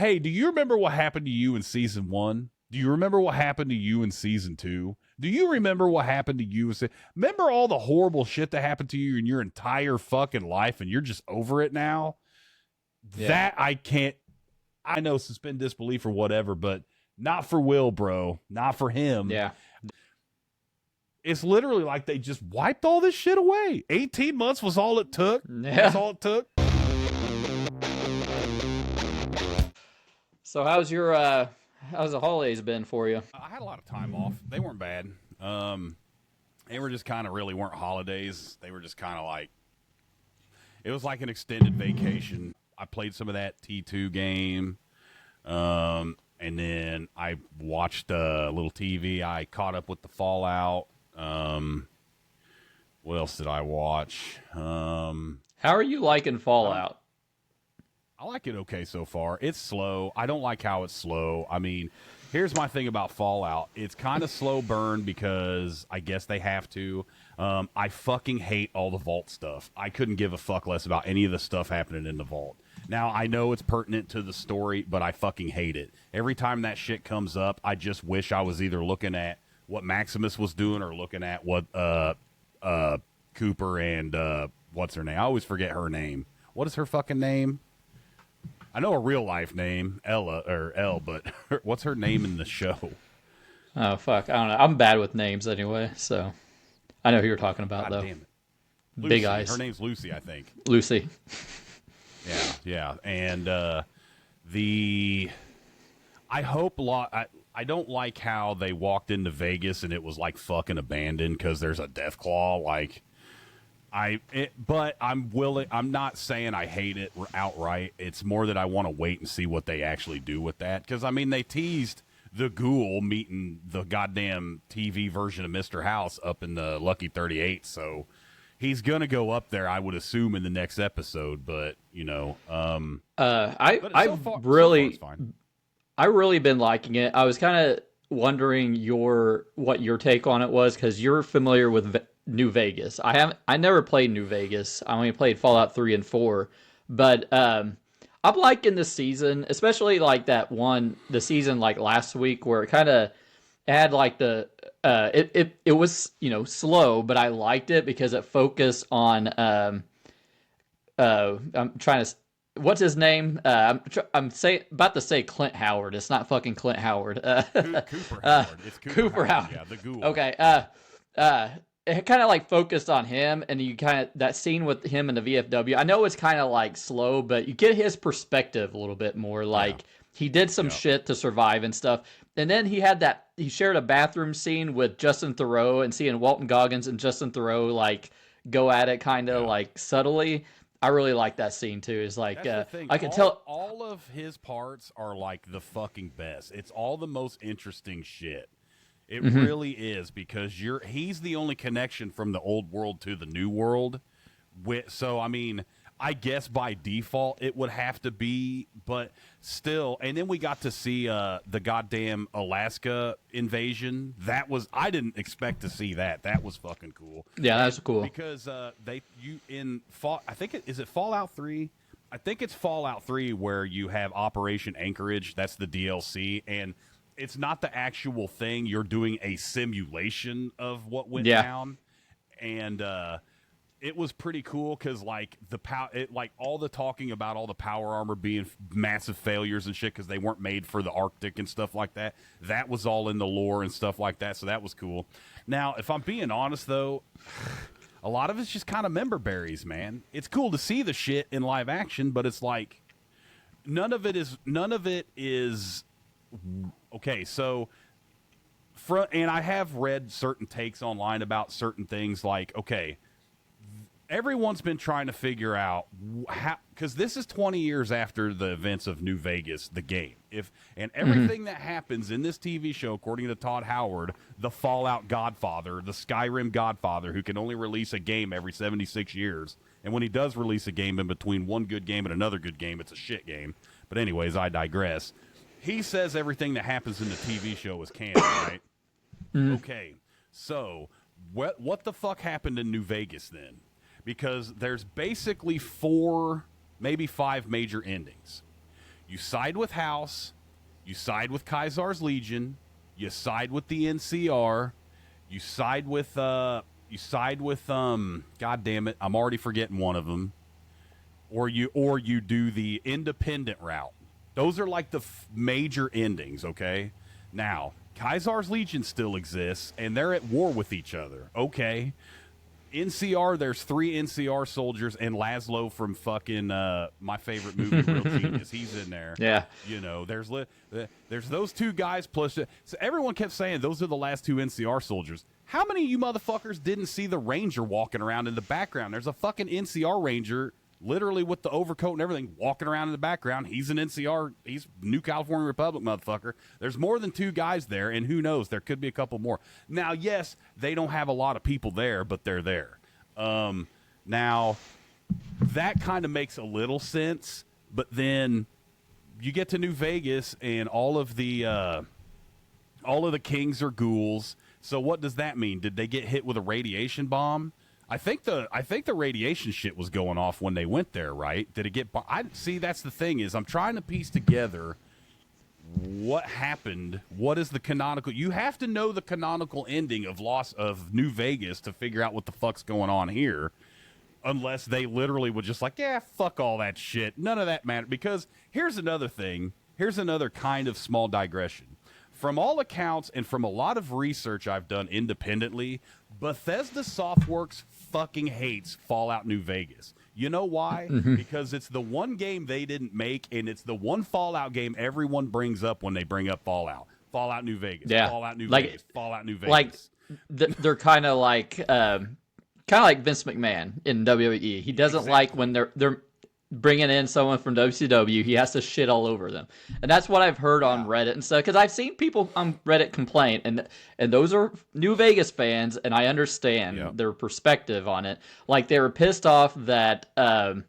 hey, do you remember what happened to you in season 1? Do you remember what happened to you in season 2? Do you remember what happened to you? Remember all the horrible shit that happened to you in your entire fucking life and you're just over it now? Yeah. That I can't. I know, suspend disbelief or whatever, but not for Will, bro. Not for him. Yeah. It's literally like they just wiped all this shit away. 18 months was all it took. Yeah. That's all it took. So how's the holidays been for you? I had a lot of time off. They weren't bad. They were just kind of really weren't holidays. They were just kind of like, it was like an extended vacation. I played some of that T2 game. And then I watched a little TV. I caught up with the Fallout. What else did I watch? How are you liking Fallout? I like it okay so far. It's slow. I don't like how it's slow. I mean, here's my thing about Fallout. It's kind of slow burn because I guess they have to. I fucking hate all the vault stuff. I couldn't give a fuck less about any of the stuff happening in the vault. Now, I know it's pertinent to the story, but I fucking hate it. Every time that shit comes up, I just wish I was either looking at what Maximus was doing or looking at what Cooper and what's her name? I always forget her name. What is her fucking name? I know a real life name, Elle, but what's her name in the show? Oh, fuck. I don't know. I'm bad with names anyway, so I know who you're talking about, God though. Damn it. Lucy. Big Eyes. Her name's Lucy, I think. Lucy. Yeah. And I don't like how they walked into Vegas and it was like fucking abandoned because there's a Deathclaw. Like, but I'm willing. I'm not saying I hate it outright. It's more that I want to wait and see what they actually do with that. Because I mean, they teased the Ghoul meeting the goddamn TV version of Mr. House up in the Lucky 38. So he's gonna go up there, I would assume, in the next episode. But you know, I've really been liking it. I was kind of wondering what your take on it was because you're familiar with New Vegas. I never played New Vegas. I only played Fallout 3 and 4. But I'm liking this season, especially like the season like last week where it kind of had like it was, you know, slow, but I liked it because it focused on I'm trying to, what's his name? I'm about to say Clint Howard. It's not fucking Clint Howard. Cooper Howard. It's Cooper Howard. Yeah, the Ghoul. Okay. It kind of like focused on him, and you kind of that scene with him in the VFW. I know it's kind of like slow, but you get his perspective a little bit more. Like he did some shit to survive and stuff, and then he shared a bathroom scene with Justin Theroux, and seeing Walton Goggins and Justin Theroux like go at it kind of like subtly. I really like that scene too. It's like I can tell all of his parts are like the fucking best. It's all the most interesting shit. It really is because he's the only connection from the old world to the new world. So I mean, I guess by default it would have to be, but still. And then we got to see the goddamn Alaska invasion. I didn't expect to see that. That was fucking cool. Yeah, that's cool. Because I think is it Fallout 3? I think it's Fallout 3 where you have Operation Anchorage. That's the DLC, and it's not the actual thing. You're doing a simulation of what went down, and it was pretty cool because like all the talking about all the power armor being massive failures and shit because they weren't made for the Arctic and stuff like that. That was all in the lore and stuff like that. So that was cool. Now, if I'm being honest though, a lot of it's just kind of member berries, man. It's cool to see the shit in live action, but it's like none of it is. Okay, so and I have read certain takes online about certain things like, okay, everyone's been trying to figure out how, because this is 20 years after the events of New Vegas, the game. And everything that happens in this TV show, according to Todd Howard, the Fallout Godfather, the Skyrim Godfather, who can only release a game every 76 years. And when he does release a game in between one good game and another good game, it's a shit game. But anyways, I digress. He says everything that happens in the TV show is canon, right? Okay, so what the fuck happened in New Vegas then? Because there's basically 4, maybe 5 major endings. You side with House, you side with Kaisar's Legion, you side with the NCR, you side with God damn it, I'm already forgetting one of them. Or you do the independent route. Those are like the major endings, okay? Now, Kaisar's Legion still exists, and they're at war with each other, okay? NCR, there's 3 NCR soldiers, and Laszlo from fucking my favorite movie, Real Genius. He's in there. Yeah. You know, there's those 2 guys plus. So everyone kept saying those are the last 2 NCR soldiers. How many of you motherfuckers didn't see the Ranger walking around in the background? There's a fucking NCR Ranger, literally with the overcoat and everything, walking around in the background. He's an NCR. He's New California Republic, motherfucker. There's more than 2 guys there, and who knows? There could be a couple more. Now, yes, they don't have a lot of people there, but they're there. Now, that kind of makes a little sense, but then you get to New Vegas, and all of the kings are ghouls. So what does that mean? Did they get hit with a radiation bomb? I think the radiation shit was going off when they went there, right? Did it get? See, that's the thing is I'm trying to piece together what happened. What is the canonical? You have to know the canonical ending of New Vegas to figure out what the fuck's going on here. Unless they literally would just like, yeah, fuck all that shit. None of that mattered. Because here's another thing. Here's another kind of small digression. From all accounts and from a lot of research I've done independently, Bethesda Softworks fucking hates Fallout New Vegas. You know why? Because it's the one game they didn't make, and it's the one Fallout game everyone brings up when they bring up Fallout. Fallout New Vegas. Yeah. Fallout New Vegas. Fallout New Vegas. Like they're kind of like Vince McMahon in WWE. He doesn't like when they're bringing in someone from WCW. He has to shit all over them, and that's what I've heard on Reddit and stuff. Because I've seen people on Reddit complain, and those are New Vegas fans, and I understand their perspective on it. Like they were pissed off that the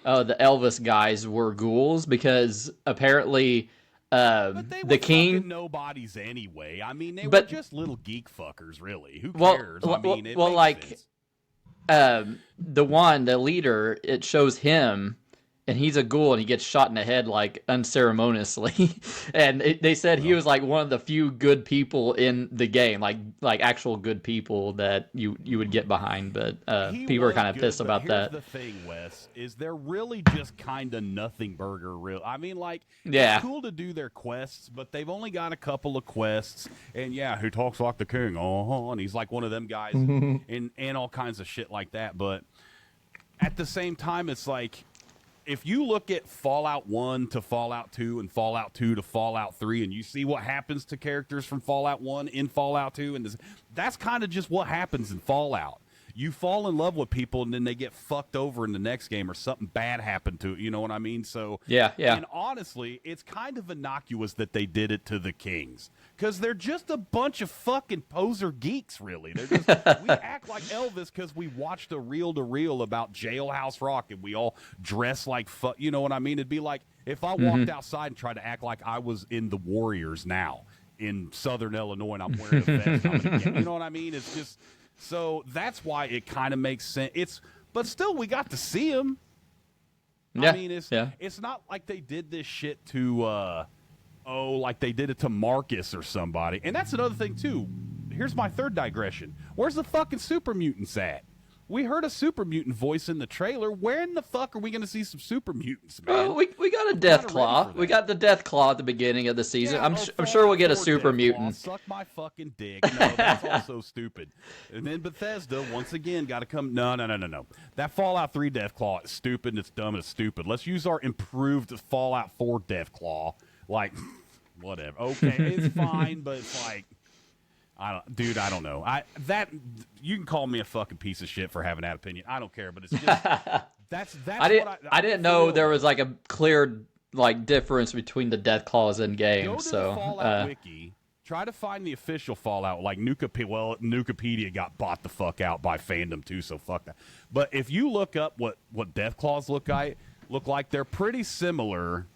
Elvis guys were ghouls because apparently but they the were king nobodies anyway. I mean, they were just little geek fuckers, really. Who cares? I mean, it makes sense. The leader, it shows him, and he's a ghoul, and he gets shot in the head like unceremoniously. And they said he was like one of the few good people in the game, like actual good people that you would get behind. But people are kind of pissed about that. Here's the thing, Wes, is they're really just kind of nothing burger. Real, I mean, like, yeah, it's cool to do their quests, but they've only got a couple of quests. And yeah, who talks like the king? And he's like one of them guys, and all kinds of shit like that. But at the same time, it's like, if you look at Fallout 1 to Fallout 2 and Fallout 2 to Fallout 3 and you see what happens to characters from Fallout 1 in Fallout 2, and that's kind of just what happens in Fallout. You fall in love with people and then they get fucked over in the next game or something bad happened to it. You know what I mean? So yeah. And honestly, it's kind of innocuous that they did it to the Kings because they're just a bunch of fucking poser geeks, really. They're just we act like Elvis because we watched a reel-to-reel about Jailhouse Rock and we all dress like fuck. You know what I mean? It'd be like if I walked outside and tried to act like I was in the Warriors now in Southern Illinois and I'm wearing a vest. You know what I mean? It's just. So that's why it kind of makes sense. But still, we got to see him. Yeah. I mean, it's not like they did this shit to, like they did it to Marcus or somebody. And that's another thing, too. Here's my third digression. Where's the fucking super mutants at? We heard a super mutant voice in the trailer. Where in the fuck are we going to see some super mutants, man? We got a Deathclaw. We got the Deathclaw at the beginning of the season. Yeah, I'm sure we'll get a super Deathclaw. mutant. Suck my fucking dick. No, that's also stupid. And then Bethesda, once again, got to come. No. That Fallout 3 Deathclaw is stupid and it's dumb and it's stupid. Let's use our improved Fallout 4 Deathclaw. Like, whatever. Okay, it's fine, but it's like, I don't know. You can call me a fucking piece of shit for having that opinion. I don't care, but it's just that's I didn't know there was like a clear like difference between the Deathclaws in game. Go to the Fallout wiki. Try to find the official Fallout. Like Nukapedia got bought the fuck out by fandom too, so fuck that. But if you look up what Deathclaws look like, they're pretty similar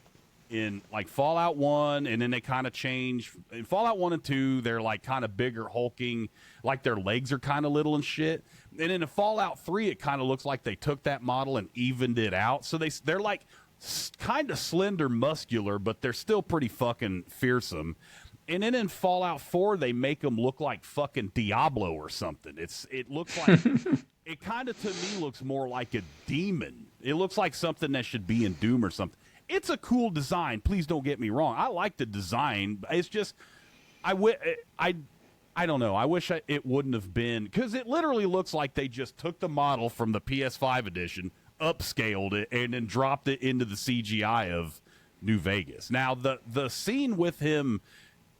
in like Fallout 1, and then they kind of change. In Fallout 1 and 2, they're like kind of bigger, hulking, like their legs are kind of little and shit. And then in Fallout 3, it kind of looks like they took that model and evened it out. So they're like kind of slender, muscular, but they're still pretty fucking fearsome. And then in Fallout 4, they make them look like fucking Diablo or something. It looks like it kind of to me looks more like a demon. It looks like something that should be in Doom or something. It's a cool design. Please don't get me wrong. I like the design. It's just I don't know. I wish it wouldn't have been, because it literally looks like they just took the model from the PS5 edition, upscaled it, and then dropped it into the CGI of New Vegas. Now the scene with him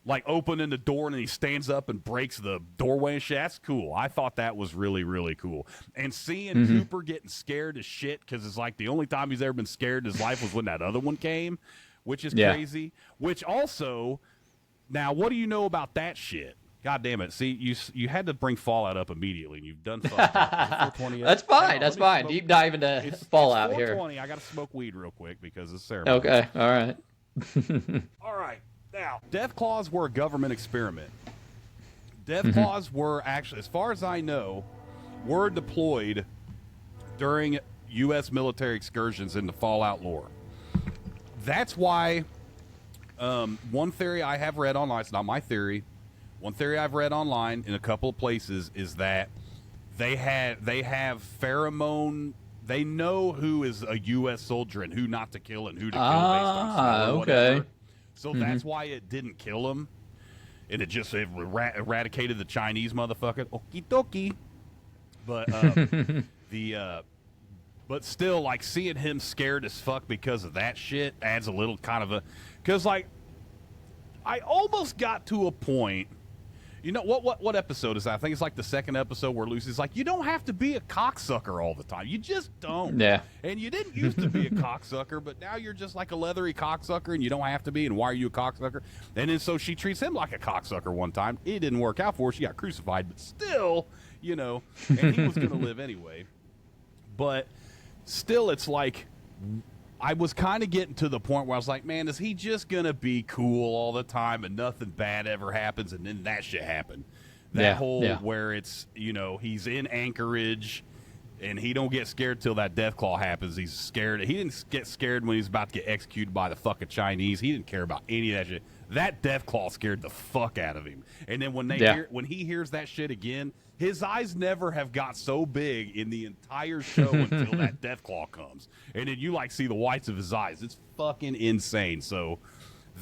like opening the door and he stands up and breaks the doorway and shit, that's cool. I thought that was really, really cool. And seeing Cooper getting scared as shit, because it's like the only time he's ever been scared in his life was when that other one came, which is crazy. Which also, now what do you know about that shit? God damn it. See, you had to bring Fallout up immediately, and you've done fucking. That's fine. That's fine. Deep dive into Fallout here. 420. I got to smoke weed real quick because it's ceremony. Okay. All right. All right. Now, Deathclaws were a government experiment. Deathclaws were actually, as far as I know, were deployed during U.S. military excursions in the Fallout lore. That's why one theory I have read online, it's not my theory, one theory I've read online in a couple of places is that they have pheromone. They know who is a U.S. soldier and who not to kill and who to kill based on smell or whatever. So that's why it didn't kill him, and it just eradicated the Chinese motherfucker. Okie dokie. But but still, like, seeing him scared as fuck because of that shit adds a little kind of a, because like I almost got to a point. You know what episode is that? I think it's like the second episode where Lucy's like, you don't have to be a cocksucker all the time. You just don't. Yeah. And you didn't used to be a cocksucker, but now you're just like a leathery cocksucker and you don't have to be. And why are you a cocksucker? And then so she treats him like a cocksucker one time. It didn't work out for her. She got crucified, but still, you know, and he was going to live anyway. But still, it's like, I was kind of getting to the point where I was like, man, is he just going to be cool all the time and nothing bad ever happens? And then that shit happened. That where it's, you know, he's in Anchorage and he don't get scared till that Deathclaw happens. He's scared. He didn't get scared when he was about to get executed by the fucking Chinese. He didn't care about any of that shit. That Deathclaw scared the fuck out of him. And then when he hears that shit again, his eyes never have got so big in the entire show until that Deathclaw comes. And then you, like, see the whites of his eyes. It's fucking insane. So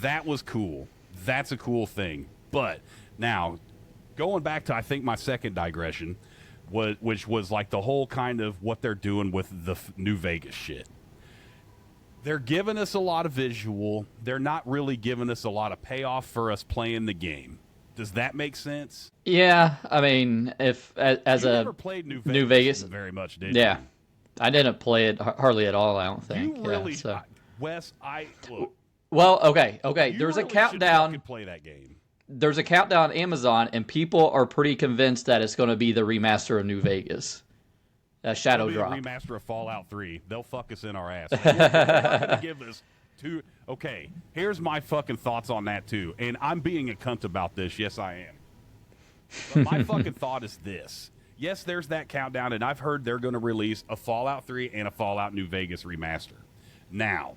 that was cool. That's a cool thing. But now, going back to, I think, my second digression, which was, like, the whole kind of what they're doing with the New Vegas shit. They're giving us a lot of visual. They're not really giving us a lot of payoff for us playing the game. Does that make sense? Yeah, I mean, if as you a never played New Vegas very much, did you? Yeah, I didn't play it hardly at all. I don't think. You really, Wes. Look. Well, okay. There's really a countdown. Should play that game. There's a countdown on Amazon, and people are pretty convinced that it's going to be the remaster of New Vegas. Shadow Drop. A remaster of Fallout 3. They'll fuck us in our ass. Like, they're not going to give us two. Okay, here's my fucking thoughts on that, too. And I'm being a cunt about this. Yes, I am. But my fucking thought is this. Yes, there's that countdown, and I've heard they're going to release a Fallout 3 and a Fallout New Vegas remaster. Now,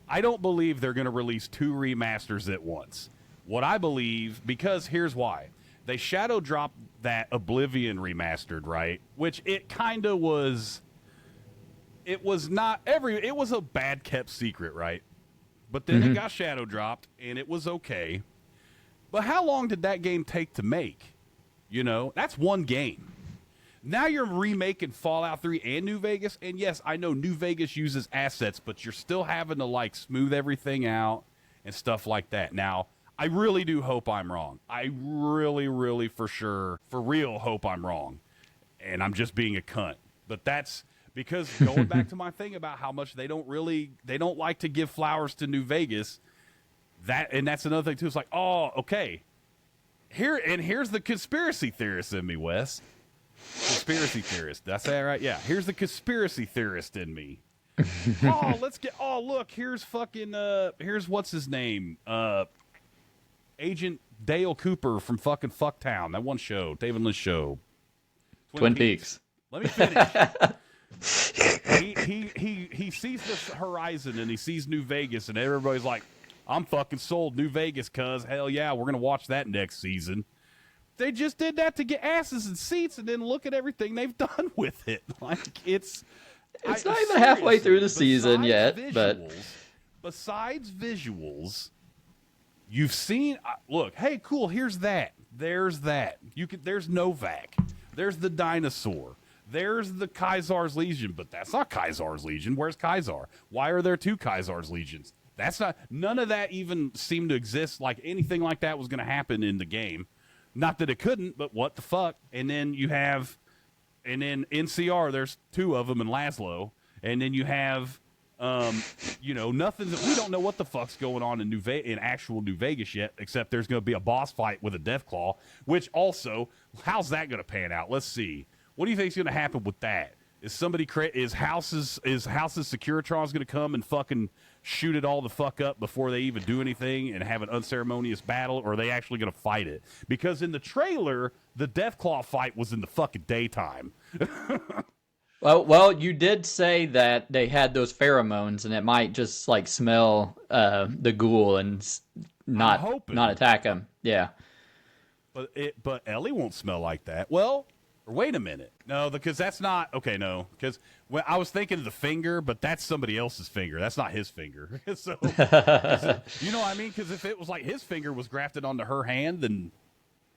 I don't believe they're going to release two remasters at once. What I believe, because here's why. They shadow dropped that Oblivion remastered, right? Which it kind of was. It was it was a bad kept secret, right? But then it got shadow dropped and it was okay. But how long did that game take to make? You know, that's one game. Now you're remaking Fallout 3 and New Vegas. And yes, I know New Vegas uses assets, but you're still having to, like, smooth everything out and stuff like that. Now, I really do hope I'm wrong. I really, really for real hope I'm wrong. And I'm just being a cunt. But that's because going back to my thing about how much they don't like to give flowers to New Vegas. That's another thing too. It's like, oh, okay. Here's the conspiracy theorist in me, Wes. Conspiracy theorist. Did I say that right? Yeah. Here's the conspiracy theorist in me. Look, here's fucking here's what's his name? Agent Dale Cooper from fucking Fucktown. That one show, David Lynch show. Twin Peaks. Let me finish. he sees this horizon and he sees New Vegas and everybody's like, I'm fucking sold. New Vegas, cuz hell yeah, we're gonna watch that next season. They just did that to get asses and seats, and then look at everything they've done with it. Like it's not even halfway through the season yet. Besides visuals, you've seen. Look, hey, cool. Here's that. There's that. There's Novak. There's the dinosaur. There's the Kaisar's Legion, but that's not Kaisar's Legion. Where's Kaisar? Why are there 2 Kaisar's Legions? That's not. None of that even seemed to exist. Like anything like that was going to happen in the game. Not that it couldn't, but what the fuck? And then you have, and then NCR, there's 2 of them in Laszlo, and then you have, nothing. We don't know what the fuck's going on in actual New Vegas yet, except there's going to be a boss fight with a Deathclaw. Which also, how's that going to pan out? Let's see. What do you think's going to happen with that? Is House's Securitron's going to come and fucking shoot it all the fuck up before they even do anything and have an unceremonious battle, or are they actually going to fight it? Because in the trailer, the Deathclaw fight was in the fucking daytime. Well, you did say that they had those pheromones, and it might just like smell the ghoul and not attack him. Yeah, but Ellie won't smell like that. Well. Wait a minute. No, because that's not... Okay, no. Because I was thinking of the finger, but that's somebody else's finger. That's not his finger. So, you know what I mean? Because if it was like his finger was grafted onto her hand, then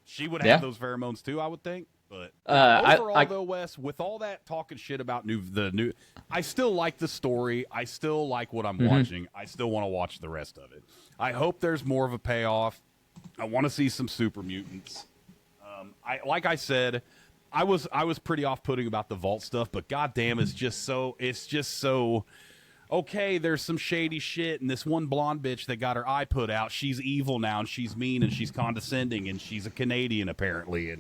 she would have those pheromones too, I would think. But overall, though, Wes, with all that talking shit about the new... I still like the story. I still like what I'm watching. I still want to watch the rest of it. I hope there's more of a payoff. I want to see some super mutants. Like I said... I was pretty off-putting about the vault stuff, but goddamn, it's just so okay, there's some shady shit, and this one blonde bitch that got her eye put out, she's evil now, and she's mean, and she's condescending, and she's a Canadian apparently,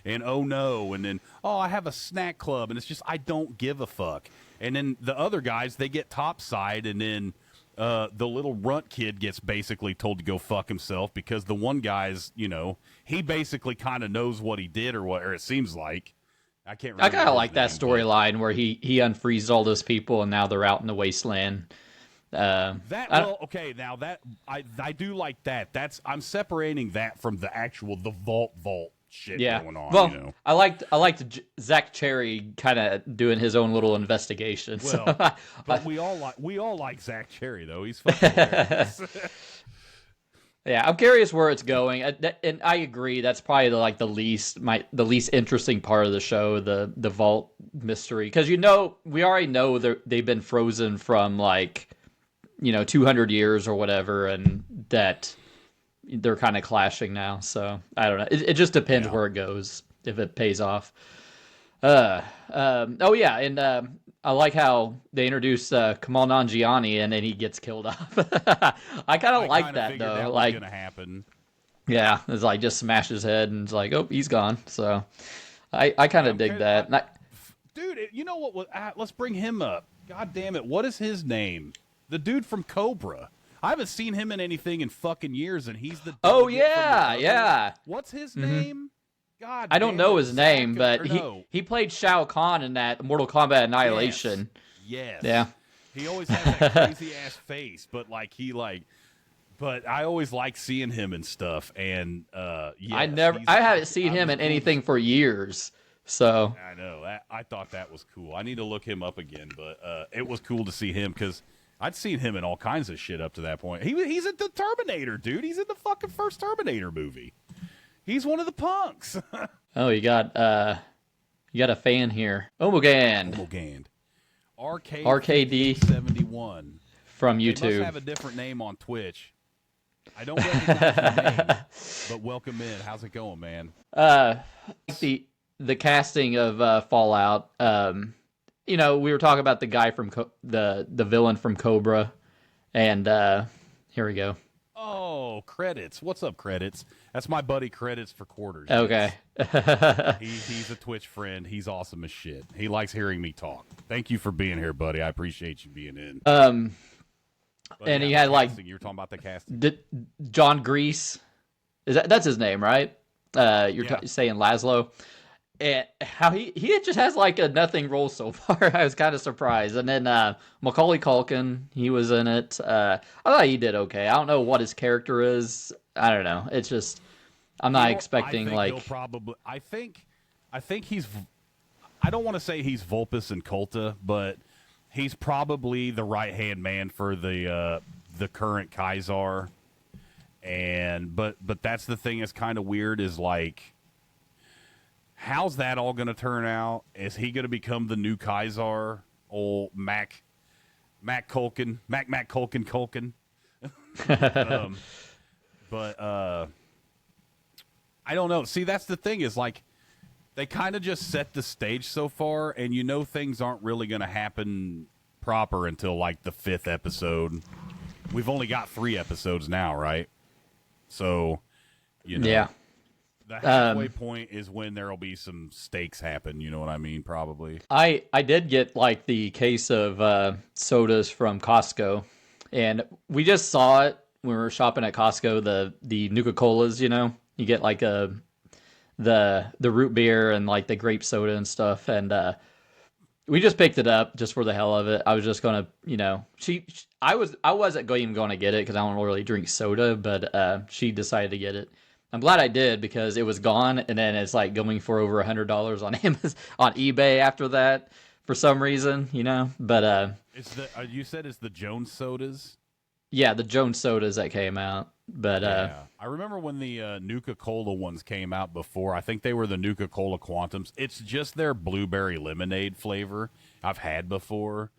and oh no, and then I have a snack club, and it's just I don't give a fuck. And then the other guys, they get topside, and then the little runt kid gets basically told to go fuck himself because the one guy's, he basically kind of knows what he did or it seems like. I can't remember. I kind of like that storyline where he unfreezes all those people and now they're out in the wasteland. Now that I do like that. I'm separating that from the vault shit going on. Well, I liked Zach Cherry kind of doing his own little investigation. Well, but we all like Zach Cherry though. He's fucking hilarious. Yeah, I'm curious where it's going, and I agree. That's probably the least interesting part of the show, the vault mystery, because we already know they've been frozen from 200 years or whatever, and that they're kind of clashing now. So I don't know. It just depends where it goes, if it pays off. I like how they introduced Kamal Nanjiani and then he gets killed off. I kind of like that though. That was gonna happen. Yeah, it's like just smash his head and it's like, oh, he's gone. So I kind of dig that. Dude, you know what? Let's bring him up. God damn it! What is his name? The dude from Cobra. I haven't seen him in anything in fucking years, and he's the... Oh, yeah. What's his name? God I don't know his name, but he played Shao Kahn in that Mortal Kombat Annihilation. Yes. Yeah. He always has that crazy-ass face, but but I always like seeing him and stuff, and I haven't seen him in anything for years, so... I know. I thought that was cool. I need to look him up again, but it was cool to see him, because... I'd seen him in all kinds of shit up to that point. He's in the Terminator, dude. He's in the fucking first Terminator movie. He's one of the punks. Oh, you got a fan here. Omogand. RKD 71 from YouTube. They must have a different name on Twitch. I don't recognize your name, but welcome in. How's it going, man? The casting of Fallout. We were talking about the guy from the villain from Cobra, and here we go. Oh, Credits. What's up, Credits? That's my buddy Credits for Quarters. Okay. He's a Twitch friend. He's awesome as shit. He likes hearing me talk. Thank you for being here, buddy. I appreciate you being in. And he had you were talking about the casting. John Grease. That's his name, right? You're saying Laszlo. And how he just has like a nothing role so far. I was kind of surprised. And then Macaulay Culkin, he was in it. I thought he did okay. I don't know what his character is. I don't know. It's just I'm not expecting like. He'll probably. I think he's. I don't want to say he's Vulpes and Colta, but he's probably the right hand man for the current Kaisar. And but that's the thing that's kind of weird is like. How's that all going to turn out? Is he going to become the new Kaisar? Old Mac Culkin? Mac Culkin? But I don't know. See, that's the thing is like they kind of just set the stage so far, and you know things aren't really going to happen proper until like the 5th episode. We've only got 3 episodes now, right? So, you know. Yeah. The halfway point is when there'll be some stakes happen. You know what I mean? Probably. I did get like the case of sodas from Costco, and we just saw it when we were shopping at Costco. The Nuka Colas, you know, you get like the root beer and like the grape soda and stuff, and we just picked it up just for the hell of it. I was just gonna, you know, I wasn't even going to get it because I don't really drink soda, but she decided to get it. I'm glad I did because it was gone, and then it's like going for over $100 on Amazon, on eBay after that for some reason, you know. But it's the you said it's the Jones sodas. Yeah, the Jones sodas that came out. But yeah, I remember when the Nuka Cola ones came out before. I think they were the Nuka Cola Quantums. It's just their blueberry lemonade flavor I've had before.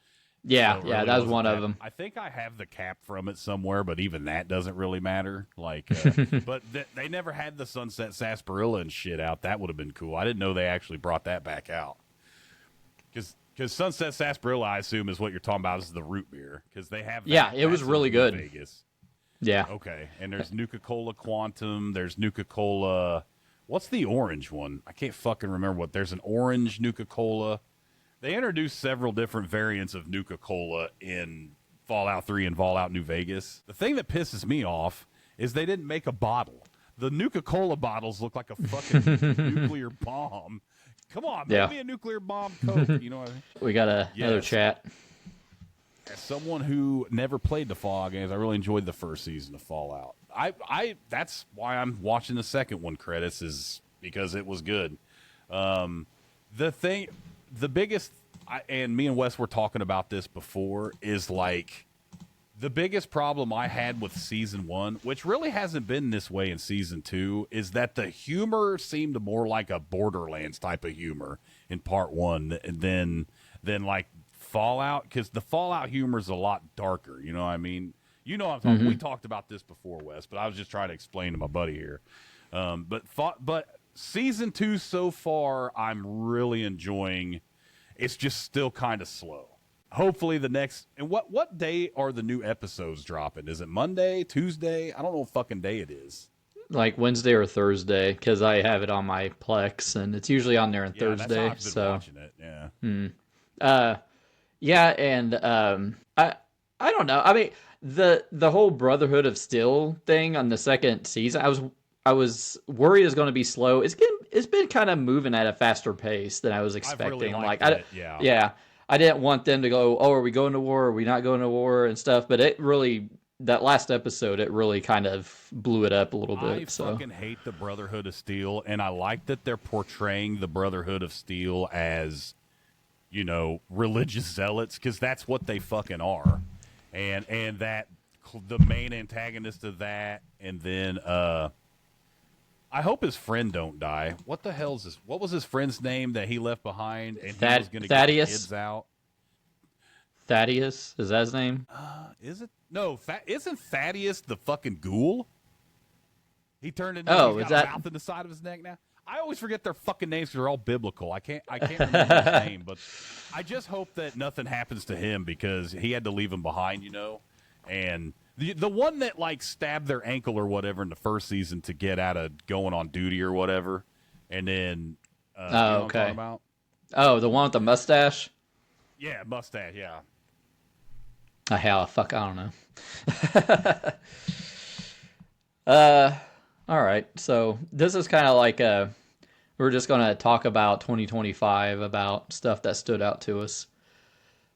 Yeah, so yeah, that was one of them. I think I have the cap from it somewhere, but even that doesn't really matter. Like, but they never had the Sunset Sarsaparilla and shit out. That would have been cool. I didn't know they actually brought that back out. Because Sunset Sarsaparilla, I assume, is what you're talking about. Is the root beer because they have. Yeah, it was really good. Vegas. Yeah. Okay, and there's Nuka Cola Quantum. There's Nuka Cola. What's the orange one? I can't fucking remember what. There's an orange Nuka Cola. They introduced several different variants of Nuka Cola in Fallout 3 and Fallout New Vegas. The thing that pisses me off is they didn't make a bottle. The Nuka Cola bottles look like a fucking nuclear bomb. Come on, make me a nuclear bomb Coke. You know what I mean? We got another chat. As someone who never played the Fallout games, I really enjoyed the first season of Fallout. I that's why I'm watching the second one credits is because it was good. The biggest, and me and Wes were talking about this before, is like the biggest problem I had with season 1, which really hasn't been this way in season 2, is that the humor seemed more like a Borderlands type of humor in part 1 than like Fallout, because the Fallout humor is a lot darker. You know what I mean? You know what I'm talking. Mm-hmm. We talked about this before, Wes, but I was just trying to explain to my buddy here. But season 2 so far, I'm really enjoying. It's just still kind of slow. Hopefully the next, and what day are the new episodes dropping? Is it Monday, Tuesday? I don't know what fucking day it is. Like Wednesday or Thursday, because I have it on my Plex, and it's usually on there on Thursday. That's how I've been watching it. Yeah. And I don't know. I mean, the whole Brotherhood of Steel thing on the second season, I was worried it's going to be slow. It's been kind of moving at a faster pace than I was expecting. I've really liked it. Yeah. I didn't want them to go, oh, are we going to war? Are we not going to war and stuff? But it really, that last episode, it really kind of blew it up a little bit. I fucking hate the Brotherhood of Steel, and I like that they're portraying the Brotherhood of Steel as, you know, religious zealots, because that's what they fucking are. And that the main antagonist of that, and then I hope his friend don't die. What the hell is this? What was his friend's name that he left behind? And he was going to get kids out. Thaddeus, is that his name? Is it? No, isn't Thaddeus the fucking ghoul? He turned into he's got a mouth in the side of his neck now. I always forget their fucking names because they're all biblical. I can't remember his name, but I just hope that nothing happens to him because he had to leave him behind, you know. And the one that like stabbed their ankle or whatever in the first season to get out of going on duty or whatever, and then you know what I'm talking about? Oh, the one with the mustache. Yeah, mustache. Yeah. Hell, fuck, I don't know. All right. So this is kind of like we're just gonna talk about 2025, about stuff that stood out to us,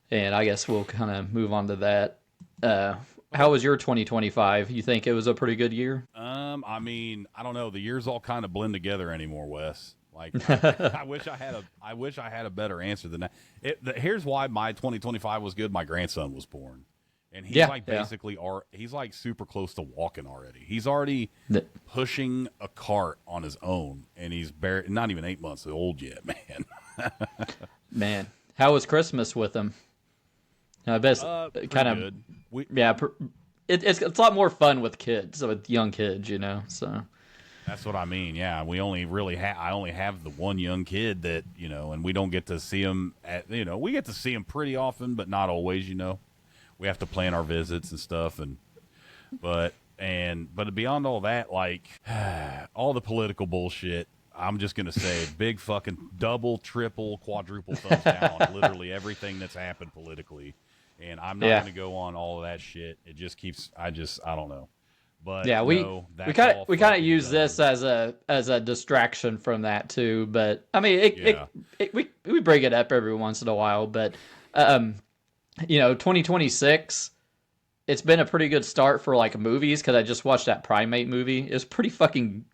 and I guess we'll kind of move on to that. How was your 2025? You think it was a pretty good year? I mean, I don't know. The years all kind of blend together anymore, Wes. Like, I wish I had a better answer than that. Here's why my 2025 was good. My grandson was born, and he's basically he's like super close to walking already. He's already pushing a cart on his own, and he's not even 8 months old yet, man. Man, how was Christmas with him? I bet kind of good. It's a lot more fun with kids, with young kids, you know. So that's what I mean. Yeah, we only really I only have the one young kid that, you know, and we don't get to see him we get to see him pretty often, but not always. You know, we have to plan our visits and stuff, but beyond all that, like all the political bullshit. I'm just going to say big fucking double, triple, quadruple thumbs down, literally everything that's happened politically. And I'm not going to go on all of that shit. It just keeps, I don't know. But yeah, we kind of use this as a distraction from that too. But I mean, we bring it up every once in a while. But 2026, it's been a pretty good start for like movies, because I just watched that Primate movie. It's pretty fun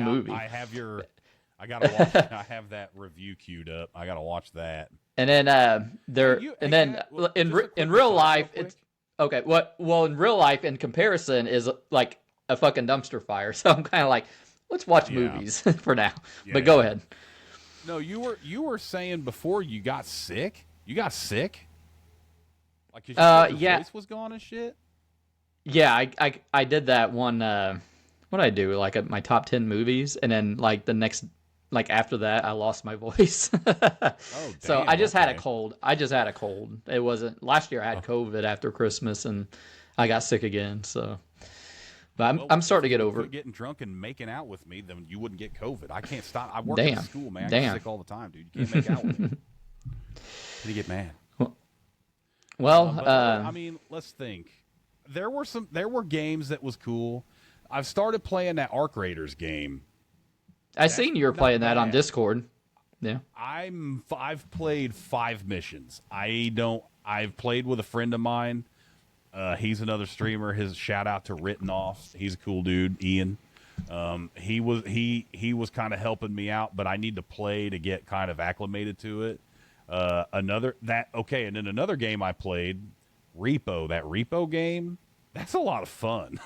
movie. I gotta watch it. I have that review queued up. I gotta watch that. And then in real life, it's okay. Well, in real life, in comparison, is like a fucking dumpster fire. So I'm kind of like, let's watch movies for now. Yeah. But go ahead. No, you were saying before you got sick. You got sick. Like your voice was gone and shit. Yeah, I did that one. What did I do? Like my top 10 movies, and then like the next. Like after that, I lost my voice. So I just had a cold. It wasn't last year. I had COVID after Christmas, and I got sick again. So, but I'm starting to get over it. Getting drunk and making out with me, then you wouldn't get COVID. I can't stop. I work at school, man. I get sick all the time, dude. You can't make out with me. You get mad. Well, I mean, let's think. There were games that was cool. I've started playing that Arc Raiders game. I seen you were playing that on Discord. Yeah. I've played 5 missions. I've played with a friend of mine. He's another streamer. His shout out to Written Off. He's a cool dude, Ian. He was kind of helping me out, but I need to play to get kind of acclimated to it. And then another game I played, Repo. That Repo game, that's a lot of fun.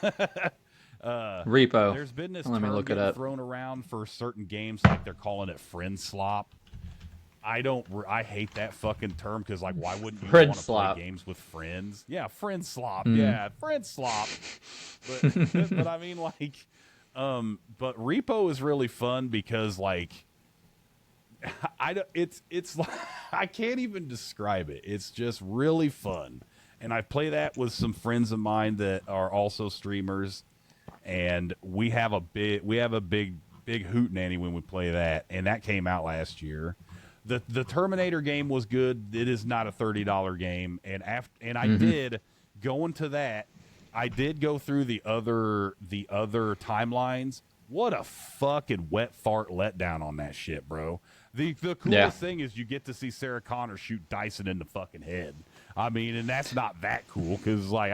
Repo. There's been this term thrown around for certain games, like they're calling it friend slop. I hate that fucking term, because like, why wouldn't you want to play games with friends? Yeah, friend slop. Yeah, friend slop. But I mean, like, but Repo is really fun because like, it's like, I can't even describe it. It's just really fun, and I play that with some friends of mine that are also streamers. And we have a big hootenanny when we play that, and that came out last year. The Terminator game was good. It is not a $30 game, and I did go into that. I did go through the other timelines. What a fucking wet fart letdown on that shit, bro. The coolest thing is you get to see Sarah Connor shoot Dyson in the fucking head. I mean, and that's not that cool, because like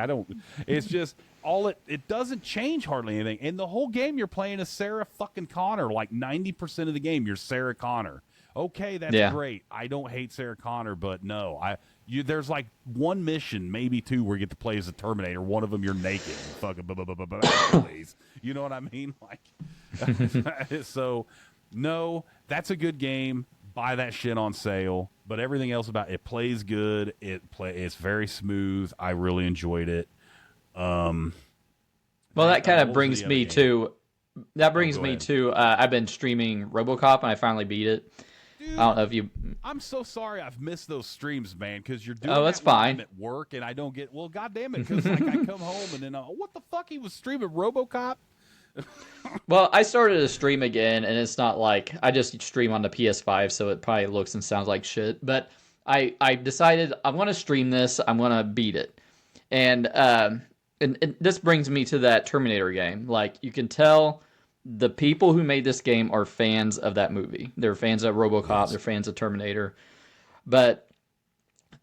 it's just it doesn't change hardly anything. And the whole game you're playing as Sarah fucking Connor. Like 90% of the game you're Sarah Connor. Okay, that's great. I don't hate Sarah Connor, but no, there's like one mission, maybe 2, where you get to play as a Terminator. One of them you're naked. Fucking please. You know what I mean? Like, so no, that's a good game. Buy that shit on sale. But everything else about it plays good. It's very smooth. I really enjoyed it. Well, that kind of brings me to. That brings me to. I've been streaming Robocop, and I finally beat it. Dude, I don't know if you. I'm so sorry I've missed those streams, man, because you're doing that's fine. At work, and I don't get. Well, goddamn it, because like I come home and then what the fuck, he was streaming Robocop. Well, I started to stream again, and it's not like I just stream on the PS5, so it probably looks and sounds like shit. But I decided I'm going to stream this. I'm going to beat it, and this brings me to that Terminator game. Like, you can tell the people who made this game are fans of that movie. They're fans of Robocop. Yes. They're fans of Terminator. But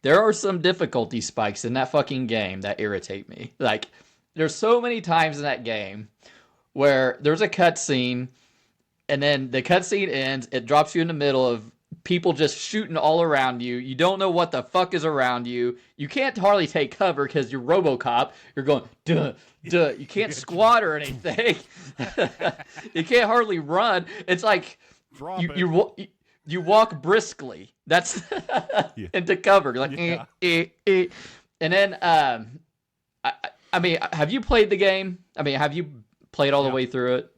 there are some difficulty spikes in that fucking game that irritate me. Like, there's so many times in that game where there's a cutscene, and then the cutscene ends. It drops you in the middle of people just shooting all around you. You don't know what the fuck is around you. You can't hardly take cover because you're Robocop. You're going, duh, duh. You can't squat or anything. You can't hardly run. It's like you walk briskly. That's into cover. You're like, And then, I mean, have you played the game? I mean, have you played all the way through it?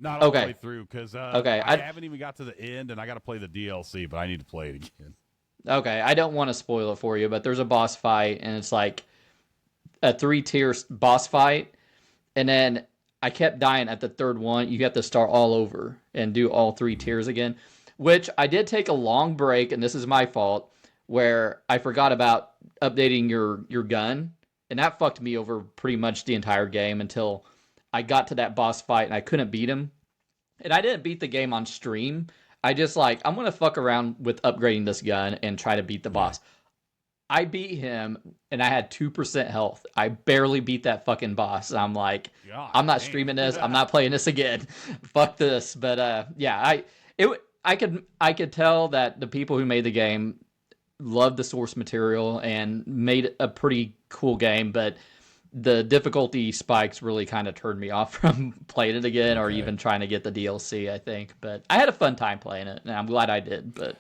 Not all the way through, because I haven't even got to the end, and I got to play the DLC, but I need to play it again. Okay, I don't want to spoil it for you, but there's a boss fight, and it's like a 3-tier boss fight, and then I kept dying at the third one. You have to start all over and do all 3 tiers again, which I did take a long break, and this is my fault, where I forgot about updating your gun, and that fucked me over pretty much the entire game until I got to that boss fight and I couldn't beat him. And I didn't beat the game on stream. I just I'm going to fuck around with upgrading this gun and try to beat the boss. I beat him and I had 2% health. I barely beat that fucking boss. I'm like, I'm not streaming this. I'm not playing this again. Fuck this. But yeah, I could tell that the people who made the game loved the source material and made a pretty cool game, but the difficulty spikes really kind of turned me off from playing it again or even trying to get the DLC, I think. But I had a fun time playing it, and I'm glad I did. But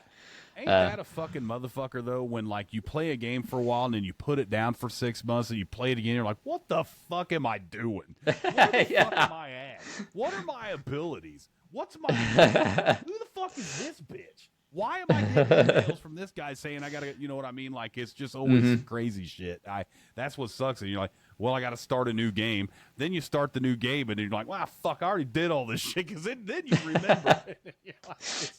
ain't that a fucking motherfucker, though, when, like, you play a game for a while and then you put it down for 6 months and you play it again, and you're like, what the fuck am I doing? Where the fuck am I at? What are my abilities? What's my... Who the fuck is this bitch? Why am I getting emails from this guy saying I gotta, you know what I mean? Like, it's just always crazy shit. That's what sucks. And you're like, well, I gotta start a new game. Then you start the new game, and you're like, wow, fuck, I already did all this shit. Because then you remember.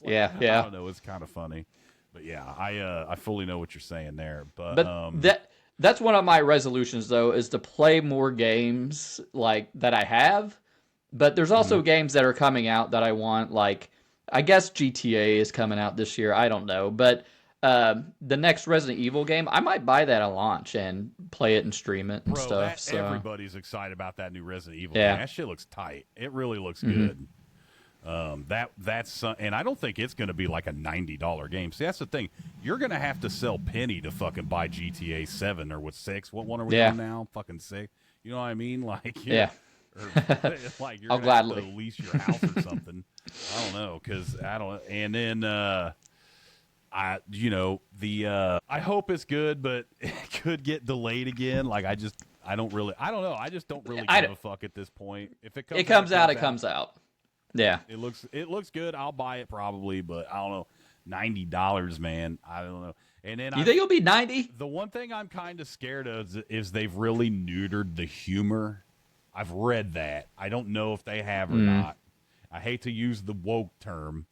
Yeah. I don't know. It's kind of funny, but yeah, I fully know what you're saying there. But that's one of my resolutions, though, is to play more games like that I have. But there's also games that are coming out that I want, like. I guess GTA is coming out this year. I don't know. But the next Resident Evil game, I might buy that at launch and play it and stream it and stuff. Everybody's excited about that new Resident Evil game. That shit looks tight. It really looks good. That's and I don't think it's going to be like a $90 game. See, that's the thing. You're going to have to sell penny to fucking buy GTA 7 or 6. What one are we on now? Fucking 6. You know what I mean? Like, or, like you're gonna have to lease your house or something. I don't know, because I don't. And then I hope it's good, but it could get delayed again. Like I don't know. I just don't really give a fuck at this point. If it comes out, it comes out. Yeah, it looks good. I'll buy it probably, but I don't know. $90, man. I don't know. And then you think it'll be 90? The one thing I'm kind of scared of is they've really neutered the humor. I've read that. I don't know if they have or not. I hate to use the woke term.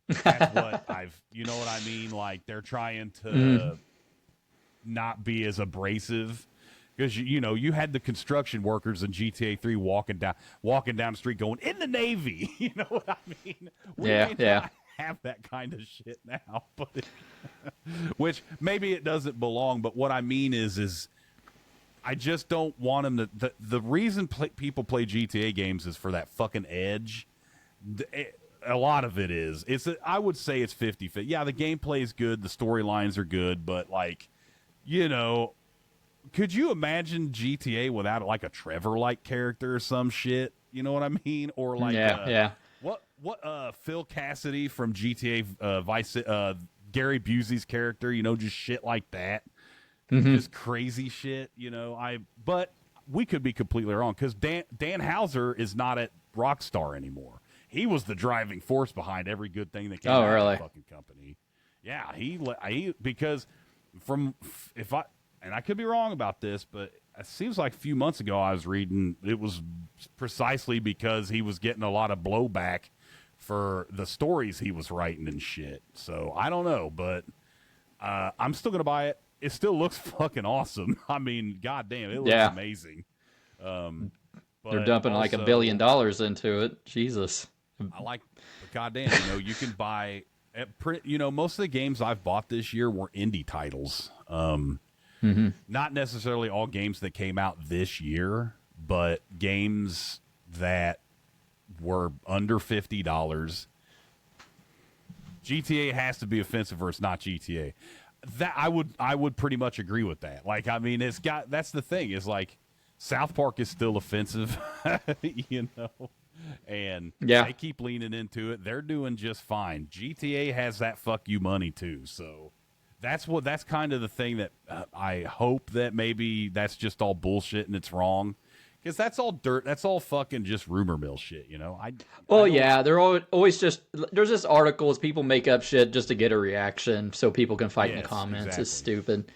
But that's what you know what I mean? Like, they're trying to not be as abrasive. Because, you had the construction workers in GTA 3 walking down the street going, in the Navy. You know what I mean? We may not have that kind of shit now. But which, maybe it doesn't belong. But what I mean is I just don't want them to... The reason people play GTA games is for that fucking edge. A lot of it is. I would say it's 50-50. Yeah, the gameplay is good. The storylines are good. But, like, could you imagine GTA without, like, a Trevor-like character or some shit? You know what I mean? Or, like... What Phil Cassidy from GTA Vice... Gary Busey's character, just shit like that. Just crazy shit, but we could be completely wrong because Dan Houser is not at Rockstar anymore. He was the driving force behind every good thing that came out of the fucking company. Yeah, he because and I could be wrong about this, but it seems like a few months ago I was reading it was precisely because he was getting a lot of blowback for the stories he was writing and shit. So I don't know, but I'm still gonna buy it. It still looks fucking awesome. I mean, goddamn, it looks amazing. They're dumping like $1 billion into it. Jesus. I like, goddamn, you can buy, most of the games I've bought this year were indie titles. Not necessarily all games that came out this year, but games that were under $50. GTA has to be offensive or it's not GTA. That I would pretty much agree with that. Like, I mean, that's the thing is like South Park is still offensive, and they keep leaning into it. They're doing just fine. GTA has that fuck you money too. So that's kind of the thing that I hope that maybe that's just all bullshit and it's wrong. Because that's all dirt. That's all fucking just rumor mill shit, They're always just there's just articles people make up shit just to get a reaction so people can fight in the comments. Exactly. It's stupid.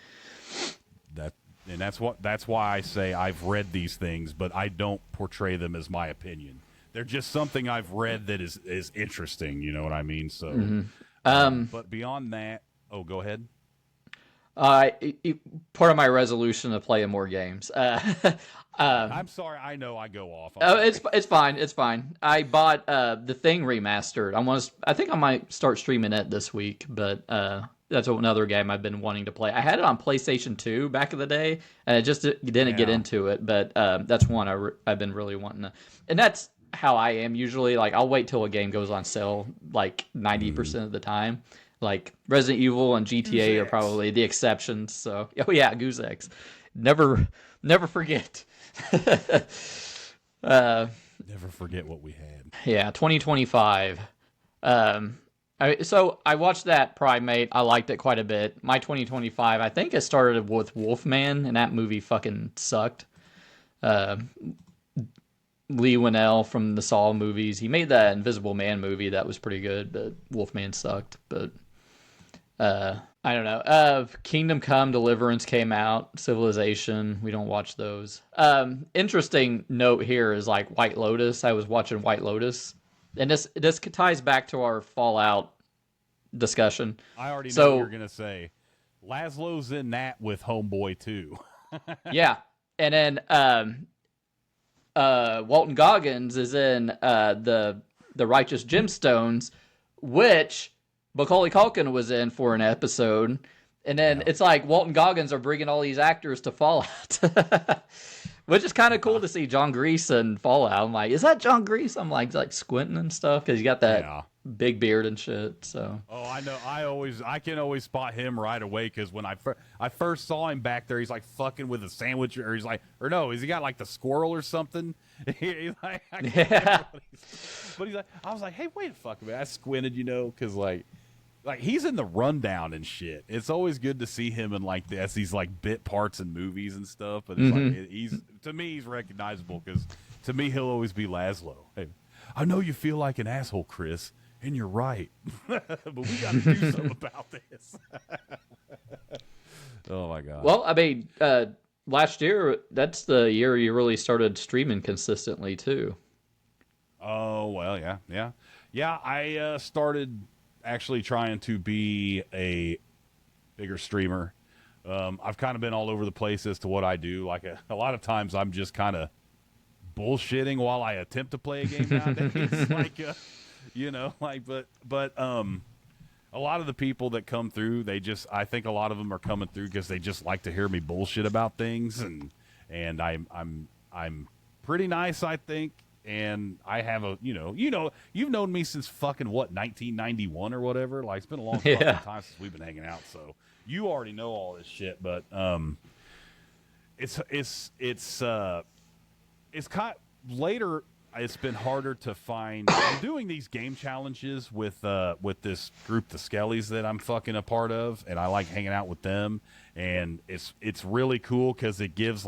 That's why I say I've read these things, but I don't portray them as my opinion. They're just something I've read that is interesting. You know what I mean? So, but beyond that, go ahead. Part of my resolution to play more games. I'm sorry, I know I go off. It's fine. It's fine. I bought The Thing remastered. I think I might start streaming it this week, but that's another game I've been wanting to play. I had it on PlayStation 2 back in the day, and I just didn't get into it. But that's one I've been really wanting to. And that's how I am usually. Like I'll wait till a game goes on sale, like 90% of the time. Like Resident Evil and GTA are probably the exceptions. So Goose X, never forget. Never forget what we had. Yeah, 2025. So I watched that Primate. I liked it quite a bit. My 2025, I think it started with Wolfman, and that movie fucking sucked. Lee Winnell from the Saw movies. He made that Invisible Man movie that was pretty good, but Wolfman sucked. But I don't know. Kingdom Come, Deliverance came out. Civilization, we don't watch those. Interesting note here is like White Lotus. I was watching White Lotus, and this ties back to our Fallout discussion. I already know what you're gonna say. Laszlo's in that with Homeboy too. Yeah, and then Walton Goggins is in the Righteous Gemstones, which Macaulay Culkin was in for an episode, and then it's like Walton Goggins are bringing all these actors to Fallout, which is kind of cool to see John Grease in Fallout. I'm like, is that John Grease? I'm like squinting and stuff because you got that big beard and shit. So I know. I can always spot him right away because when I first saw him back there, he's like fucking with a sandwich, or has he got like the squirrel or something? He's like, but he's like, I was like, hey, wait a fuck a minute. I squinted, because like he's in the Rundown and shit. It's always good to see him in these like bit parts in movies and stuff. But it's like to me he's recognizable because to me he'll always be Laszlo. Hey, I know you feel like an asshole, Chris, and you're right, but we got to do something about this. Oh my god. Well, I mean, last year that's the year you really started streaming consistently too. Oh well, yeah. I started actually trying to be a bigger streamer. I've kind of been all over the place as to what I do. Like a lot of times I'm just kind of bullshitting while I attempt to play a game nowadays. But a lot of the people that come through, I think a lot of them are coming through because they just like to hear me bullshit about things, and I'm pretty nice, I think. And I have you've known me since fucking 1991 or whatever. Like it's been a long fucking time since we've been hanging out, so you already know all this shit. But it's kind of later. It's been harder to find. I'm doing these game challenges with this group, the Skellies, that I'm fucking a part of, and I like hanging out with them. And it's really cool because it gives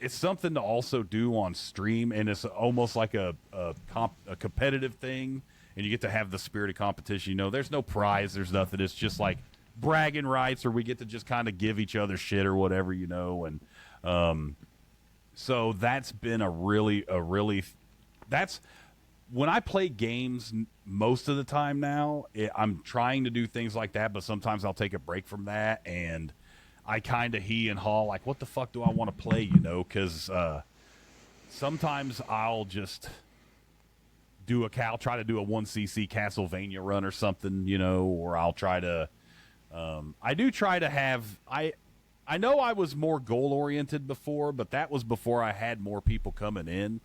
it's something to also do on stream, and it's almost like a competitive thing, and you get to have the spirit of competition. There's no prize, there's nothing. It's just like bragging rights, or we get to just kind of give each other shit or whatever, and so that's been a really that's when I play games most of the time now. I'm trying to do things like that, but sometimes I'll take a break from that, and I kind of hee and haw like, what the fuck do I want to play, because sometimes I'll just try to do a 1cc Castlevania run or something, or I'll try to. I do try to have. I know I was more goal oriented before, but that was before I had more people coming in.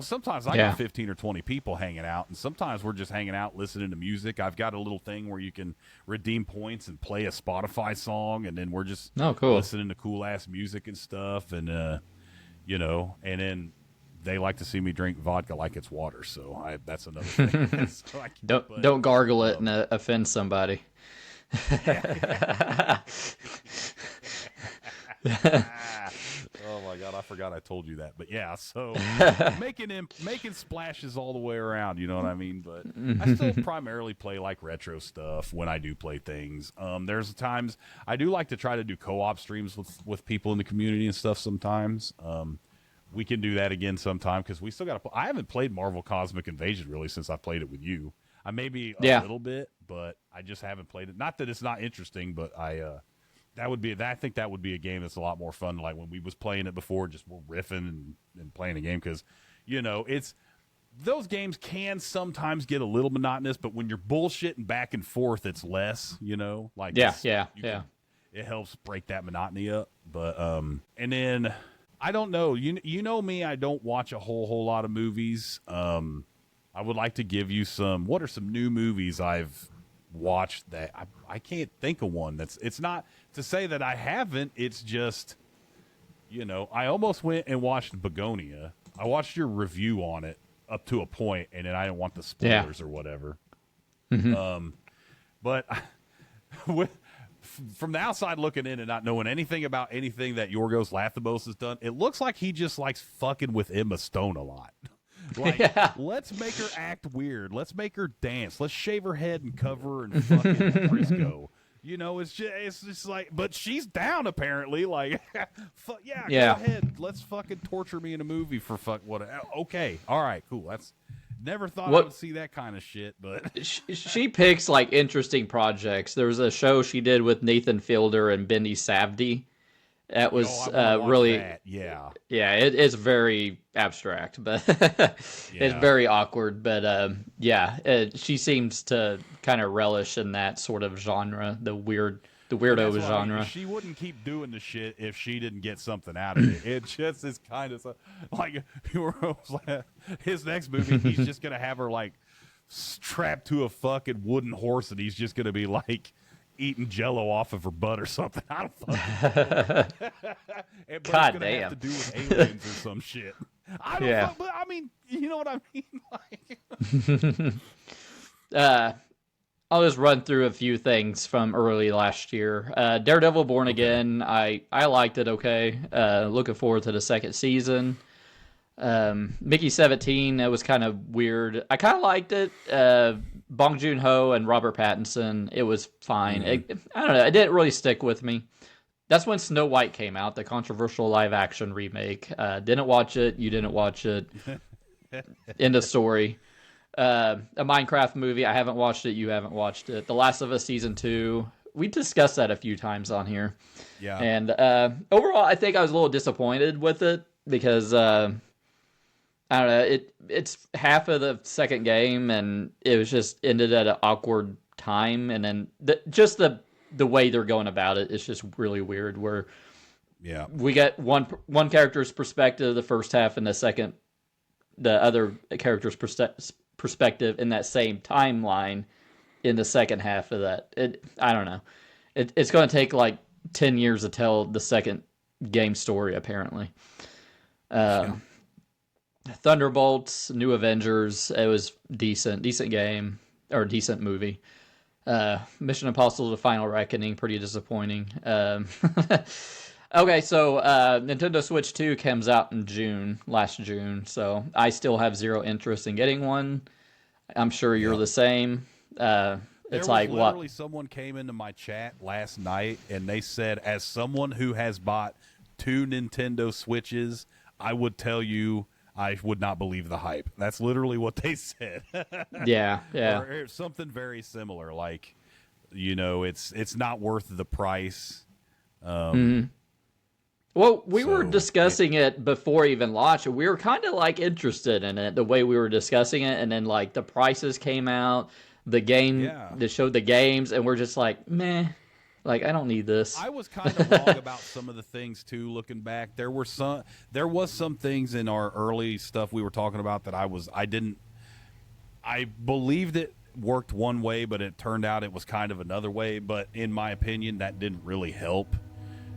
Sometimes I got 15 or 20 people hanging out, and sometimes we're just hanging out listening to music. I've got a little thing where you can redeem points and play a Spotify song, and then we're just listening to cool ass music and stuff, and and then they like to see me drink vodka like it's water, so that's another thing. So don't gargle it and offend somebody. Oh my god, I forgot I told you that. But yeah, so making splashes all the way around, you know what I mean? But I still primarily play like retro stuff when I do play things. There's times I do like to try to do co-op streams with people in the community and stuff sometimes. We can do that again sometime because we still got to. I haven't played Marvel Cosmic Invasion really since I played it with you. I maybe a little bit, but I just haven't played it. Not that it's not interesting, but I think that would be a game that's a lot more fun. Like when we was playing it before, just we're riffing and playing a game because it's those games can sometimes get a little monotonous, but when you're bullshitting back and forth, it's less. Like it helps break that monotony up. But and then. I don't know. You know me. I don't watch a whole lot of movies. I would like to give you some. What are some new movies I've watched that I can't think of one. It's not to say that I haven't. It's just I almost went and watched Begonia. I watched your review on it up to a point, and then I didn't want the spoilers or whatever. Mm-hmm. But from the outside looking in and not knowing anything about anything that Yorgos Lanthimos has done, it looks like he just likes fucking with Emma Stone a lot. Like, let's make her act weird. Let's make her dance. Let's shave her head and cover her in fucking Frisco. It's just like, but she's down apparently. Like, go ahead. Let's fucking torture me in a movie for what? Okay, all right, cool. That's. Never thought I would see that kind of shit, but she picks like interesting projects. There was a show she did with Nathan Fielder and Benny Savdi. That was really, it's very abstract, but it's very awkward. But she seems to kind of relish in that sort of genre, the weirdo genre. She wouldn't keep doing the shit if she didn't get something out of it. It just is kind of like his next movie. He's just gonna have her like strapped to a fucking wooden horse, and he's just gonna be like eating Jello off of her butt or something. I don't fucking know. God damn. Have to do with aliens or some shit. I don't know, but I mean, you know what I mean? Like, I'll just run through a few things from early last year. Daredevil Born Again, I liked it okay. Looking forward to the second season. Mickey 17, that was kind of weird. I kind of liked it. Bong Joon-ho and Robert Pattinson, it was fine. I don't know, it didn't really stick with me. That's when Snow White came out, the controversial live-action remake. Didn't watch it. You didn't watch it. End of story. A Minecraft movie. I haven't watched it. You haven't watched it. The Last of Us Season 2. We discussed that a few times on here. Yeah. And overall, I think I was a little disappointed with it because, I don't know, it's half of the second game, and it was just ended at an awkward time. And then the way they're going about it is just really weird, where we get one character's perspective the first half, and the other character's perspective in that same timeline in the second half of that. I don't know. It's going to take like 10 years to tell the second game story, apparently. Thunderbolts, New Avengers, it was decent game, or decent movie. Mission Impossible: The Final Reckoning, pretty disappointing. Okay, so Nintendo Switch 2 comes out in last June, so I still have zero interest in getting one. I'm sure you're the same. It's like literally someone came into my chat last night and they said, as someone who has bought 2 Nintendo Switches, I would tell you I would not believe the hype. That's literally what they said. Yeah. Or something very similar, like, it's not worth the price. Well, we were discussing it before even launch. We were kind of like interested in it, the way we were discussing it, and then like the prices came out, the game that showed the games, and we're just like, meh, like I don't need this. I was kind of wrong about some of the things too. Looking back, there was some things in our early stuff we were talking about that I believed it worked one way, but it turned out it was kind of another way. But in my opinion, that didn't really help.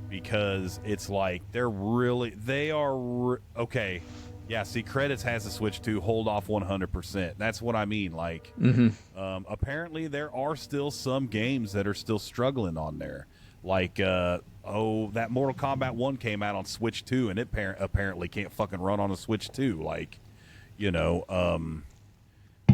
Because it's like okay. Yeah, see, Credits has a Switch 2, hold off 100%. That's what I mean. Like, apparently there are still some games that are still struggling on there. Like, that Mortal Kombat 1 came out on Switch 2, and it apparently can't fucking run on a Switch 2. Like,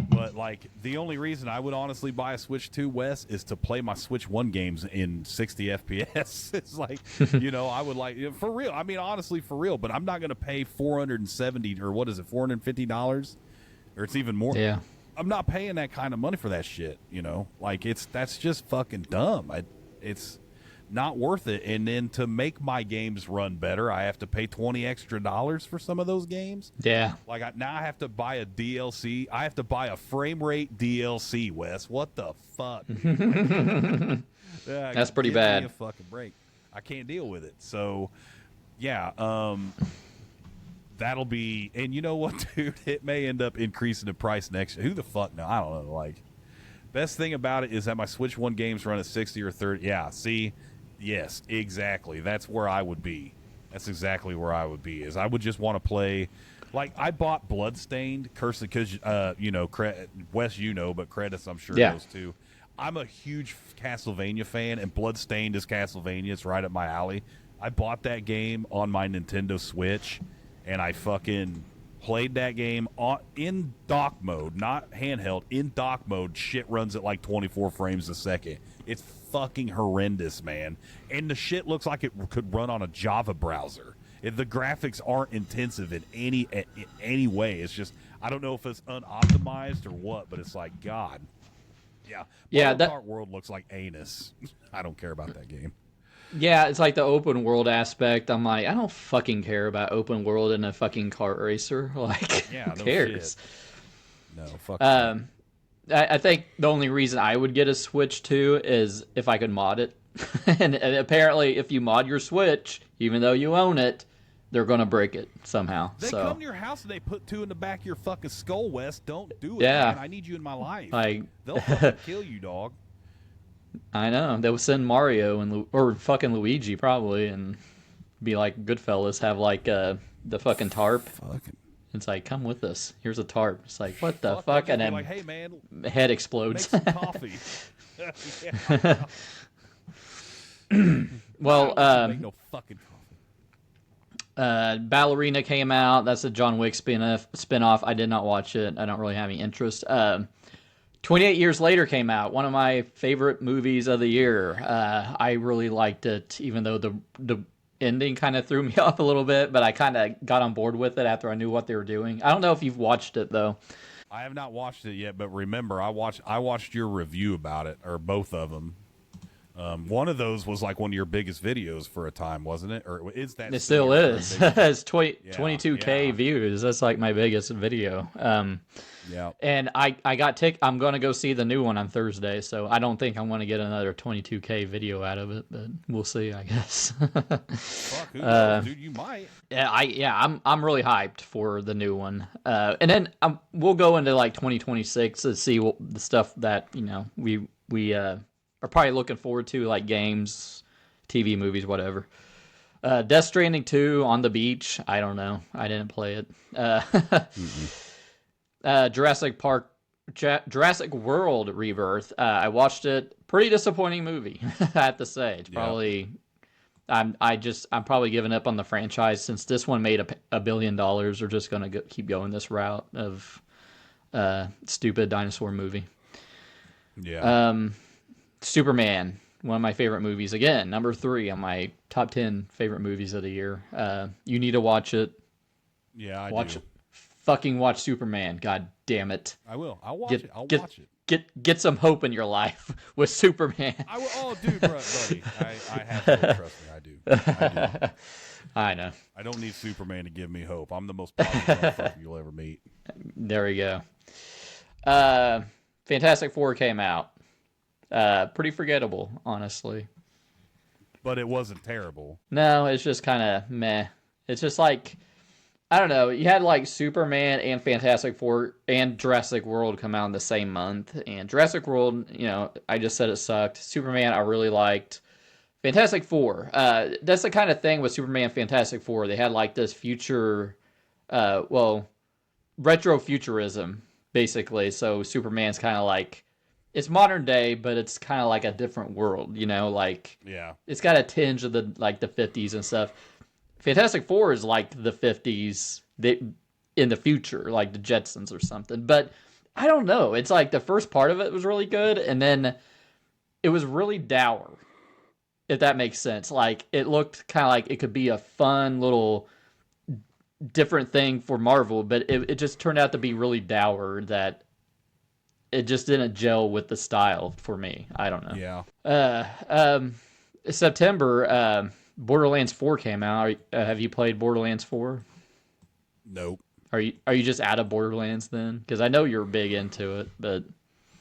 but, like, the only reason I would honestly buy a Switch 2, Wes, is to play my Switch 1 games in 60 FPS. It's like, I would like, for real. I mean, honestly, for real. But I'm not going to pay $470 or what is it, $450? Or it's even more. Yeah. I'm not paying that kind of money for that shit, Like, that's just fucking dumb. It's not worth it. And then to make my games run better, I have to pay $20 extra for some of those games. Yeah. Like now I have to buy a DLC. I have to buy a frame rate DLC, Wes. What the fuck? That's pretty bad. Give me a fucking break. I can't deal with it. So, yeah, that'll be. And you know what, dude? It may end up increasing the price next year. Who the fuck knows? I don't know. Like, best thing about it is that my Switch 1 games run at 60 or 30. Yeah, see. Yes, exactly. That's where I would be. That's exactly where I would be. Is I would just want to play, like I bought Bloodstained, Curse because Wes, but Credits I'm sure knows too. I'm a huge Castlevania fan, and Bloodstained is Castlevania. It's right up my alley. I bought that game on my Nintendo Switch, and I fucking played that game in dock mode, not handheld. In dock mode, shit runs at like 24 frames a second. It's fucking horrendous, man. And the shit looks like it could run on a Java browser. The graphics aren't intensive in any way. It's just, I don't know if it's unoptimized or what, but it's like, God. Yeah. Mario Kart World looks like anus. I don't care about that game. Yeah, it's like the open world aspect. I'm like, I don't fucking care about open world in a fucking kart racer. Like, who cares? No, fuck. I think the only reason I would get a Switch 2 is if I could mod it. and apparently, if you mod your Switch, even though you own it, they're going to break it somehow. They come to your house and they put 2 in the back of your fucking skull, Wes. Don't do it, man. I need you in my life. Like, they'll fucking kill you, dog. I know. They would send Mario or fucking Luigi probably and be like, Goodfellas, have like the fucking tarp. It's like, come with us. Here's a tarp. It's like, what the fuck? And then like, hey, man, head explodes. Make some coffee. Well, make no fucking coffee. Ballerina came out. That's a John Wick spinoff. I did not watch it. I don't really have any interest. 28 Years Later came out. One of my favorite movies of the year. I really liked it, even though the ending kind of threw me off a little bit, but I kind of got on board with it after I knew what they were doing. I don't know if you've watched it though. I have not watched it yet, but remember, I watched your review about it, or both of them. One of those was like one of your biggest videos for a time, wasn't it? Or is that? It still is. It's 22K views. That's like my biggest video. Yeah. And I'm going to go see the new one on Thursday, so I don't think I'm going to get another 22K video out of it, but we'll see, I guess. Fuck, who knows, dude? You might. I'm really hyped for the new one. And then we'll go into like 2026 to see the stuff that, we are probably looking forward to, like games, TV, movies, whatever. Death Stranding 2 on the beach. I don't know. I didn't play it. Jurassic World Rebirth. I watched it. Pretty disappointing movie, I have to say. It's probably I'm probably giving up on the franchise since this one made $1 billion. We're just gonna keep going this route of stupid dinosaur movie. Yeah. Superman, one of my favorite movies. Again, number 3 on my top 10 favorite movies of the year. You need to watch it. Yeah, I watch do. It. Fucking watch Superman. God damn it. I will. I'll watch it. I'll watch it. Get some hope in your life with Superman. I will. Oh, dude, buddy. I have to trust me. I do. I know. I don't need Superman to give me hope. I'm the most positive motherfucker you'll ever meet. There we go. Fantastic Four came out. Pretty forgettable, honestly. But it wasn't terrible. No, it's just kind of meh. It's just like, I don't know. You had like Superman and Fantastic Four and Jurassic World come out in the same month. And Jurassic World, I just said it sucked. Superman, I really liked. Fantastic Four. That's the kind of thing with Superman and Fantastic Four. They had like this future, retrofuturism, basically. So Superman's kind of like, it's modern day, but it's kind of like a different world, like, yeah, it's got a tinge of the 50s and stuff. Fantastic Four is like the 50s in the future, like the Jetsons or something. But I don't know. It's like the first part of it was really good, and then it was really dour, if that makes sense. Like, it looked kind of like it could be a fun little different thing for Marvel, but it just turned out to be really dour that it just didn't gel with the style for me. I don't know. Yeah. September, Borderlands 4 came out. Have you played Borderlands 4? Nope. Are you just out of Borderlands then? Because I know you're big into it, but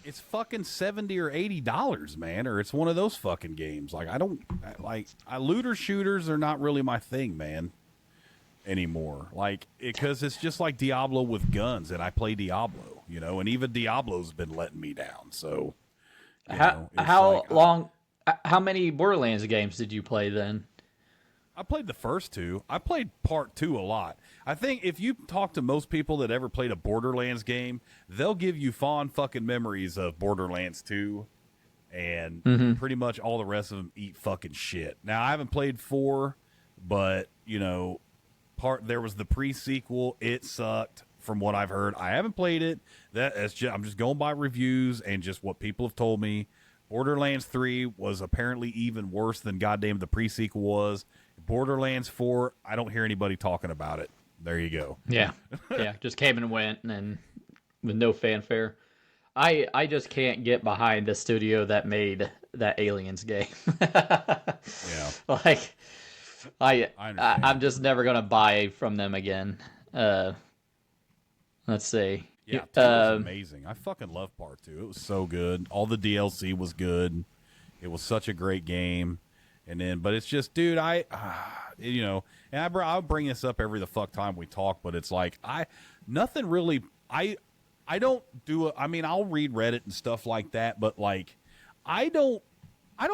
it's fucking $70 or $80, man. Or it's one of those fucking games. Like, looter shooters are not really my thing, man, anymore. Like, because it's just like Diablo with guns, and I play Diablo, and even Diablo's been letting me down. So, how many Borderlands games did you play then? I played the first two. I played part 2 a lot. I think if you talk to most people that ever played a Borderlands game, they'll give you fond fucking memories of Borderlands 2, and pretty much all the rest of them eat fucking shit. Now, I haven't played 4, but, there was the pre-sequel. It sucked from what I've heard. I haven't played it. I'm just going by reviews and just what people have told me. Borderlands 3 was apparently even worse than goddamn the pre-sequel was. Borderlands 4, I don't hear anybody talking about it. There you go. Yeah. Yeah, just came and went and with no fanfare. I just can't get behind the studio that made that Aliens game. Yeah. Like, I'm just never going to buy from them again. Let's see. Yeah, 2 was amazing. I fucking love part 2. It was so good. All the DLC was good. It was such a great game. But it's just, dude, and I'll bring this up every the fuck time we talk, but it's like, nothing really, I don't do it. I mean, I'll read Reddit and stuff like that, but like, I don't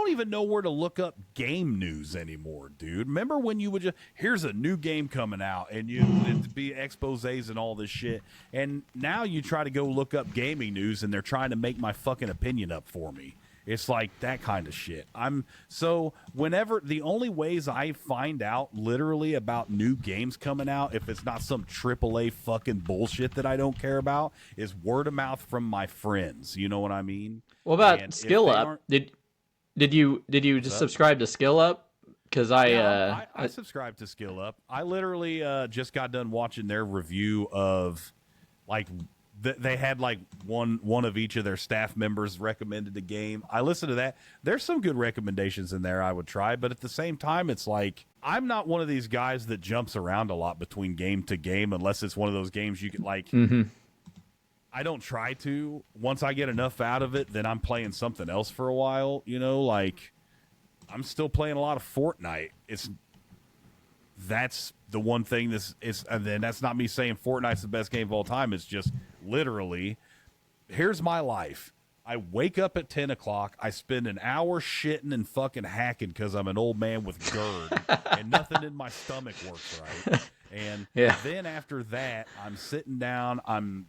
even know where to look up game news anymore, dude. Remember when you would just, here's a new game coming out, and it'd be exposés and all this shit, and now you try to go look up gaming news, and they're trying to make my fucking opinion up for me. It's like that kind of shit. Whenever the only ways I find out literally about new games coming out, if it's not some AAA fucking bullshit that I don't care about, is word of mouth from my friends. You know what I mean? What about Skill Up? Did you just subscribe to Skill Up? Because I subscribed to Skill Up. I literally just got done watching their review of like. They had like one of each of their staff members recommended the game. I listened to that. There's some good recommendations in there I would try, but at the same time, it's like, I'm not one of these guys that jumps around a lot between game to game unless it's one of those games you can like. I don't try to. Once I get enough out of it, then I'm playing something else for a while. Like I'm still playing a lot of Fortnite. That's the one thing and then that's not me saying Fortnite's the best game of all time. It's just literally, here's my life. I wake up at 10 o'clock. I spend an hour shitting and fucking hacking because I'm an old man with GERD and nothing in my stomach works right. And then after that, I'm sitting down, I'm,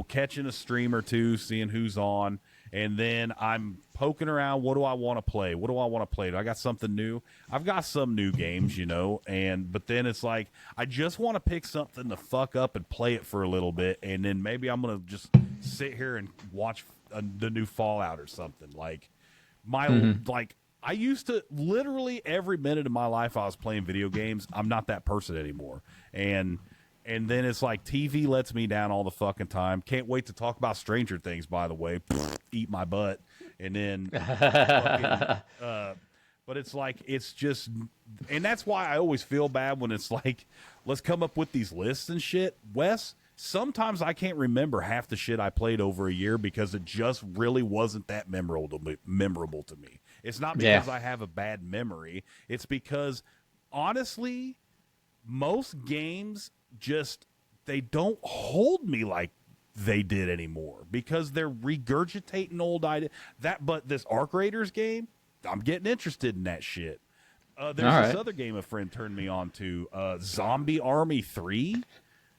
catching a stream or two, seeing who's on. And then I'm poking around. What do I want to play? Do I got something new? I've got some new games, but then it's like, I just want to pick something to fuck up and play it for a little bit. And then maybe I'm going to just sit here and watch the new Fallout or something. Like I used to literally every minute of my life I was playing video games. I'm not that person anymore. And then it's like TV lets me down all the fucking time. Can't wait to talk about Stranger Things, by the way. Eat my butt. And then But it's like, it's just, and that's why I always feel bad when it's like, let's come up with these lists and shit. Wes, sometimes I can't remember half the shit I played over a year because it just really wasn't that memorable to me. It's not because I have a bad memory. It's because, honestly, most games just, they don't hold me like they did anymore because they're regurgitating old ideas. But this Arc Raiders game, I'm getting interested in that shit. There's this other game a friend turned me on to, Zombie Army 3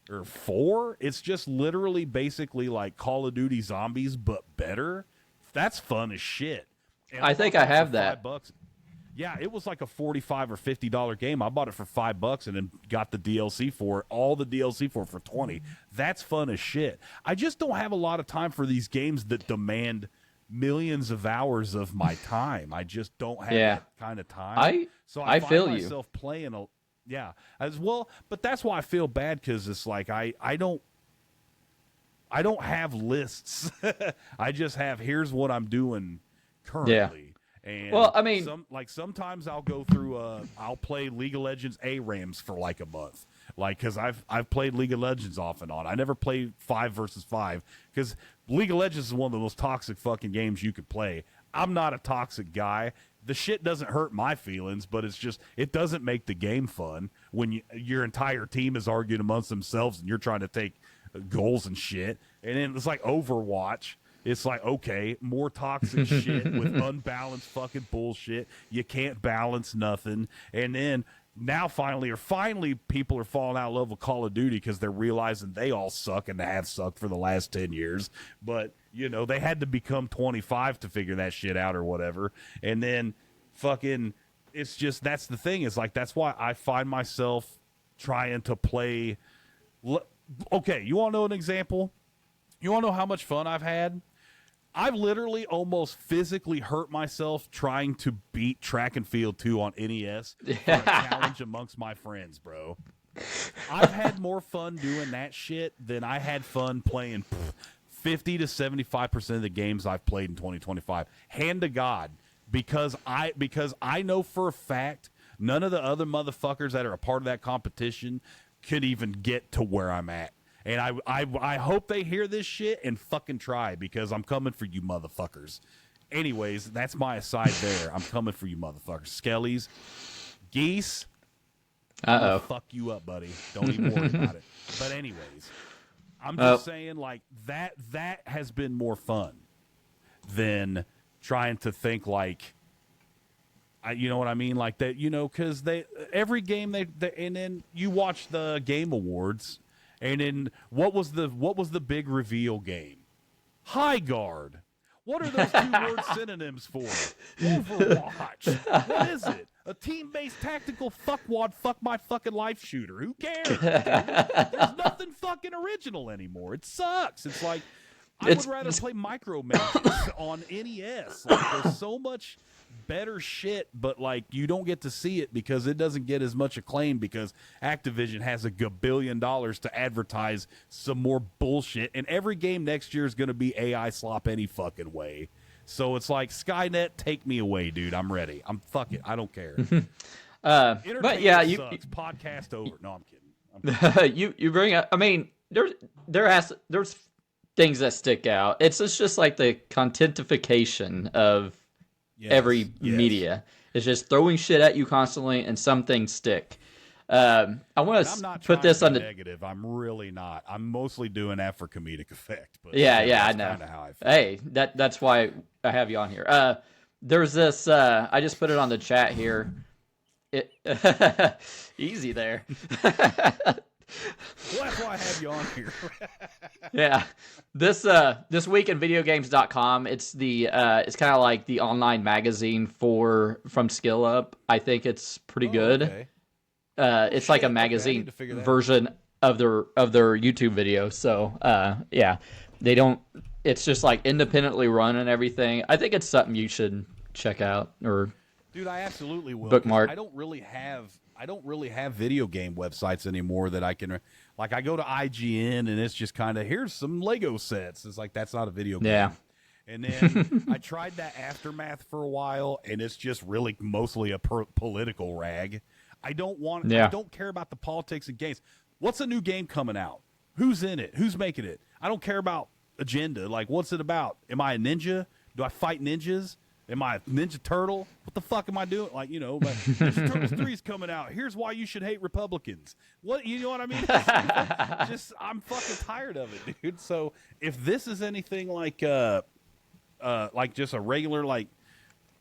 or 4. It's just literally basically like Call of Duty Zombies, but better. That's fun as shit. And I think I have that. $5. Yeah, it was like a $45 or $50 game. I bought it for $5 and then got the DLC for it, all the DLC for $20. That's fun as shit. I just don't have a lot of time for these games that demand millions of hours of my time. I just don't have that kind of time. I feel find myself playing as well. But that's why I feel bad because it's like I don't have lists. I just have here's what I'm doing currently. Yeah. And well, I mean, sometimes I'll go through I'll play League of Legends ARAMs for like a month. Like, because I've played League of Legends off and on. I never played 5 versus 5 because League of Legends is one of the most toxic fucking games you could play. I'm not a toxic guy. The shit doesn't hurt my feelings, but it's just, it doesn't make the game fun when your entire team is arguing amongst themselves and you're trying to take goals and shit. And then it's like Overwatch. It's like, okay, more toxic shit with unbalanced fucking bullshit. You can't balance nothing. And then now finally people are falling out of love with Call of Duty because they're realizing they all suck and they have sucked for the last 10 years. But, you know, they had to become 25 to figure that shit out or whatever. And then fucking, it's just, that's the thing. Is like, that's why I find myself trying to play. Okay, you want to know an example? You want to know how much fun I've had? I've literally almost physically hurt myself trying to beat Track and Field 2 on NES for a challenge amongst my friends, bro. I've had more fun doing that shit than I had fun playing 50 to 75% of the games I've played in 2025. Hand to God, because I know for a fact none of the other motherfuckers that are a part of that competition could even get to where I'm at. And I hope they hear this shit and fucking try because I'm coming for you motherfuckers. Anyways, that's my aside there. I'm coming for you motherfuckers. Skellies, Geese, I'm gonna fuck you up, buddy. Don't even worry about it. But anyways, I'm just saying like that has been more fun than trying to think like, you know what I mean? Like that, you know, because every game they and then you watch the Game Awards. And then what was the big reveal game? High Guard. What are those two word synonyms for? Overwatch. What is it? A team-based tactical fuckwad fuck my fucking life shooter. Who cares? Dude? There's nothing fucking original anymore. It sucks. It's like I would rather play Micro Mansions on NES. Like, there's so much better shit, but like you don't get to see it because it doesn't get as much acclaim because Activision has $1 billion to advertise some more bullshit, and every game next year is going to be AI slop any fucking way. So it's like, Skynet, take me away, dude. I'm ready. Fuck it. I don't care. But yeah, sucks. Podcast over. No, I'm kidding. You bring up. I mean, there's things that stick out. It's just like the contentification of every media. It's just throwing shit at you constantly, and some things stick. I want to put this on the negative. I'm really not. I'm mostly doing that for comedic effect. But I know. How I feel. Hey, that's why I have you on here. There's this. I just put it on the chat here. Easy there. Well, that's why I have you on here. Yeah. This week in videogames.com, it's it's kind of like the online magazine from Skill Up. I think it's pretty good. Okay. It's like a magazine version of their YouTube video. So, yeah. It's just like independently run and everything. I think it's something you should check out or dude, I absolutely will. Bookmark. I don't really have video game websites anymore that I can, like, I go to IGN and it's just kind of, here's some Lego sets. It's like, that's not a video game. Yeah. And then I tried that Aftermath for a while, and it's just really mostly a political rag. I don't care about the politics of games. What's a new game coming out? Who's in it? Who's making it? I don't care about agenda. Like, what's it about? Am I a ninja? Do I fight ninjas? Am I a Ninja Turtle? What the fuck am I doing? Like, you know, but Ninja Turtles 3 is coming out. Here's why you should hate Republicans. What, you know what I mean? I'm fucking tired of it, dude. So if this is anything like just a regular, like,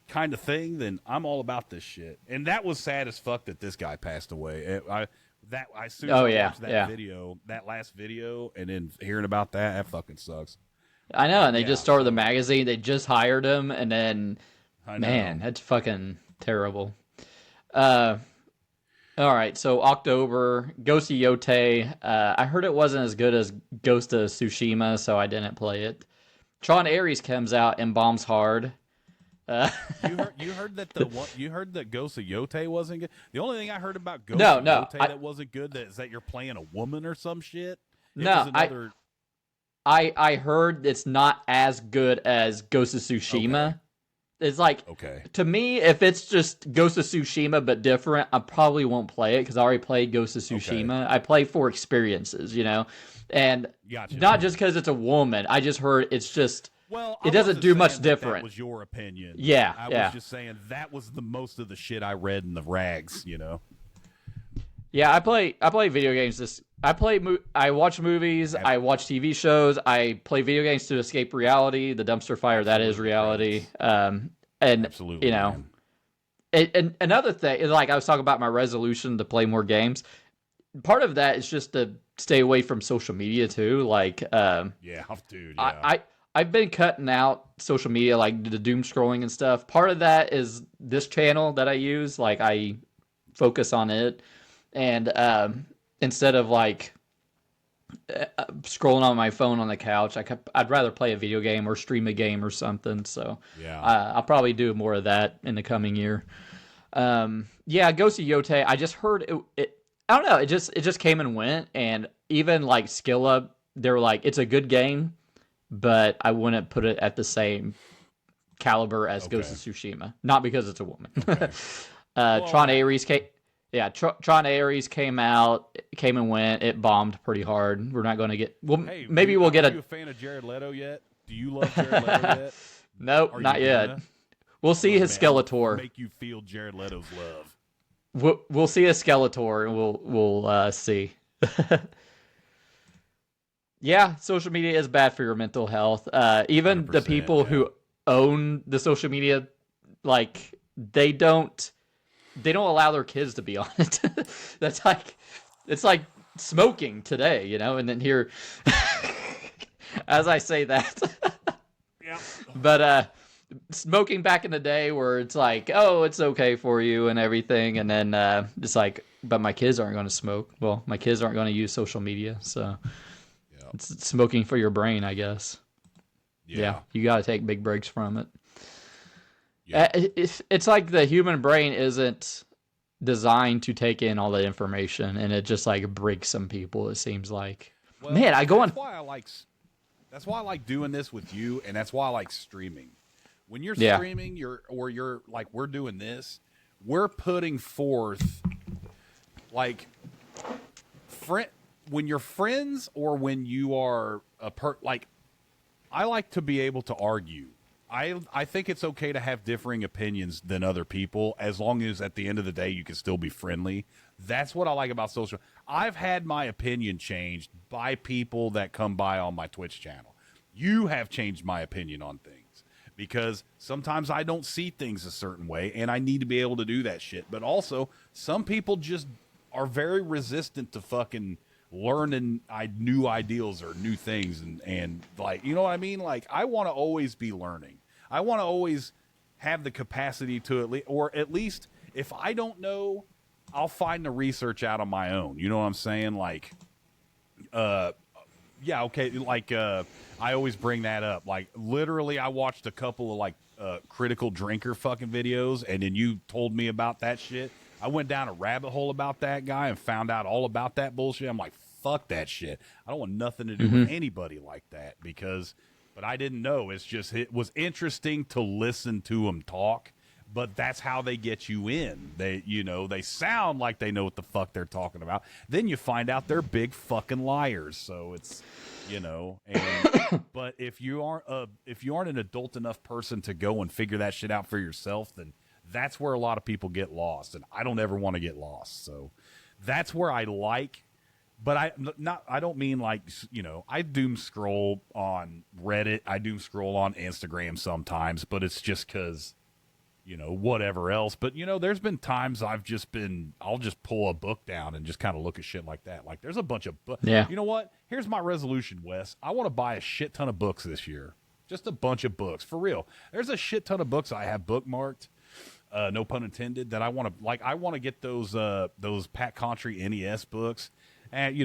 kind of thing, then I'm all about this shit. And that was sad as fuck that this guy passed away. I soon as I watched that video, that last video, and then hearing about that fucking sucks. I know, and they just started the magazine. They just hired him, and then, man, that's fucking terrible. All right, so October, Ghost of Yotei. I heard it wasn't as good as Ghost of Tsushima, so I didn't play it. Tron Ares comes out and bombs hard. You heard that Ghost of Yotei wasn't good. The only thing I heard about Ghost of Yotei that wasn't good is that you're playing a woman or some shit. I heard it's not as good as Ghost of Tsushima. Okay. It's like, to me, if it's just Ghost of Tsushima but different, I probably won't play it because I already played Ghost of Tsushima. I play for experiences, you know, and not just because it's a woman. I just heard it's just. Well, it doesn't do much different. That was your opinion. Yeah, I was just saying that was the most of the shit I read in the rags, you know. Yeah, I play video games. I watch movies. I watch TV shows. I play video games to escape reality. The dumpster fire that is reality. And absolutely, you know, and another thing is, like, I was talking about my resolution to play more games. Part of that is just to stay away from social media too. Like, dude. Yeah. I've been cutting out social media, like the doom scrolling and stuff. Part of that is this channel that I use. Like, I focus on it. And instead of, like, scrolling on my phone on the couch, I'd rather play a video game or stream a game or something. So I'll probably do more of that in the coming year. Ghost of Yotei, I just heard it. I don't know. It just came and went. And even, like, Skill Up, they were like, it's a good game, but I wouldn't put it at the same caliber as Ghost of Tsushima. Not because it's a woman. Tron Ares came. Yeah, Tron Ares came and went. It bombed pretty hard. We're not going to get. Well, maybe we'll get Are you a fan of Jared Leto yet? Do you love Jared Leto yet? Nope, not yet. We'll see his Skeletor. Make you feel Jared Leto's love. We'll see a Skeletor, and we'll see. Yeah, social media is bad for your mental health. Even the people who own the social media, like, they don't allow their kids to be on it. That's like, it's like smoking today, you know? And then here, as I say that, but smoking back in the day where it's like, oh, it's okay for you and everything. And then it's like, but my kids aren't going to smoke. Well, my kids aren't going to use social media. So it's smoking for your brain, I guess. Yeah, you got to take big breaks from it. Yeah. It's like the human brain isn't designed to take in all the information, and it just, like, breaks some people, it seems like. Well, man, I go on. That's why I like doing this with you, and that's why I like streaming. When you're streaming, you're like, we're doing this, we're putting forth, like, when you're friends or when you are like, I like to be able to argue. I think it's okay to have differing opinions than other people, as long as at the end of the day you can still be friendly. That's what I like about social. I've had my opinion changed by people that come by on my Twitch channel. You have changed my opinion on things because sometimes I don't see things a certain way, and I need to be able to do that shit. But also, some people just are very resistant to fucking learning new ideals or new things, and like, you know what I mean? Like, I want to always be learning. I want to always have the capacity to at least if I don't know, I'll find the research out on my own. You know what I'm saying? Like, like, I always bring that up. Like, literally, I watched a couple of, like, critical drinker fucking videos, and then you told me about that shit. I went down a rabbit hole about that guy and found out all about that bullshit. I'm like, fuck that shit. I don't want nothing to do with anybody like that, because but I didn't know. It was interesting to listen to them talk, but that's how they get you in. They sound like they know what the fuck they're talking about. Then you find out they're big fucking liars. So it's, but if you aren't an adult enough person to go and figure that shit out for yourself, then that's where a lot of people get lost, and I don't ever want to get lost. So that's where I like. But I don't mean like, I doom scroll on Reddit. I doom scroll on Instagram sometimes, but it's just because, whatever else. But, there's been times I'll just pull a book down and just kind of look at shit like that. Like, there's a bunch of books. Yeah. You know what? Here's my resolution, Wes. I want to buy a shit ton of books this year. Just a bunch of books. For real. There's a shit ton of books I have bookmarked. No pun intended. That I want to, I want to get those Pat Contry NES books. And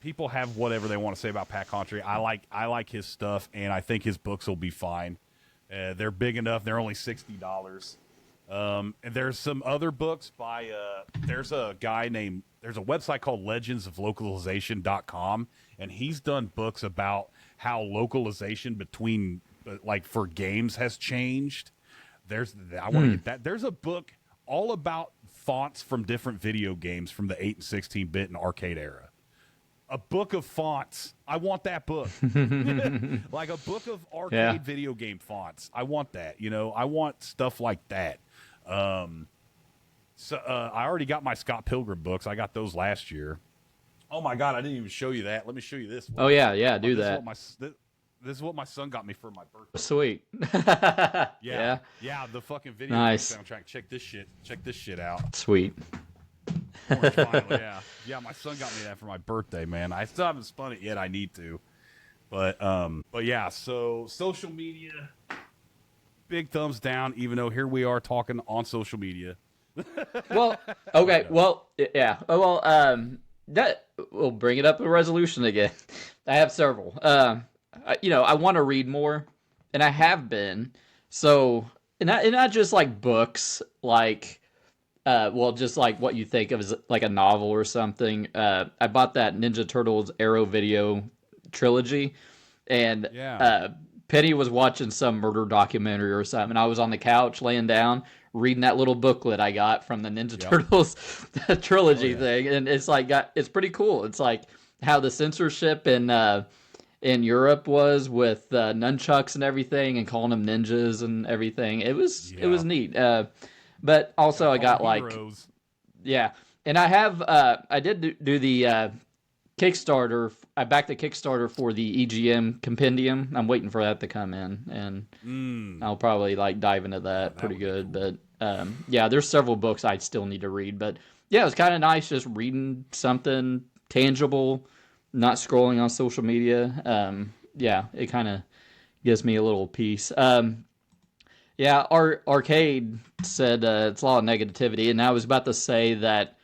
people have whatever they want to say about Pat Contry. I like his stuff, and I think his books will be fine. They're big enough. They're only $60. And there's some other books by there's a website called legendsoflocalization.com, and he's done books about how localization between for games has changed. I want to get that. There's a book all about fonts from different video games from the 8 and 16-bit and arcade era. A book of fonts. I want that book. Like a book of arcade video game fonts. I want that. I want stuff like that. So I already got my Scott Pilgrim books. I got those last year. Oh my God, I didn't even show you that. Let me show you this one. Oh yeah, do that. This is what my son got me for my birthday. Sweet. Yeah, the fucking video nice soundtrack. Check this shit out. Sweet. Orange Vinyl, yeah. My son got me that for my birthday, man. I still haven't spun it yet. I need to, but yeah. So social media, big thumbs down. Even though here we are talking on social media. Well, okay. Well, yeah. Well, that will bring it up a resolution again. I have several. I want to read more, and I have been. So, and not just like books, like, just like what you think of as like a novel or something. I bought that Ninja Turtles Arrow video trilogy, and Penny was watching some murder documentary or something, and I was on the couch laying down reading that little booklet I got from the Ninja Turtles trilogy thing, and it's like it's pretty cool. It's like how the censorship in Europe was with nunchucks and everything, and calling them ninjas and everything. It was neat. But also I got heroes. And I have I did do the Kickstarter. I backed the Kickstarter for the EGM Compendium. I'm waiting for that to come in, and I'll probably dive into that pretty good. Cool. But there's several books I still need to read. But yeah, it was kind of nice just reading something tangible, not scrolling on social media. It kind of gives me a little peace. Arcade said it's a lot of negativity, and I was about to say that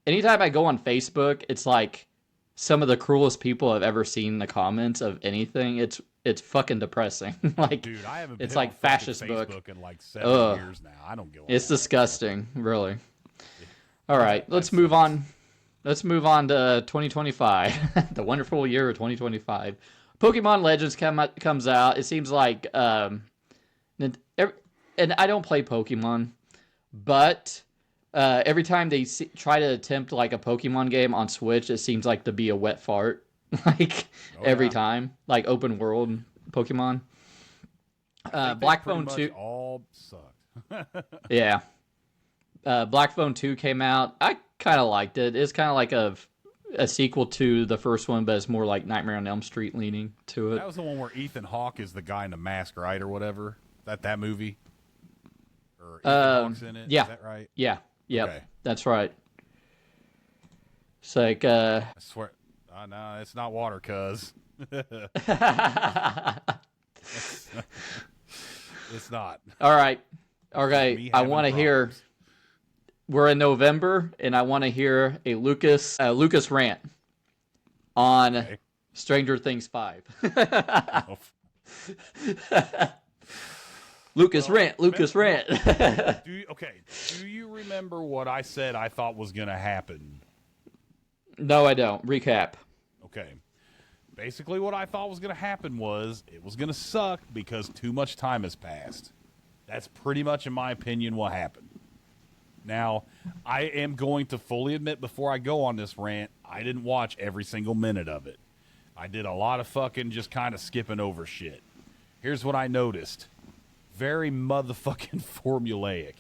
anytime I go on Facebook, it's like some of the cruelest people I've ever seen in the comments of anything. It's fucking depressing. Dude, I haven't. It's like fascist Facebook in 7 years now. I don't go. It's disgusting, really. All right, let's move on. Let's move on to 2025, the wonderful year of 2025. Pokemon Legends comes out. It seems like, and I don't play Pokemon, but every time they try to attempt a Pokemon game on Switch, it seems like to be a wet fart. Every time, open world Pokemon. Black Phone 2 all sucked. Yeah. Black Phone 2 came out. I kind of liked it. It's kind of like a sequel to the first one, but it's more like Nightmare on Elm Street leaning to it. That was the one where Ethan Hawke is the guy in the mask, right, or whatever? That movie? Or Ethan Hawke's in it? Yeah. Is that right? Yeah. Yep. Okay. That's right. It's like... I swear... no, it's not water, cuz. It's not. All right. Okay. I want to hear... We're in November, and I want to hear a Lucas rant on Stranger Things 5. Lucas rant. Do you remember what I said I thought was going to happen? No, I don't. Recap. Okay. basically what I thought was going to happen was it was going to suck because too much time has passed. That's pretty much, in my opinion, what happened. Now, I am going to fully admit before I go on this rant, I didn't watch every single minute of it. I did a lot of fucking just kind of skipping over shit. Here's what I noticed. Very motherfucking formulaic.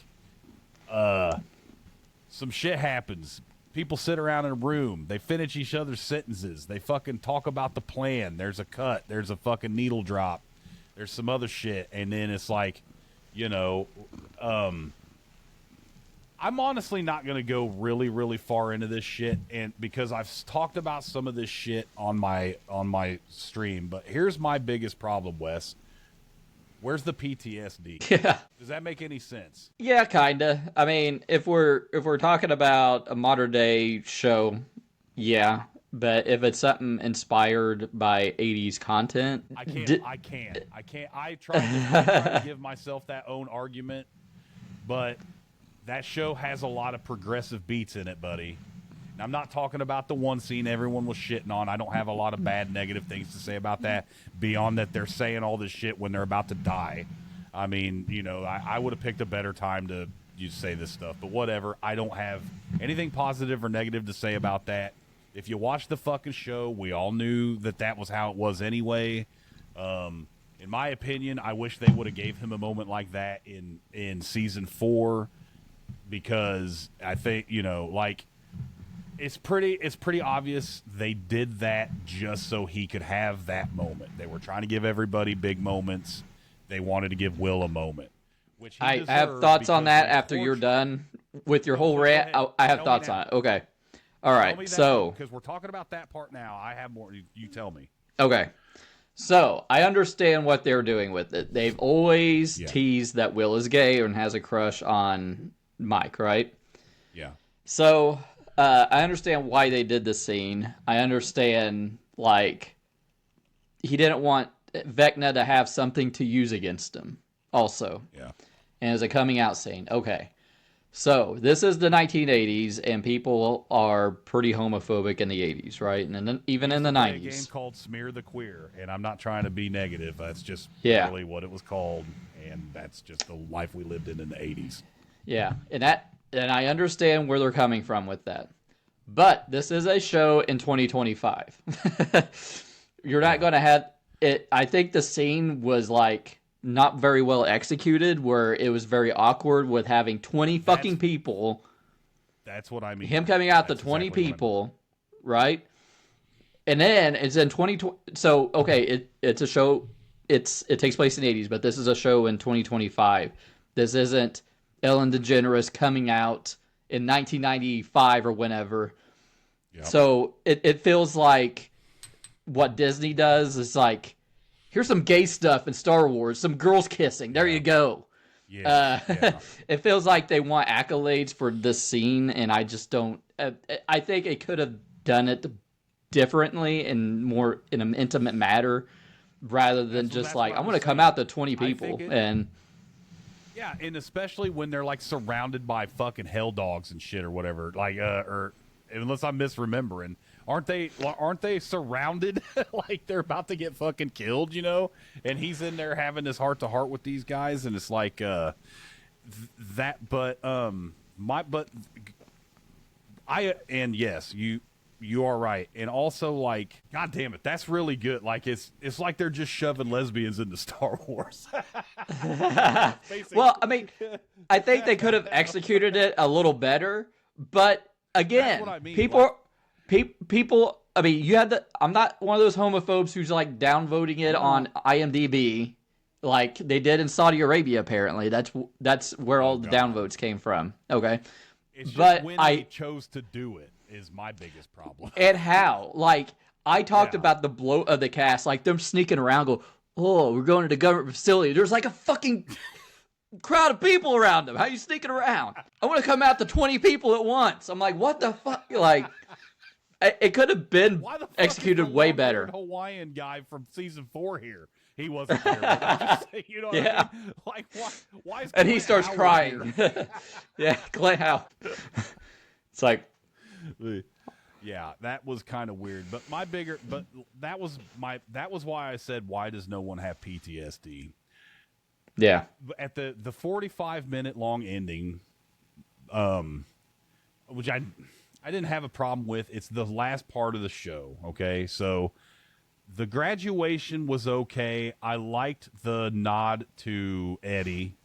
Some shit happens. People sit around in a room. They finish each other's sentences. They fucking talk about the plan. There's a cut. There's a fucking needle drop. There's some other shit. And then it's like, you know, I'm honestly not going to go really, really far into this shit, and because I've talked about some of this shit on my stream. But here's my biggest problem, Wes. Where's the PTSD? Yeah. Does that make any sense? Yeah, kinda. I mean, if we're talking about a modern day show, yeah. But if it's something inspired by 80s content, I can't. I try to give myself that own argument, but that show has a lot of progressive beats in it, buddy. And I'm not talking about the one scene everyone was shitting on. I don't have a lot of bad negative things to say about that, beyond that they're saying all this shit when they're about to die. I mean, you know, I would have picked a better time to say this stuff, but whatever. I don't have anything positive or negative to say about that. If you watch the fucking show, we all knew that was how it was anyway. In my opinion, I wish they would have gave him a moment like that in season 4. Because I think, you know, like, it's pretty obvious they did that just so he could have that moment. They were trying to give everybody big moments. They wanted to give Will a moment. Which I have thoughts on that after you're done with your whole rant. I have thoughts on it. Okay. All right. So, because we're talking about that part now, I have more. You tell me. Okay. So, I understand what they're doing with it. They've always teased that Will is gay and has a crush on Mike, right? Yeah. So, I understand why they did the scene. I understand, like, he didn't want Vecna to have something to use against him, also. Yeah. And as a coming out scene. Okay. So, this is the 1980s, and people are pretty homophobic in the 80s, right? And then, even in the 90s. A game called Smear the Queer, and I'm not trying to be negative. That's just really what it was called, and that's just the life we lived in the 80s. Yeah, and I understand where they're coming from with that. But this is a show in 2025. You're not going to have it. I think the scene was like not very well executed, where it was very awkward with having 20 fucking people. That's what I mean. Him coming out to 20 people, right? And then it's in 2020. So, okay, it's a show. It takes place in the 80s, but this is a show in 2025. This isn't Ellen DeGeneres coming out in 1995 or whenever. Yep. So it feels like what Disney does is like, here's some gay stuff in Star Wars, some girls kissing. There you go. Yeah. It feels like they want accolades for this scene, and I just don't. I think it could have done it differently and more in an intimate matter, rather than just like, I'm going to come out to 20 people and. Yeah, and especially when they're like surrounded by fucking hell dogs and shit or whatever. Like, or unless I'm misremembering, aren't they surrounded like they're about to get fucking killed? You know, and he's in there having this heart to heart with these guys, and it's like that. But yes, you are right, and also like, god damn it, that's really good. Like it's like they're just shoving lesbians into Star Wars. Well, I mean, I think they could have executed it a little better, but again, I mean. people. I mean, you had the. I'm not one of those homophobes who's like downvoting it on IMDb, like they did in Saudi Arabia. Apparently, that's where all the downvotes came from. Okay, it's just when they chose to do it is my biggest problem. And how? Like, I talked about the bloat of the cast, like them sneaking around, go, oh, we're going to the government facility. There's like a fucking crowd of people around them. How you sneaking around? I want to come out to 20 people at once. I'm like, what the fuck? Like, it could have been executed way better. Hawaiian guy from season 4 here. He wasn't there. Just, you know what I mean? Like, why is and he starts Howard crying. Yeah, Glenn Howard. It's like, Yeah, that was kind of weird. But that was why I said, why does no one have PTSD? Yeah. At the 45-minute long ending, which I didn't have a problem with. It's the last part of the show. Okay, so the graduation was okay. I liked the nod to Eddie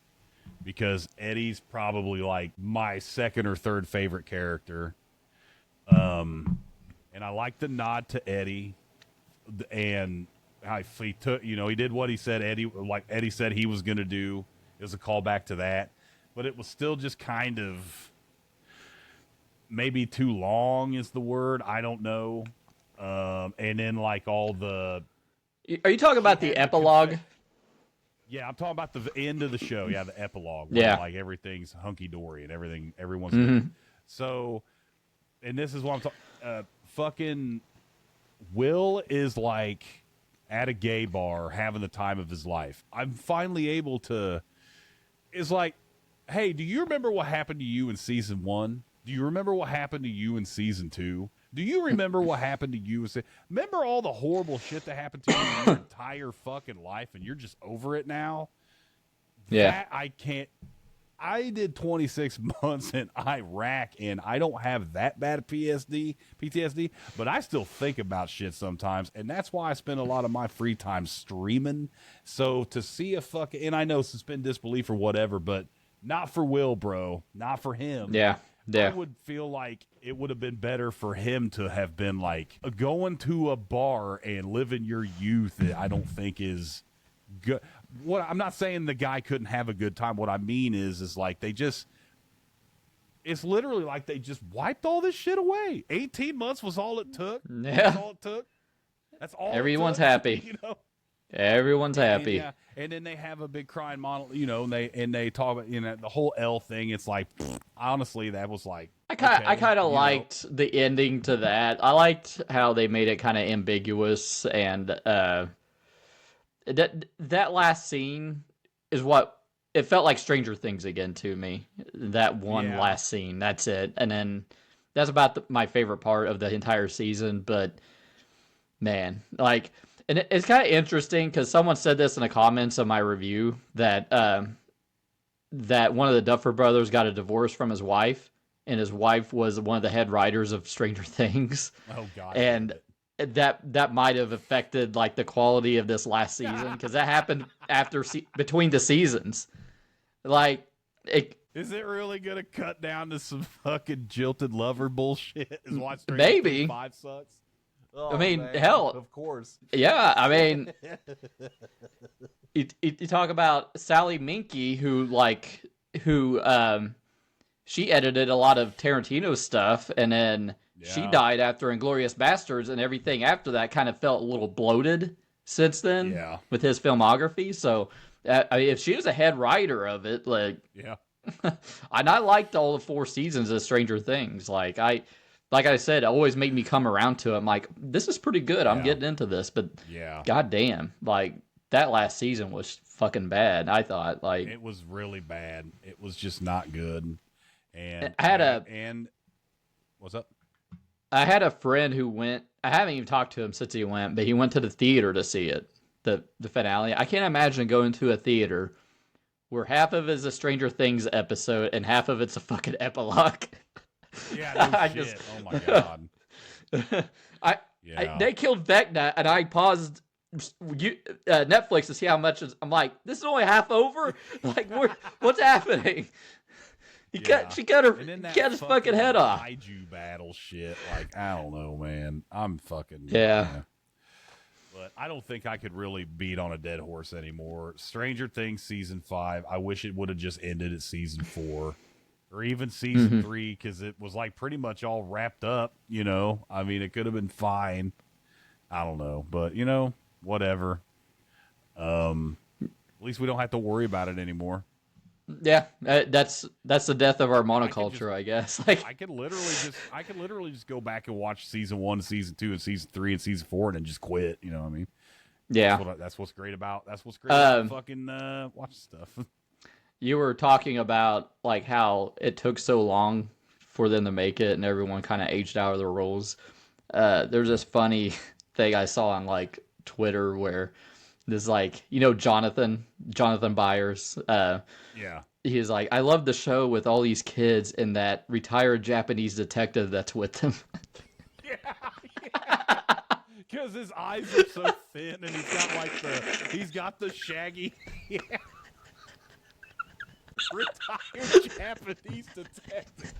because Eddie's probably like my second or third favorite character. And I like the nod to Eddie, and he took, he did what he said Eddie said he was going to do. It was a callback to that, but it was still just kind of maybe too long is the word. I don't know. And then like all the. Are you talking about the epilogue? Yeah, I'm talking about the end of the show. Yeah, the epilogue. Yeah. Like everything's hunky dory and everyone's good. So. And this is what I'm talking. Fucking Will is like at a gay bar having the time of his life. I'm finally able to. It's like, hey, do you remember what happened to you in season 1? Do you remember what happened to you in season 2? Do you remember what happened to you? Remember all the horrible shit that happened to you in your entire fucking life, and you're just over it now? Yeah, that I can't. I did 26 months in Iraq, and I don't have that bad PTSD, but I still think about shit sometimes, and that's why I spend a lot of my free time streaming. So to see and I know suspend disbelief or whatever, but not for Will, bro. Not for him. Yeah. I would feel like it would have been better for him to have been like going to a bar and living your youth. I don't think is good. I'm not saying the guy couldn't have a good time. What I mean is like it's literally like they just wiped all this shit away. 18 months was all it took. Yeah. That's all it took. That's all. Everyone's happy. Everyone's happy. Yeah. And then they have a big crying monologue, and they talk about, the whole L thing. It's like, honestly, that was like, I kind of liked the ending to that. I liked how they made it kind of ambiguous, and that last scene is what it felt like Stranger Things again to me. That one last scene, that's it. And then that's about my favorite part of the entire season. But man, like, and it's kind of interesting because someone said this in the comments of my review that that one of the Duffer brothers got a divorce from his wife, and his wife was one of the head writers of Stranger Things. Oh God! And that might have affected like the quality of this last season because that happened between the seasons. Like, is it really gonna cut down to some fucking jilted lover bullshit? Is why maybe 5 sucks. Oh, I mean, man, hell, of course. Yeah, I mean, you talk about Sally Minky, who she edited a lot of Tarantino stuff, and then she died after Inglourious Basterds, and everything after that kind of felt a little bloated since then with his filmography. So, if she was a head writer of it, like, and I liked all the 4 seasons of Stranger Things. Like I said, it always made me come around to it. I'm like, this is pretty good. I'm getting into this, but goddamn, like that last season was fucking bad. I thought like it was really bad. It was just not good. And what's up? I had a friend who went. I haven't even talked to him since he went, but he went to the theater to see it, the finale. I can't imagine going to a theater where half of it is a Stranger Things episode and half of it's a fucking epilogue. Yeah, no shit. Oh my God. They killed Vecna, and I paused Netflix to see how much. I'm like, this is only half over. Like, what's happening? She cut his fucking head off. Kaiju battle shit. Like, I don't know, man. I'm fucking But I don't think I could really beat on a dead horse anymore. Stranger Things season 5. I wish it would have just ended at season 4. Or even season 3, because it was like pretty much all wrapped up, I mean, it could have been fine. I don't know. But, whatever. At least we don't have to worry about it anymore. Yeah, that's the death of our monoculture, I guess. Like, I could literally just go back and watch season 1, season 2, and season 3, and season 4, and then just quit. You know what I mean? Yeah. That's what's great about fucking watching stuff. You were talking about like how it took so long for them to make it, and everyone kind of aged out of their roles. There's this funny thing I saw on like Twitter where this like Jonathan Byers. Yeah. He's like, I love the show with all these kids and that retired Japanese detective that's with them. Yeah. Because his eyes are so thin, and he's got the shaggy, retired Japanese detective.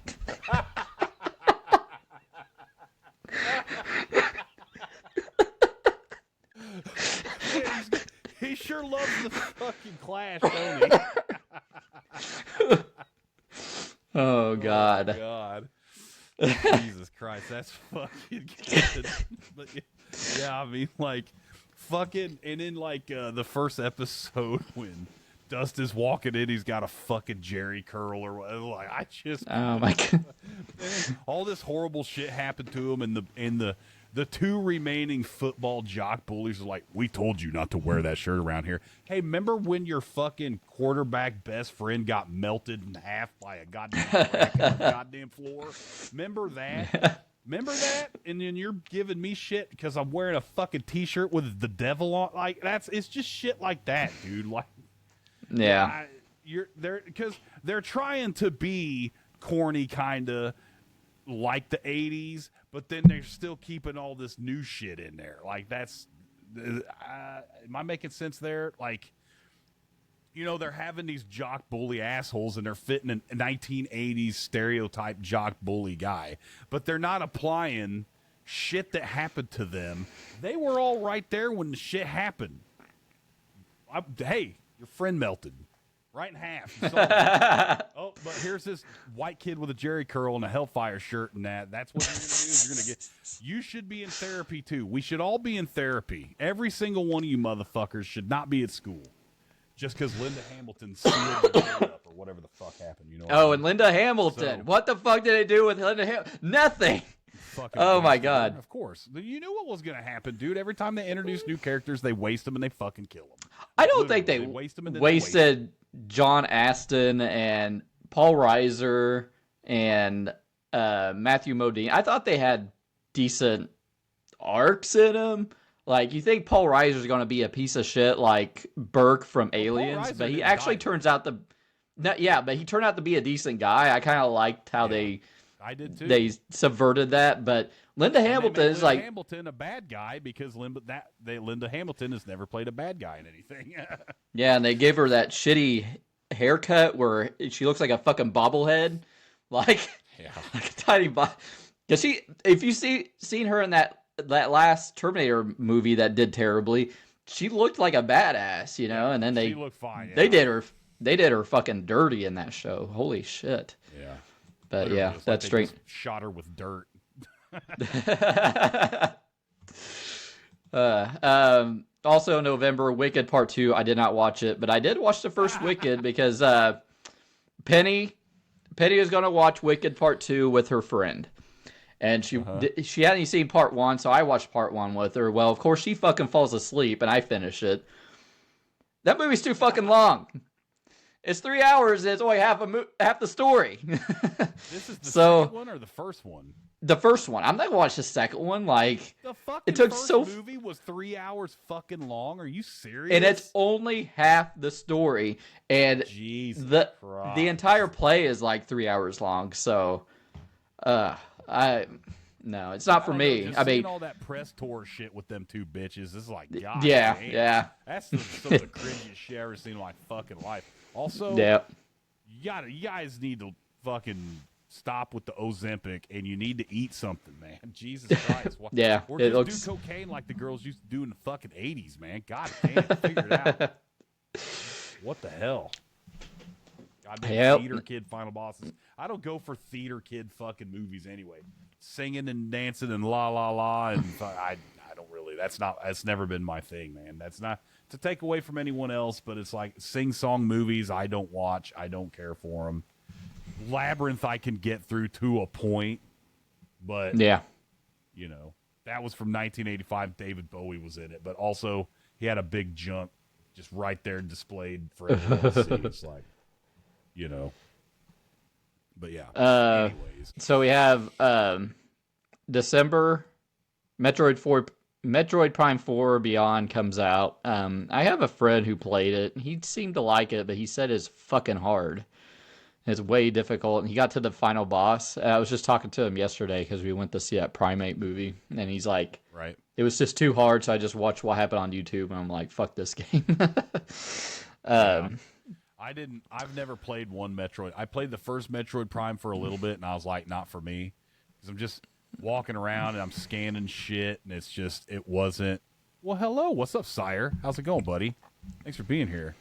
He sure loves the fucking Clash, don't he? Oh God. Oh God. Jesus Christ, that's fucking good. But yeah, I mean, like, fucking, and in like the first episode when Dust is walking in, he's got a fucking Jerry curl or whatever. Like, I just, oh my God. all this horrible shit happened to him, and the two remaining football jock bullies are like, we told you not to wear that shirt around here. Hey, remember when your fucking quarterback best friend got melted in half by a goddamn crack on the goddamn floor? Remember that? Remember that? And then you're giving me shit because I'm wearing a fucking t-shirt with the devil on. Like, it's just shit like that, dude. Like, yeah. Because they're trying to be corny, kind of like the 80s, but then they're still keeping all this new shit in there. Like, that's am I making sense there? Like, they're having these jock bully assholes, and they're fitting a 1980s stereotype jock bully guy, but they're not applying shit that happened to them. They were all right there when the shit happened. Hey, your friend melted right in half. You saw that. Oh, but here's this white kid with a Jerry curl and a Hellfire shirt, and that's what you're going to do. Is you're going to get. You should be in therapy too. We should all be in therapy. Every single one of you motherfuckers should not be at school just because Linda Hamilton sealed the shit up or whatever the fuck happened. You know? Oh, and Linda Hamilton. What the fuck did it do with Linda Hamilton? Nothing. Oh my God. Of course. You knew what was going to happen, dude. Every time they introduce new characters, they waste them and they fucking kill them. I don't think they waste them and wasted John Aston and Paul Reiser and Matthew Modine. I thought they had decent arcs in them. Like, you think Paul Reiser's going to be a piece of shit like Burke from Aliens, but he actually turns out but he turned out to be a decent guy. I kind of liked how I did too. They subverted that, but Linda Hamilton is like Hamilton a bad guy because Linda Hamilton has never played a bad guy in anything. Yeah, and they gave her that shitty haircut where she looks like a fucking bobblehead, like a tiny because if you seen her in that last Terminator movie that did terribly, she looked like a badass, and then she looked fine. Yeah. They did her fucking dirty in that show. Holy shit. Yeah. But yeah, that's straight. Shot her with dirt. Also, November, Wicked Part 2. I did not watch it, but I did watch the first Wicked because Penny is going to watch Wicked Part 2 with her friend. And she hadn't seen Part 1, so I watched Part 1 with her. Well, of course, she fucking falls asleep, and I finish it. That movie's too fucking long. It's 3 hours, and it's only half the story. This is the second one or the first one? The first one. I'm not gonna watch the second one. Like, the fucking it took first movie was 3 hours fucking long. Are you serious? And it's only half the story, and the entire play is like 3 hours long. So, no, it's not for me. I mean, all that press tour shit with them two bitches. This is like, God, yeah, damn. yeah. That's some of the cringiest shit I've ever seen in my fucking life. Also, you guys need to fucking stop with the Ozempic, and you need to eat something, man. Jesus Christ. Yeah, or just do cocaine like the girls used to do in the fucking 80s, man. God damn, figure it out. What the hell? Goddamn theater kid final bosses. I don't go for theater kid fucking movies anyway. Singing and dancing and la la la, and I don't really. That's never been my thing, man. That's not to take away from anyone else, but it's like sing-song movies I don't watch. I don't care for them. Labyrinth I can get through to a point, but that was from 1985. David Bowie was in it, but also he had a big junk just right there displayed for everyone to see. It's like, But yeah. Anyways. So we have December, Metroid Prime 4 Beyond comes out. I have a friend who played it. He seemed to like it, but he said it's fucking hard. It's way difficult. And he got to the final boss. I was just talking to him yesterday because we went to see that Primate movie. And he's like, right. It was just too hard, so I just watched what happened on YouTube. And I'm like, fuck this game. Yeah. I've never played one Metroid. I played the first Metroid Prime for a little bit, and I was like, not for me. Because I'm just walking around, and I'm scanning shit, and it wasn't, well, hello, what's up, sire? How's it going, buddy? Thanks for being here.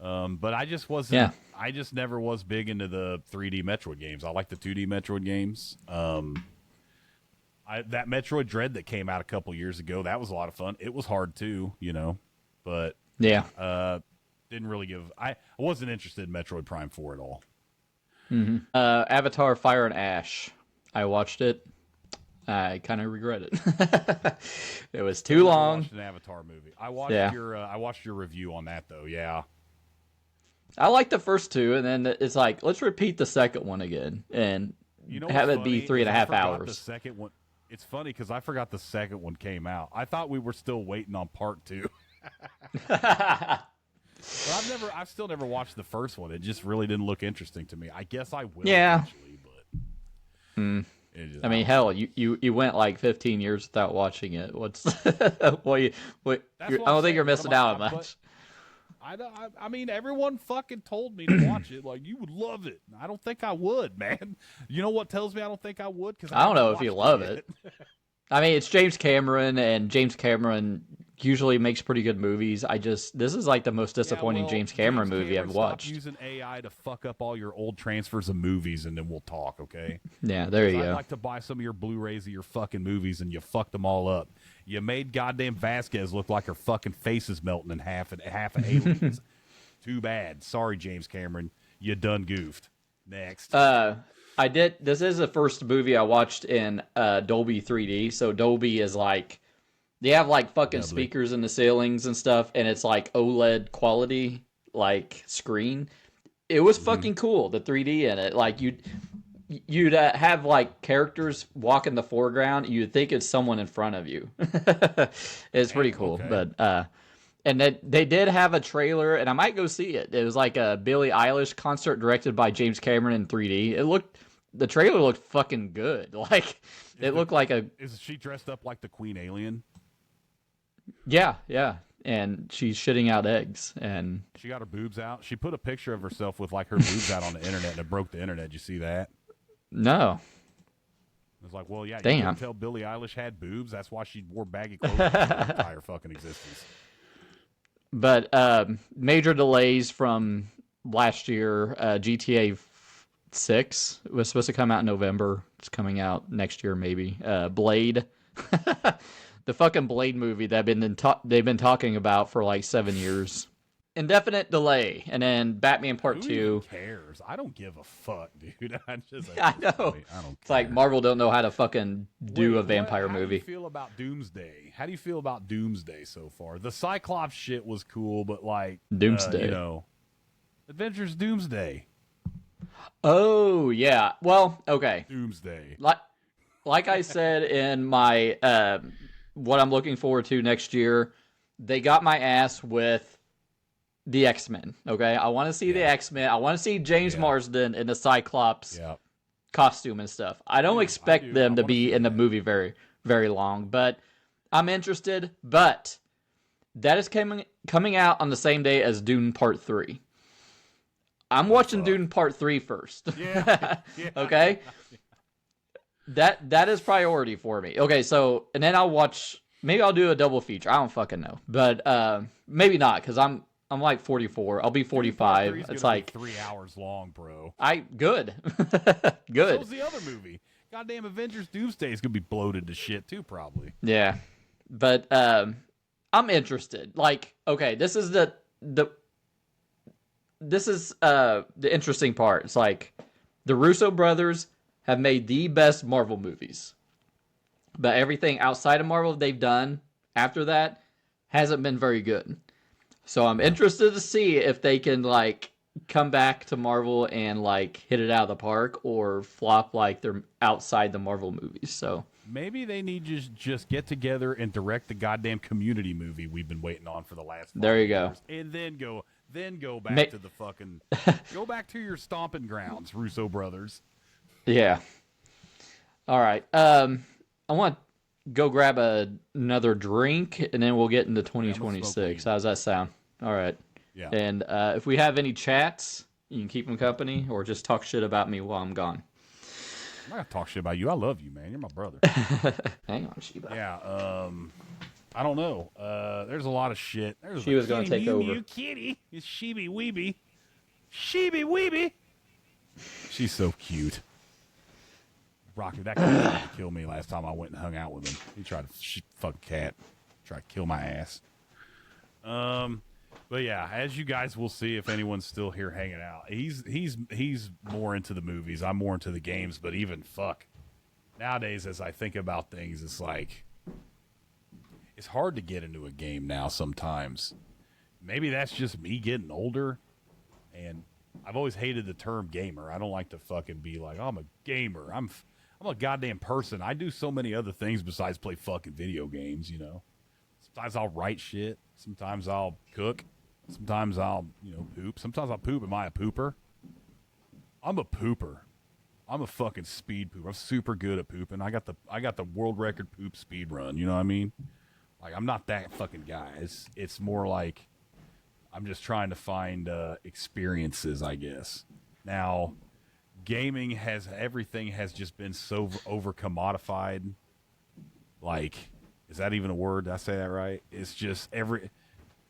But I just wasn't, yeah. I just never was big into the 3D Metroid games. I like the 2D Metroid games. That Metroid Dread that came out a couple years ago, that was a lot of fun. It was hard, too, but yeah. Didn't really I wasn't interested in Metroid Prime 4 at all. Mm-hmm. Avatar Fire and Ash. I watched it. I kind of regret it. It was too long. I watched an Avatar movie. I watched your review on that though. Yeah. I liked the first two, and then it's like, let's repeat the second one again and have it be 3.5 hours. The second one. It's funny because I forgot the second one came out. I thought we were still waiting on part 2. But I've still never watched the first one. It just really didn't look interesting to me. I guess I will eventually, but I mean, hell, you went like 15 years without watching it. What's I don't think you're missing out on much. I mean, everyone fucking told me to watch it. Like, you would love it. I don't think I would, man. You know what tells me I don't think I would? Because I don't know if you love it. I mean, it's James Cameron, and James Cameron usually makes pretty good movies. This is like the most disappointing James Cameron movie I've watched. Stop using AI to fuck up all your old transfers of movies, and then we'll talk, okay? Yeah, there you go. I'd like to buy some of your Blu-rays of your fucking movies, and you fucked them all up. You made goddamn Vasquez look like her fucking face is melting in half an Aliens. Too bad. Sorry, James Cameron. You done goofed. Next. This is the first movie I watched in Dolby 3D. So Dolby is like, they have like fucking speakers in the ceilings and stuff, and it's like OLED quality, like screen. It was fucking cool, the 3D in it. Like you'd have like characters walk in the foreground. You'd think it's someone in front of you. It's pretty cool. Okay. But and they did have a trailer, and I might go see it. It was like a Billie Eilish concert directed by James Cameron in 3D. The trailer looked fucking good. Like it looked like Is she dressed up like the Queen Alien? Yeah. And she's shitting out eggs, and she got her boobs out. She put a picture of herself with like her boobs out on the internet, and it broke the internet. Did you see that? No. It was like, well, yeah, damn. You couldn't tell Billie Eilish had boobs. That's why she wore baggy clothes for her entire fucking existence. But major delays from last year. GTA 6 was supposed to come out in November. It's coming out next year, maybe. Blade. The fucking Blade movie that they've been talking about for like 7 years. Indefinite delay, and then Batman Part 2. Who cares? I don't give a fuck, dude. I know. I don't it's like Marvel don't know how to fucking do a vampire movie. How do you feel about Doomsday? How do you feel about Doomsday so far? The Cyclops shit was cool, but like Doomsday, Avengers Doomsday. Oh yeah. Well, okay. Doomsday. Like I said in my what I'm looking forward to next year, they got my ass with the X-Men, okay? I want to see the X-Men. I want to see James Marsden in the Cyclops costume and stuff. I don't expect them to be in the movie very, very long, but I'm interested. But that is coming out on the same day as Dune Part 3. I'm watching Dune Part 3 first. Okay? That is priority for me. Okay, so, and then maybe I'll do a double feature. I don't fucking know. But maybe not, because I'm like 44. I'll be 45. It's like 3 hours long, bro. Good. Good. So's the other movie. Goddamn Avengers Doomsday is gonna be bloated to shit too, probably. Yeah. But I'm interested. Like, okay, this is the interesting part. It's like the Russo brothers have made the best Marvel movies. But everything outside of Marvel they've done after that hasn't been very good. So I'm interested to see if they can like come back to Marvel and like hit it out of the park, or flop like they're outside the Marvel movies. So maybe they need to just get together and direct the goddamn Community movie we've been waiting on for the last 5 there you years, go. and then go back to the fucking go back to your stomping grounds, Russo brothers. Yeah. All right. I want to go grab another drink, and then we'll get into 2026. How's that sound? All right. Yeah. And if we have any chats, you can keep them company, or just talk shit about me while I'm gone. I'm not gonna talk shit about you. I love you, man. You're my brother. Hang on, Sheba. Yeah. I don't know. There's a lot of shit. She was gonna take over. You kitty. It's Sheeby Weeby. Sheeby Weeby. She's so cute. Rocky, that cat tried to kill me last time I went and hung out with him. He tried to fuck cat. Tried to kill my ass. But yeah, as you guys will see, if anyone's still here hanging out, he's more into the movies. I'm more into the games. But even nowadays, as I think about things, it's like it's hard to get into a game now. Sometimes, maybe that's just me getting older, and I've always hated the term gamer. I don't like to fucking be like, oh, I'm a gamer. I'm a goddamn person. I do so many other things besides play fucking video games. You know, sometimes I'll write shit. Sometimes I'll cook. Sometimes I'll, poop. Sometimes I'll poop. Am I a pooper? I'm a pooper. I'm a fucking speed pooper. I'm super good at pooping. I got the world record poop speed run. You know what I mean? Like, I'm not that fucking guy. It's more like I'm just trying to find experiences, I guess. Now, gaming everything has just been so over commodified. Like, is that even a word? Did I say that right? It's just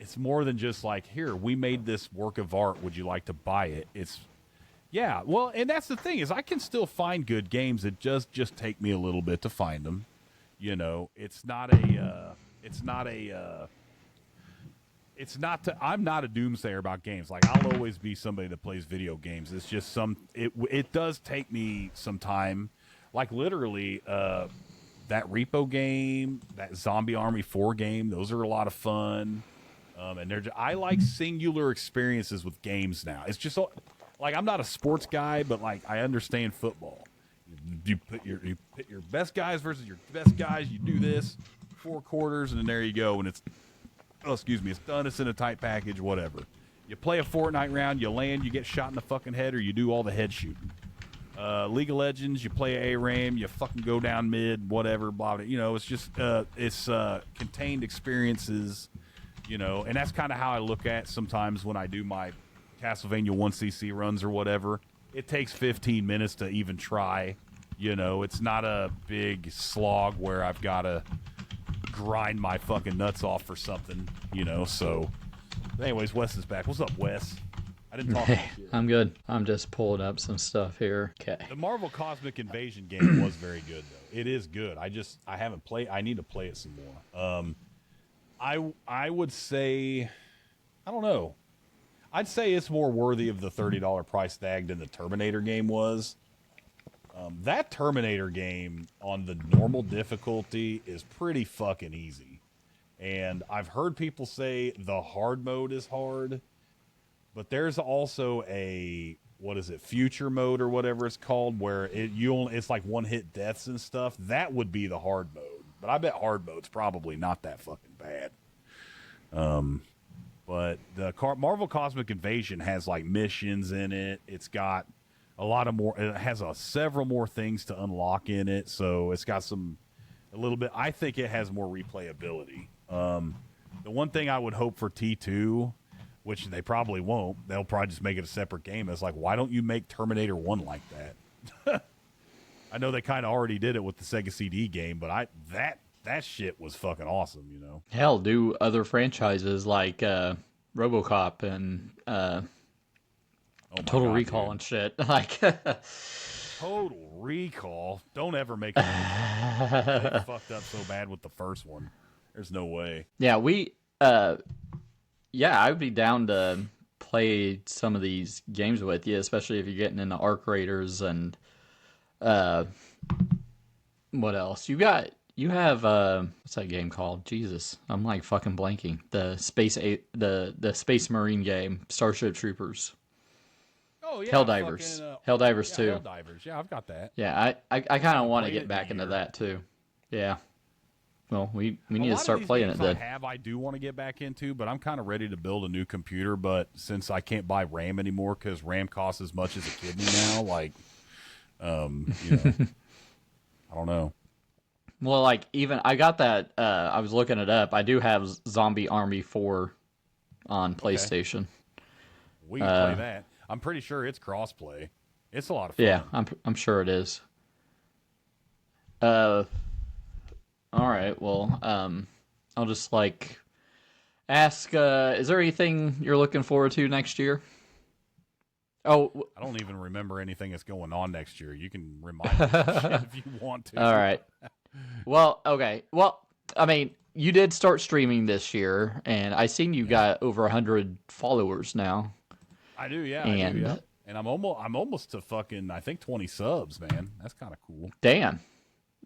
it's more than just like, here, we made this work of art. Would you like to buy it? Yeah, well, and that's the thing is I can still find good games. It just take me a little bit to find them. I'm not a doomsayer about games. Like, I'll always be somebody that plays video games. It's just it does take me some time. Like, literally, that Repo game, that Zombie Army 4 game, those are a lot of fun. And I like singular experiences with games now. It's just like, I'm not a sports guy, but like, I understand football. You put your best guys versus your best guys. You do this 4 quarters, and then there you go. And it's done. It's in a tight package, whatever. You play a Fortnite round, you land, you get shot in the fucking head, or you do all the head shooting. League of Legends, you play ARAM, you fucking go down mid, whatever, blah, blah. It's just contained experiences. And that's kind of how I look at sometimes when I do my Castlevania 1cc runs or whatever. It takes 15 minutes to even try. It's not a big slog where I've got to grind my fucking nuts off for something, So, anyways, Wes is back. What's up, Wes? I didn't talk about shit. I'm good. I'm just pulling up some stuff here. Okay. The Marvel Cosmic Invasion game was very good, though. It is good. I haven't played. I need to play it some more. I would say, I don't know. I'd say it's more worthy of the $30 price tag than the Terminator game was. That Terminator game on the normal difficulty is pretty fucking easy. And I've heard people say the hard mode is hard, but there's also future mode or whatever it's called, where it's like one-hit deaths and stuff. That would be the hard mode. But I bet hard mode's probably not that fucking bad. But the Marvel Cosmic Invasion has like missions in it. It's got a lot of more. It has several more things to unlock in it. So it's got a little bit. I think it has more replayability. The one thing I would hope for T2, which they probably won't, they'll probably just make it a separate game. It's like, why don't you make Terminator 1 like that? I know they kind of already did it with the Sega CD game, but that shit was fucking awesome, Hell, do other franchises like RoboCop and Total Recall, dude. And shit. Like Total Recall. Don't ever make it. They fucked up so bad with the first one. There's no way. Yeah, I would be down to play some of these games with you, especially if you're getting into Arc Raiders and what else? You have what's that game called? Jesus, I'm like fucking blanking. The Space Marine game, Starship Troopers. Oh yeah, Helldivers. Helldivers 2. Helldivers. Yeah, I've got that. Yeah, I kind of want to get back into that too. Yeah. Well, we need to start playing it then. I do want to get back into, but I'm kind of ready to build a new computer. But since I can't buy RAM anymore because RAM costs as much as a kidney now, like, I don't know. Well, like even I got that. I was looking it up. I do have Zombie Army 4 on PlayStation. Okay. We can play that. I'm pretty sure it's crossplay. It's a lot of fun. Yeah, I'm sure it is. All right. Well, I'll just like ask. Is there anything you're looking forward to next year? Oh, I don't even remember anything that's going on next year. You can remind me of shit if you want to. All right. Well, okay. Well, I mean, you did start streaming this year, and I seen you got over 100 followers now. I do, yeah. And I'm almost to fucking, I think, 20 subs, man. That's kind of cool. Damn.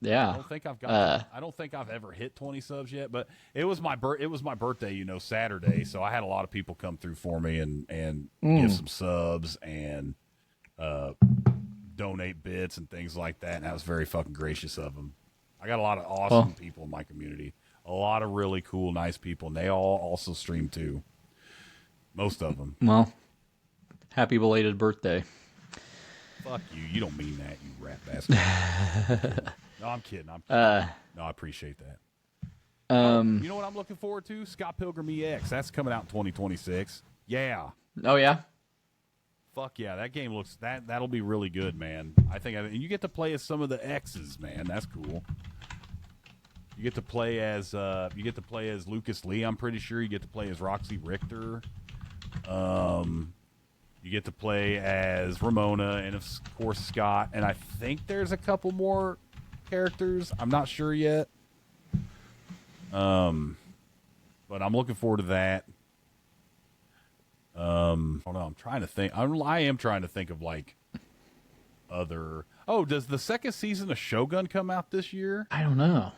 Yeah. I don't think I've ever hit 20 subs yet, but it was my birthday, Saturday, so I had a lot of people come through for me and give some subs and donate bits and things like that, and that was very fucking gracious of them. I got a lot of awesome people in my community. A lot of really cool, nice people, and they all also stream too. Most of them. Well, happy belated birthday. Fuck you. You don't mean that, you rat bastard. No, I'm kidding. No, I appreciate that. You know what I'm looking forward to? Scott Pilgrim EX. That's coming out in 2026. Yeah. Oh, yeah? Fuck yeah. That game looks... That'll be really good, man. And you get to play as some of the X's, man. That's cool. You get to play as Lucas Lee, I'm pretty sure. You get to play as Roxy Richter. You get to play as Ramona and, of course, Scott. And I think there's a couple more characters. I'm not sure yet. But I'm looking forward to that. Hold on, I'm trying to think. I am trying to think of, like, other... Oh, does the second season of Shogun come out this year? I don't know.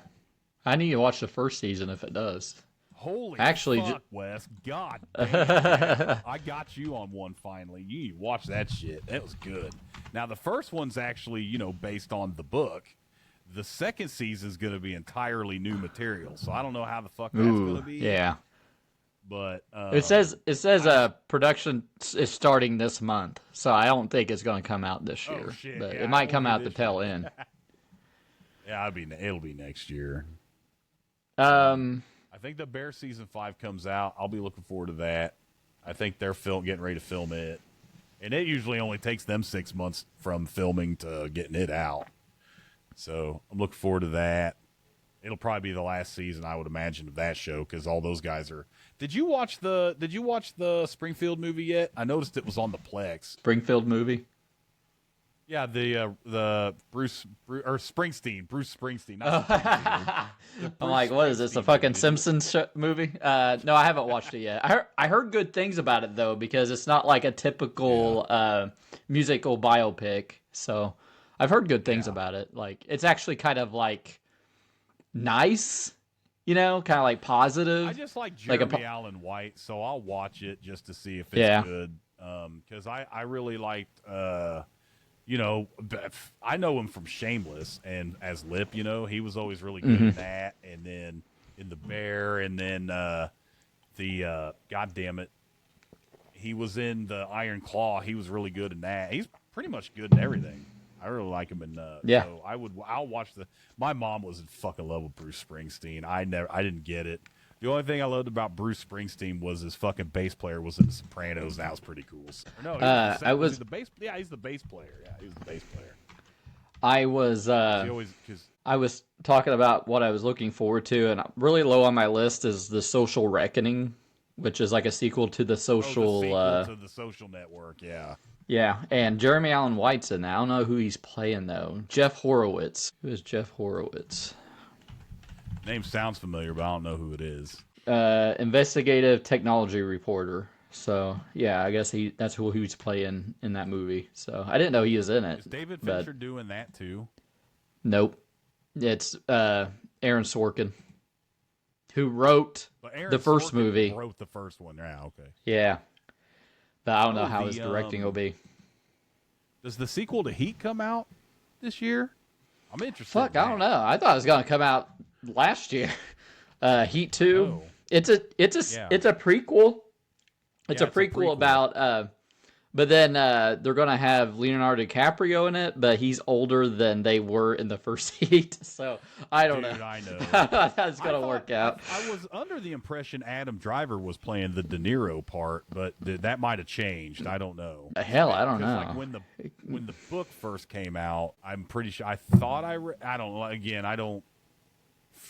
I need to watch the first season if it does. Holy Actually, fuck, Wes. God damn. I got you on one finally. You need to watch that shit. That was good. Now, the first one's actually, based on the book. The second season is going to be entirely new material, so I don't know how the fuck that's going to be. Yeah. But it says production is starting this month, so I don't think it's going to come out this year. Shit, but yeah, it might come out the tail end. Yeah, it'll be next year. I think the Bear season 5 comes out. I'll be looking forward to that. I think they're getting ready to film it, and it usually only takes them 6 months from filming to getting it out. So I'm looking forward to that. It'll probably be the last season, I would imagine, of that show because all those guys are. Did you watch the Springfield movie yet? I noticed it was on the Plex. Springfield movie? Yeah, the Bruce Springsteen. I'm like, what is this? A fucking Simpsons movie? No, I haven't watched it yet. I heard good things about it though because it's not like a typical musical biopic. So I've heard good things about it. Like it's actually kind of like nice, kind of like positive. I just like Jeremy Allen White, so I'll watch it just to see if it's good. Because I really liked. I know him from Shameless and as Lip, he was always really good in that. And then in The Bear, and then God damn it, he was in the Iron Claw. He was really good in that. He's pretty much good in everything. I really like him in. So I'll watch My mom was in fucking love with Bruce Springsteen. I didn't get it. The only thing I loved about Bruce Springsteen was his fucking bass player was in The Sopranos, and that was pretty cool. No, he's the bass player. Yeah, he's the bass player. I was talking about what I was looking forward to, and really low on my list is The Social Reckoning, which is like a sequel to The Social. To The Social Network, yeah. Yeah, and Jeremy Allen White's in that. I don't know who he's playing though. Jeff Horowitz. Who is Jeff Horowitz? Name sounds familiar, but I don't know who it is. Investigative technology reporter. So yeah, I guess that's who he's playing in that movie. So I didn't know he was in it. Is David Fincher doing that too? Nope. It's Aaron Sorkin, who wrote the first movie. Wrote the first one. Yeah, okay. Yeah, but I don't know how his directing will be. Does the sequel to Heat come out this year? I'm interested. Fuck, I don't know. I thought it was gonna come out last year. Heat 2. Oh. It's a prequel. It's a prequel about but then they're gonna have Leonardo DiCaprio in it, but he's older than they were in the first Heat. So I don't know. I know how that's gonna work out. I was under the impression Adam Driver was playing the De Niro part, but that might have changed. I don't know. Hell, I don't know. Like when the book first came out, I'm pretty sure I thought I don't know. Again, I don't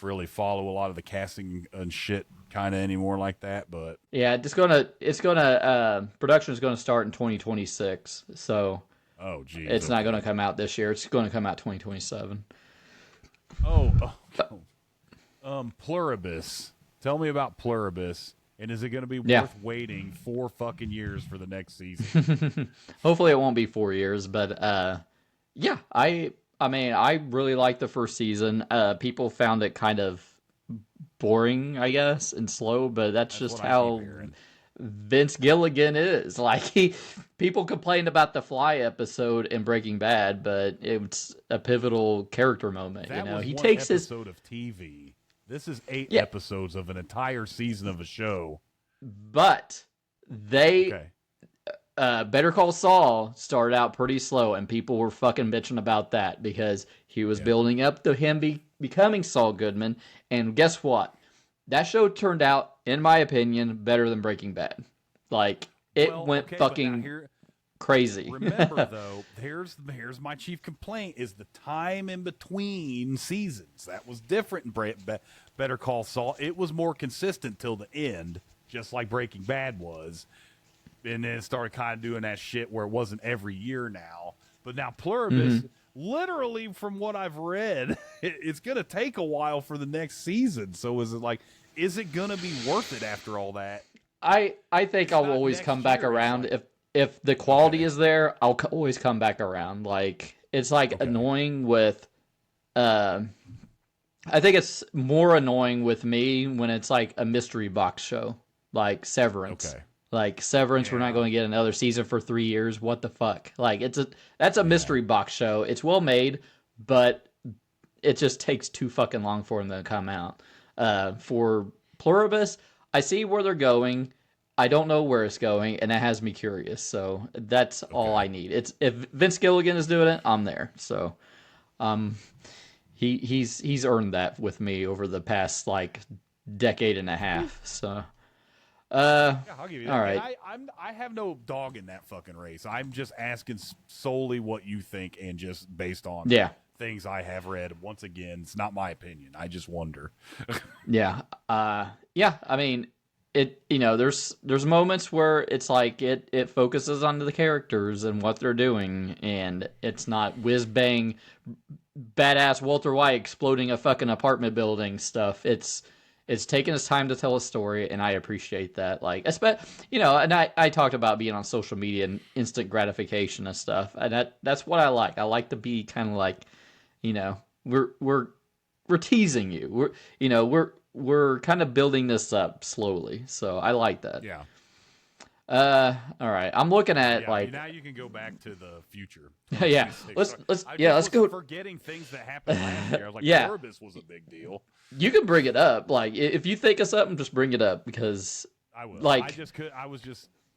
really follow a lot of the casting and shit kind of anymore like that, but yeah, production is gonna start in 2026. So geez, it's not gonna come out this year. It's gonna come out 2027. Pluribus. Tell me about Pluribus. And is it going to be worth waiting 4 fucking years for the next season? Hopefully it won't be 4 years, but yeah, I mean, I really liked the first season. People found it kind of boring, I guess, and slow, but that's just how Vince Gilligan is. Like, people complained about the Fly episode in Breaking Bad, but it's a pivotal character moment. That was he one takes episode of TV. This is 8 episodes of an entire season of a show. But Better Call Saul started out pretty slow, and people were fucking bitching about that because he was building up to him becoming Saul Goodman. And guess what? That show turned out, in my opinion, better than Breaking Bad. Like, it went fucking crazy. Remember, though, here's my chief complaint, is the time in between seasons. That was different in Better Call Saul. It was more consistent till the end, just like Breaking Bad was. And then it started kind of doing that shit where it wasn't every year now. But now Pluribus, literally from what I've read, it's going to take a while for the next season. So is it going to be worth it after all that? I think I'll always come back around. If the quality is there, I'll always come back around. Like, it's annoying with... I think it's more annoying with me when it's like a mystery box show, like Severance. Okay. Like, Severance, we're not going to get another season for 3 years. What the fuck? Like, that's a mystery box show. It's well made, but it just takes too fucking long for them to come out. For Pluribus, I see where they're going. I don't know where it's going, and that has me curious. So that's all I need. If Vince Gilligan is doing it, I'm there. So, he's earned that with me over the past like decade and a half. So. I'll give you that. All right. I have no dog in that fucking race. I'm just asking solely what you think, and just based on things I have read. Once again, it's not my opinion. I just wonder. Yeah. I mean, there's moments where it's like it focuses on the characters and what they're doing, and it's not whiz bang, badass Walter White exploding a fucking apartment building stuff. It's taking its time to tell a story, and I appreciate that. Like, and I talked about being on social media and instant gratification and stuff, and that's what I like. I like to be kind of like, we're teasing you. We're kind of building this up slowly, so I like that. Yeah. All right. I'm looking at now you can go back to the future. Yeah. Let's go. Forgetting things that happened last year. I was like, Pluribus was a big deal. You can bring it up. Like, if you think of something, just bring it up, because I will. Like,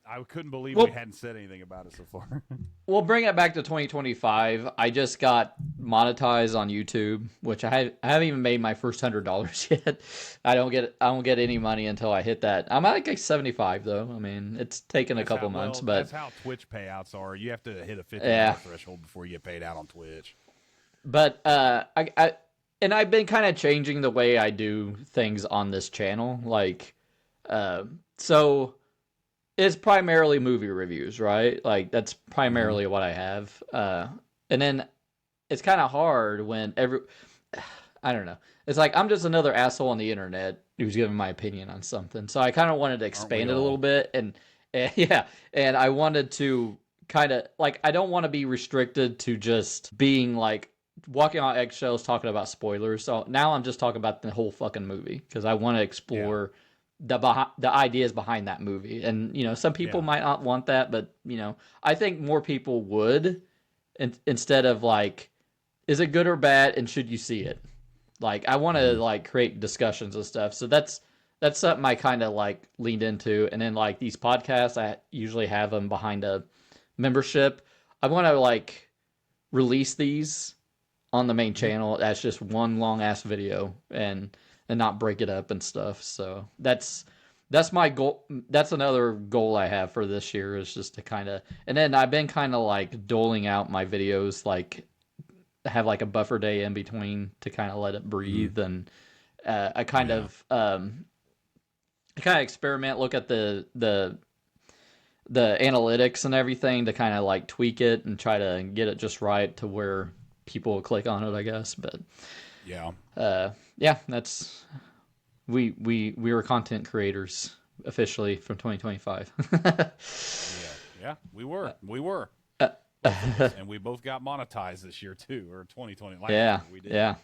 I couldn't believe we hadn't said anything about it so far. We'll bring it back to 2025. I just got monetized on YouTube, which I haven't even made my first $100 yet. I don't get any money until I hit that. I'm at like 75 though. I mean, it's taken a couple months, but that's how Twitch payouts are. You have to hit a $50 threshold before you get paid out on Twitch. But I've been kind of changing the way I do things on this channel. Like, so it's primarily movie reviews, right? Like, that's primarily what I have. And then it's kind of hard when I don't know. It's like I'm just another asshole on the internet who's giving my opinion on something. So I kind of wanted to expand it a little bit. And I wanted to kind of, like, I don't want to be restricted to just being like walking on eggshells talking about spoilers. So now I'm just talking about the whole fucking movie, because I want to explore the ideas behind that movie. And some people might not want that, but I think more people would instead of like, is it good or bad, and should you see it? Like, I want to like create discussions and stuff. So that's something I kind of like leaned into. And then like these podcasts, I usually have them behind a membership. I want to like release these on the main channel as just one long ass video and not break it up and stuff. So that's my goal. That's another goal I have for this year, is just to kind of, and then I've been kind of like doling out my videos, like have like a buffer day in between to kind of let it breathe. And I kind of experiment, look at the analytics and everything to kind of like tweak it and try to get it just right to where people will click on it, I guess. But that's we were content creators officially from 2025. yeah, we were. And we both got monetized this year too, or 2020. Yeah, we did. Yeah.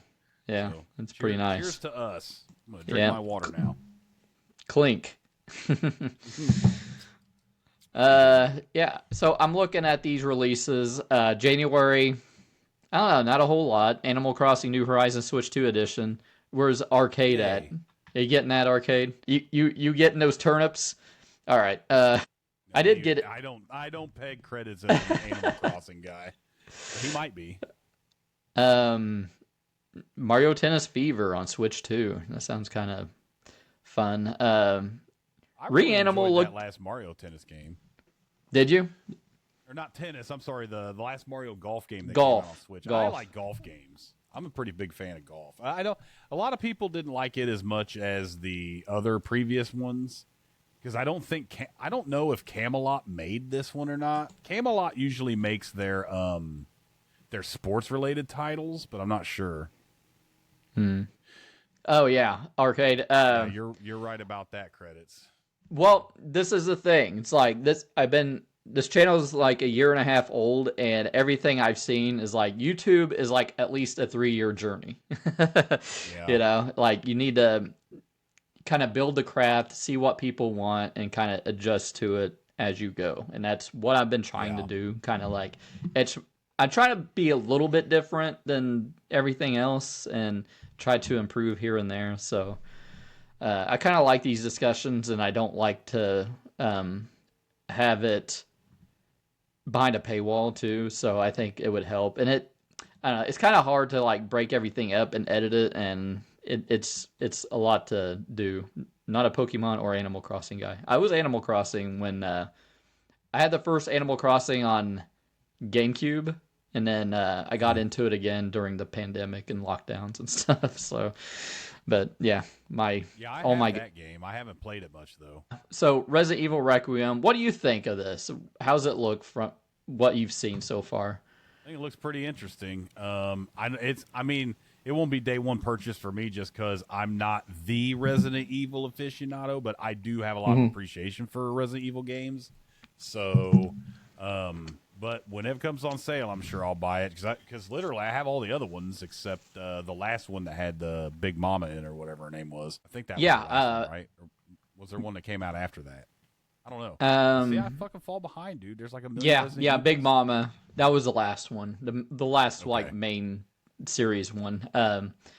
So, It's pretty nice. Cheers to us. I'm gonna drink my water now. Clink. Yeah. So I'm looking at these releases. January, I don't know, not a whole lot. Animal Crossing New Horizons Switch 2 edition. Where's Arcade at? Are you getting that, Arcade? You getting those turnips? All right. I did get it. I don't peg credits as an Animal Crossing guy. He might be. Mario Tennis Fever on Switch 2. That sounds kind of fun. I really Reanimal enjoyed looked. that last Mario Tennis game. Did you? Or not tennis. I'm sorry. The last Mario golf game that Golf. came out on Switch. Golf. I like golf games. I'm a pretty big fan of golf. I don't. A lot of people didn't like it as much as the other previous ones. Because I don't know if Camelot made this one or not. Camelot usually makes their sports related titles, but I'm not sure. Oh yeah, Arcade. Yeah, you're right about that, credits. Well, this is the thing. It's like this. This channel is like a year and a half old, and everything I've seen is like YouTube is like at least a 3-year journey. You know, like you need to kind of build the craft, see what people want, and kind of adjust to it as you go. And that's what I've been trying to do. Kind of like I'm trying to be a little bit different than everything else and try to improve here and there. So I kind of like these discussions, and I don't like to have it behind a paywall too. So I think it would help. And it's kind of hard to like break everything up and edit it, and it's a lot to do. Not a Pokemon or Animal Crossing guy. I was Animal Crossing when I had the first Animal Crossing on GameCube, and then I got into it again during the pandemic and lockdowns and stuff. So, but yeah, that game. I haven't played it much though. So Resident Evil Requiem, what do you think of this? How's it look from what you've seen so far? I think it looks pretty interesting. It won't be day one purchase for me just because I'm not the Resident Evil aficionado, but I do have a lot of appreciation for Resident Evil games. So, but whenever it comes on sale, I'm sure I'll buy it because literally I have all the other ones except the last one that had the Big Mama in or whatever her name was. I think that was the last one, right? Or was there one that came out after that? I don't know. See, I fucking fall behind, dude. There's like a million. Yeah, Big Mama. That was the last one. The last like main series one.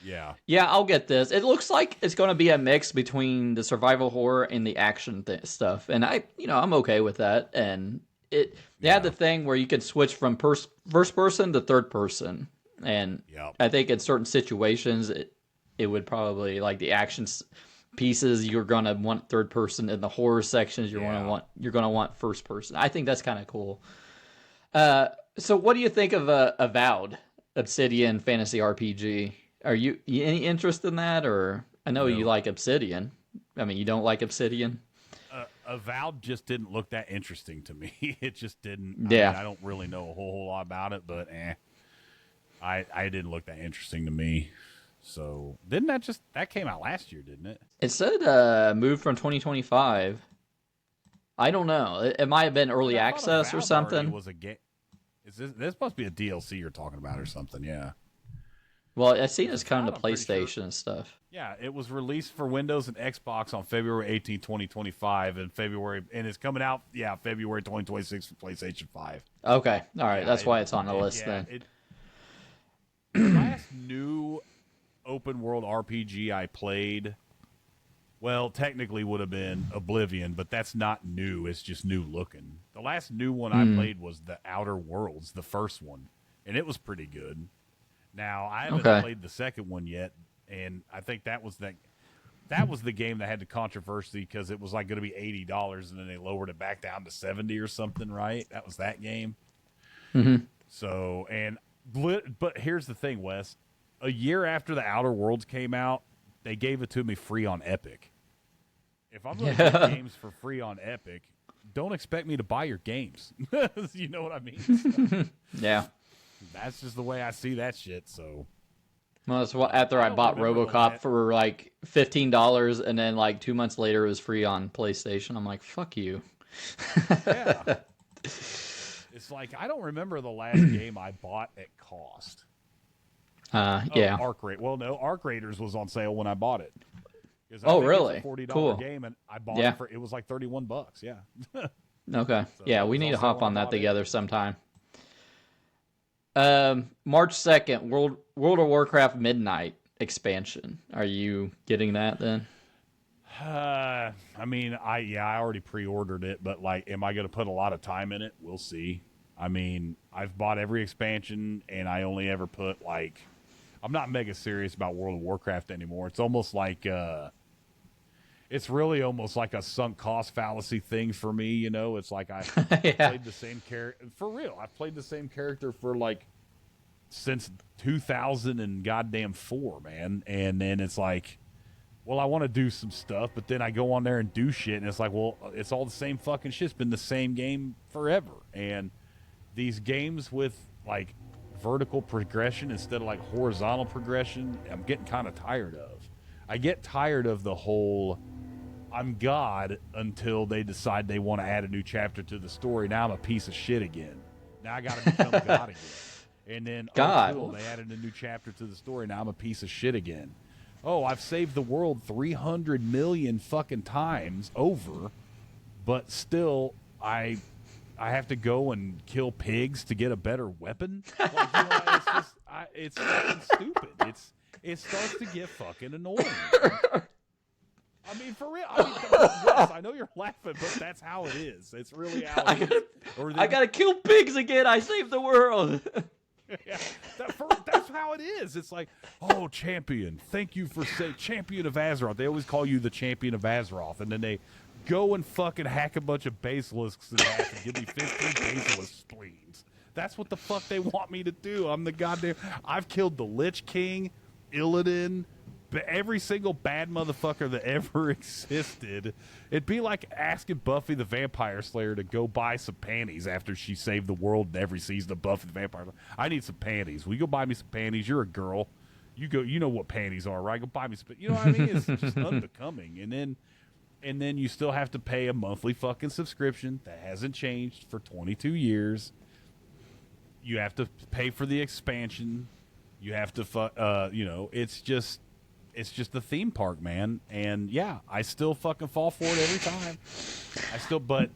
Yeah, I'll get this. It looks like it's going to be a mix between the survival horror and the action stuff, and I'm okay with that. And they had the thing where you could switch from first person to third person, and I think in certain situations it would probably, like the action pieces, you're going to want third person. In the horror sections, you're going to want first person. I think that's kind of cool. So what do you think of Avowed? Obsidian fantasy RPG. Are you any interest in that? Or I know you like Obsidian. I mean, you don't like Obsidian? Avowed just didn't look that interesting to me. It just didn't. I don't really know a whole lot about it, but I didn't look that interesting to me. So didn't that came out last year, didn't it? It said moved from 2025. I don't know. It might have been early access or something. Was a game. This must be a DLC you're talking about or something, yeah. Well, I seen it's coming to PlayStation and stuff. Yeah, it was released for Windows and Xbox on February 18, 2025, and it's coming out, February 2026 for PlayStation 5. Okay, all right, that's why it's on the list then. The last new open world RPG I played, well, technically would have been Oblivion, but that's not new. It's just new looking. The last new one I played was The Outer Worlds, the first one, and it was pretty good. Now, I haven't played the second one yet, and I think that was the game that had the controversy because it was like going to be $80, and then they lowered it back down to $70 or something, right? That was that game. Mm-hmm. So, but here's the thing, Wes. A year after The Outer Worlds came out, they gave it to me free on Epic. If I'm going to get games for free on Epic, don't expect me to buy your games. You know what I mean? Yeah. That's just the way I see that shit, so. Well, that's what, after I bought Robocop for like $15, and then like 2 months later it was free on PlayStation. I'm like, fuck you. Yeah. It's like, I don't remember the last game I bought at cost. Yeah. Arc Raiders was on sale when I bought it. Oh, really? It's a $40 cool. game, and I bought it it was like $31, yeah. Okay. So yeah, we need to hop on that together sometime. March 2nd, World of Warcraft Midnight expansion. Are you getting that then? I mean, I already pre-ordered it, but like, am I going to put a lot of time in it? We'll see. I mean, I've bought every expansion, and I only ever put like, I'm not mega serious about World of Warcraft anymore. It's almost like, it's really almost like a sunk cost fallacy thing for me. You know, it's like I played the same character for real. I've played the same character for like since 2004, man. And then it's like, well, I want to do some stuff, but then I go on there and do shit, and it's like, well, it's all the same fucking shit. It's been the same game forever. And these games with like vertical progression instead of like horizontal progression, I'm getting kind of tired of. I get tired of the whole I'm God until they decide they want to add a new chapter to the story. Now I'm a piece of shit again. Now I got to become God again. And then, God. Oh, cool, they added a new chapter to the story. Now I'm a piece of shit again. Oh, I've saved the world 300 million fucking times over, but still I have to go and kill pigs to get a better weapon? Like, you know, it's just, it's fucking stupid. It starts to get fucking annoying. I mean, for real. I mean, yes, I know you're laughing, but that's how it is. It's really how it is. I gotta kill pigs again. I saved the world. Yeah, that's how it is. It's like, oh, champion, thank you for champion of Azeroth. They always call you the champion of Azeroth, and then they go and fucking hack a bunch of basilisks in half and give me 15 basilisk spleens. That's what the fuck they want me to do. I'm the goddamn. I've killed the Lich King, Illidan, every single bad motherfucker that ever existed. It'd be like asking Buffy the Vampire Slayer to go buy some panties after she saved the world in every season of Buffy the Vampire Slayer. I need some panties. Will you go buy me some panties? You're a girl. You go. You know what panties are, right? Go buy me some. You know what I mean? It's just unbecoming. And then you still have to pay a monthly fucking subscription that hasn't changed for 22 years. You have to pay for the expansion. You have to you know, it's just the theme park, man. And yeah, I still fucking fall for it every time. But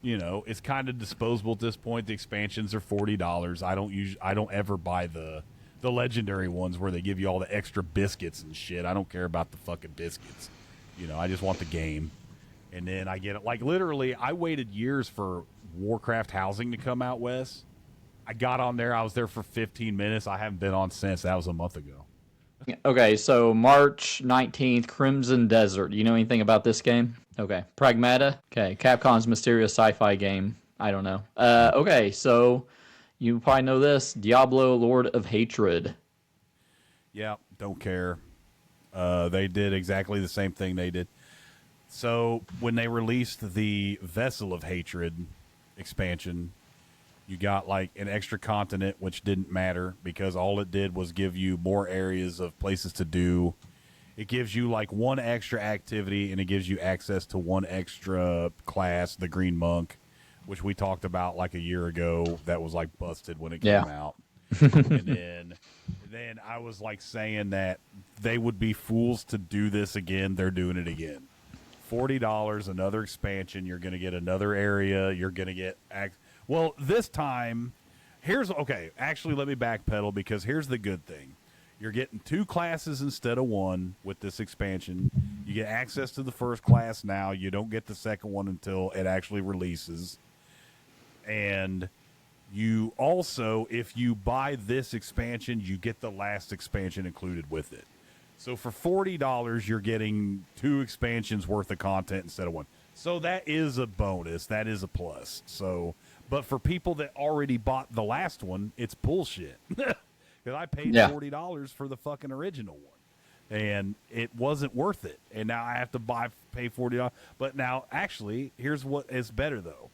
you know, it's kind of disposable at this point. The expansions are $40. I don't ever buy the legendary ones where they give you all the extra biscuits and shit. I don't care about the fucking biscuits. You know, I just want the game. And then I get it. Like, literally, I waited years for Warcraft housing to come out, Wes. I got on there. I was there for 15 minutes. I haven't been on since. That was a month ago. Okay, so March 19th, Crimson Desert. Do you know anything about this game? Okay. Pragmata? Okay, Capcom's mysterious sci-fi game. I don't know. Okay, so you probably know this. Diablo, Lord of Hatred. Yeah, don't care. They did exactly the same thing they did. So when they released the Vessel of Hatred expansion, you got like an extra continent, which didn't matter because all it did was give you more areas of places to do. It gives you like one extra activity, and it gives you access to one extra class, the Green Monk, which we talked about like a year ago. That was like busted when it came out. And then I was like saying that they would be fools to do this again. They're doing it again. $40, another expansion. You're going to get another area. You're going to get well, this time actually let me backpedal, because here's the good thing. You're getting 2 classes instead of 1 with this expansion. You get access to the first class now. You don't get the second one until it actually releases. And you also, if you buy this expansion, you get the last expansion included with it. So for $40, you're getting 2 expansions worth of content instead of 1. So that is a bonus. That is a plus. So, but for people that already bought the last one, it's bullshit. Because I paid $40 for the fucking original one, and it wasn't worth it. And now I have to pay $40. But now, actually, here's what is better though.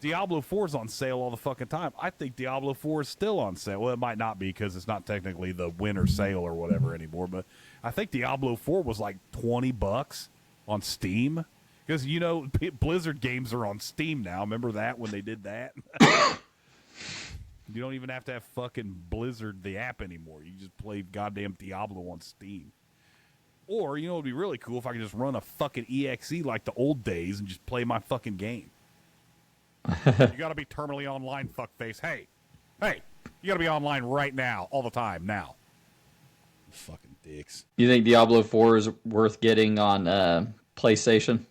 Diablo 4 is on sale all the fucking time. I think Diablo 4 is still on sale. Well, it might not be, because it's not technically the winter sale or whatever anymore. But I think Diablo 4 was like $20 on Steam. Because, you know, Blizzard games are on Steam now. Remember that when they did that? You don't even have to have fucking Blizzard, the app, anymore. You just play goddamn Diablo on Steam. Or, you know, it would be really cool if I could just run a fucking EXE like the old days and just play my fucking game. You got to be terminally online, fuckface. Hey, you got to be online right now, all the time, now. Fucking dicks. You think Diablo 4 is worth getting on PlayStation?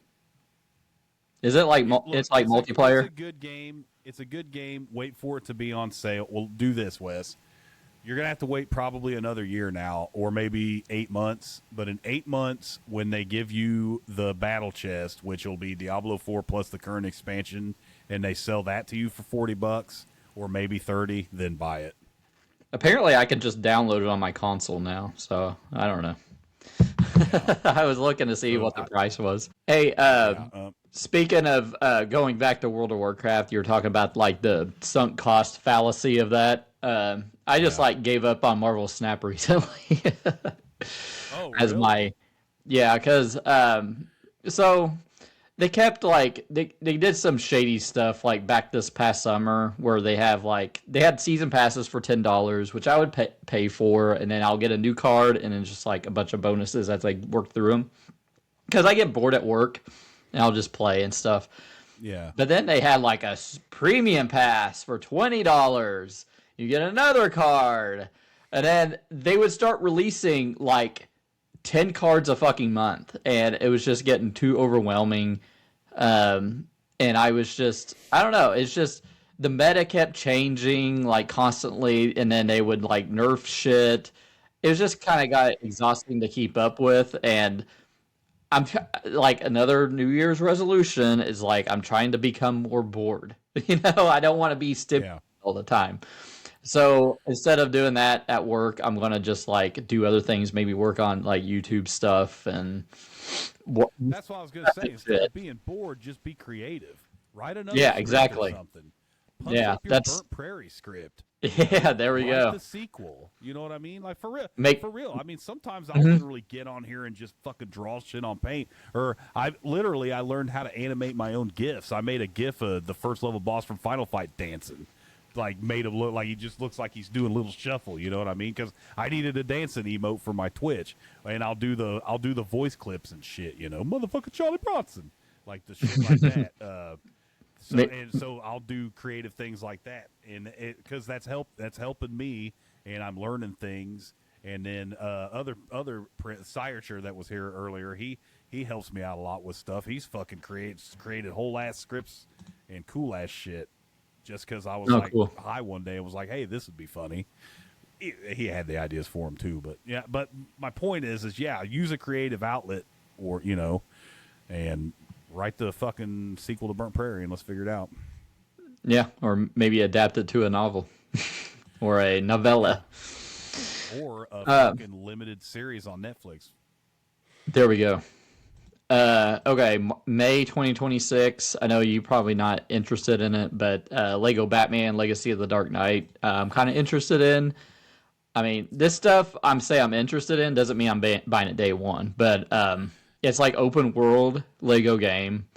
Is it like it's multiplayer? It's a good game. It's a good game. Wait for it to be on sale. Well, do this, Wes. You're going to have to wait probably another year now, or maybe 8 months. But in 8 months, when they give you the battle chest, which will be Diablo 4 plus the current expansion, and they sell that to you for $40 or maybe 30, then buy it. Apparently, I can just download it on my console now, so I don't know. Yeah. I was looking to see what the price was. Hey, speaking of going back to World of Warcraft, you were talking about like the sunk cost fallacy of that. I just like gave up on Marvel Snap recently. Oh, as really? because so they kept like they did some shady stuff like back this past summer where they had season passes for $10, which I would pay for, and then I'll get a new card and then just like a bunch of bonuses as I work through them, because I get bored at work and I'll just play and stuff. Yeah. But then they had like a premium pass for $20. You get another card, and then they would start releasing like 10 cards a fucking month, and it was just getting too overwhelming. And I was just, I don't know, it's just the meta kept changing like constantly, and then they would like nerf shit. It was just kind of got exhausting to keep up with, and I'm like, another New Year's resolution is like I'm trying to become more bored. You know, I don't want to be stimulated all the time. So instead of doing that at work, I'm going to just like do other things, maybe work on like YouTube stuff. And that's what I was going to say. Instead of being bored, just be creative. Write another exactly. Or something. Punch up your Burnt Prairie script. Yeah, there we go. The sequel. You know what I mean? Like, for real. I mean, sometimes I'll literally get on here and just fucking draw shit on paint. Or I learned how to animate my own GIFs. I made a GIF of the first level boss from Final Fight dancing. Like, made him look like he just looks like he's doing a little shuffle, you know what I mean? Because I needed a dancing emote for my Twitch, and I'll do the voice clips and shit, you know, motherfucker Charlie Bronson, like the shit like that. So I'll do creative things like that, and because that's helping me, and I'm learning things. And then other Sciature that was here earlier, he helps me out a lot with stuff. He's fucking created whole ass scripts and cool ass shit. Just because I was high one day and was like, hey, this would be funny. He had the ideas for him too, but my point is use a creative outlet, or you know, and write the fucking sequel to Burnt Prairie and let's figure it out. Yeah, or maybe adapt it to a novel or a novella. Or a fucking limited series on Netflix. There we go. Okay, May 2026. I know you're probably not interested in it, but Lego Batman Legacy of the Dark Knight, I'm kind of interested in. I mean, this stuff I'm interested in doesn't mean I'm buying it day one, but it's like open world Lego game,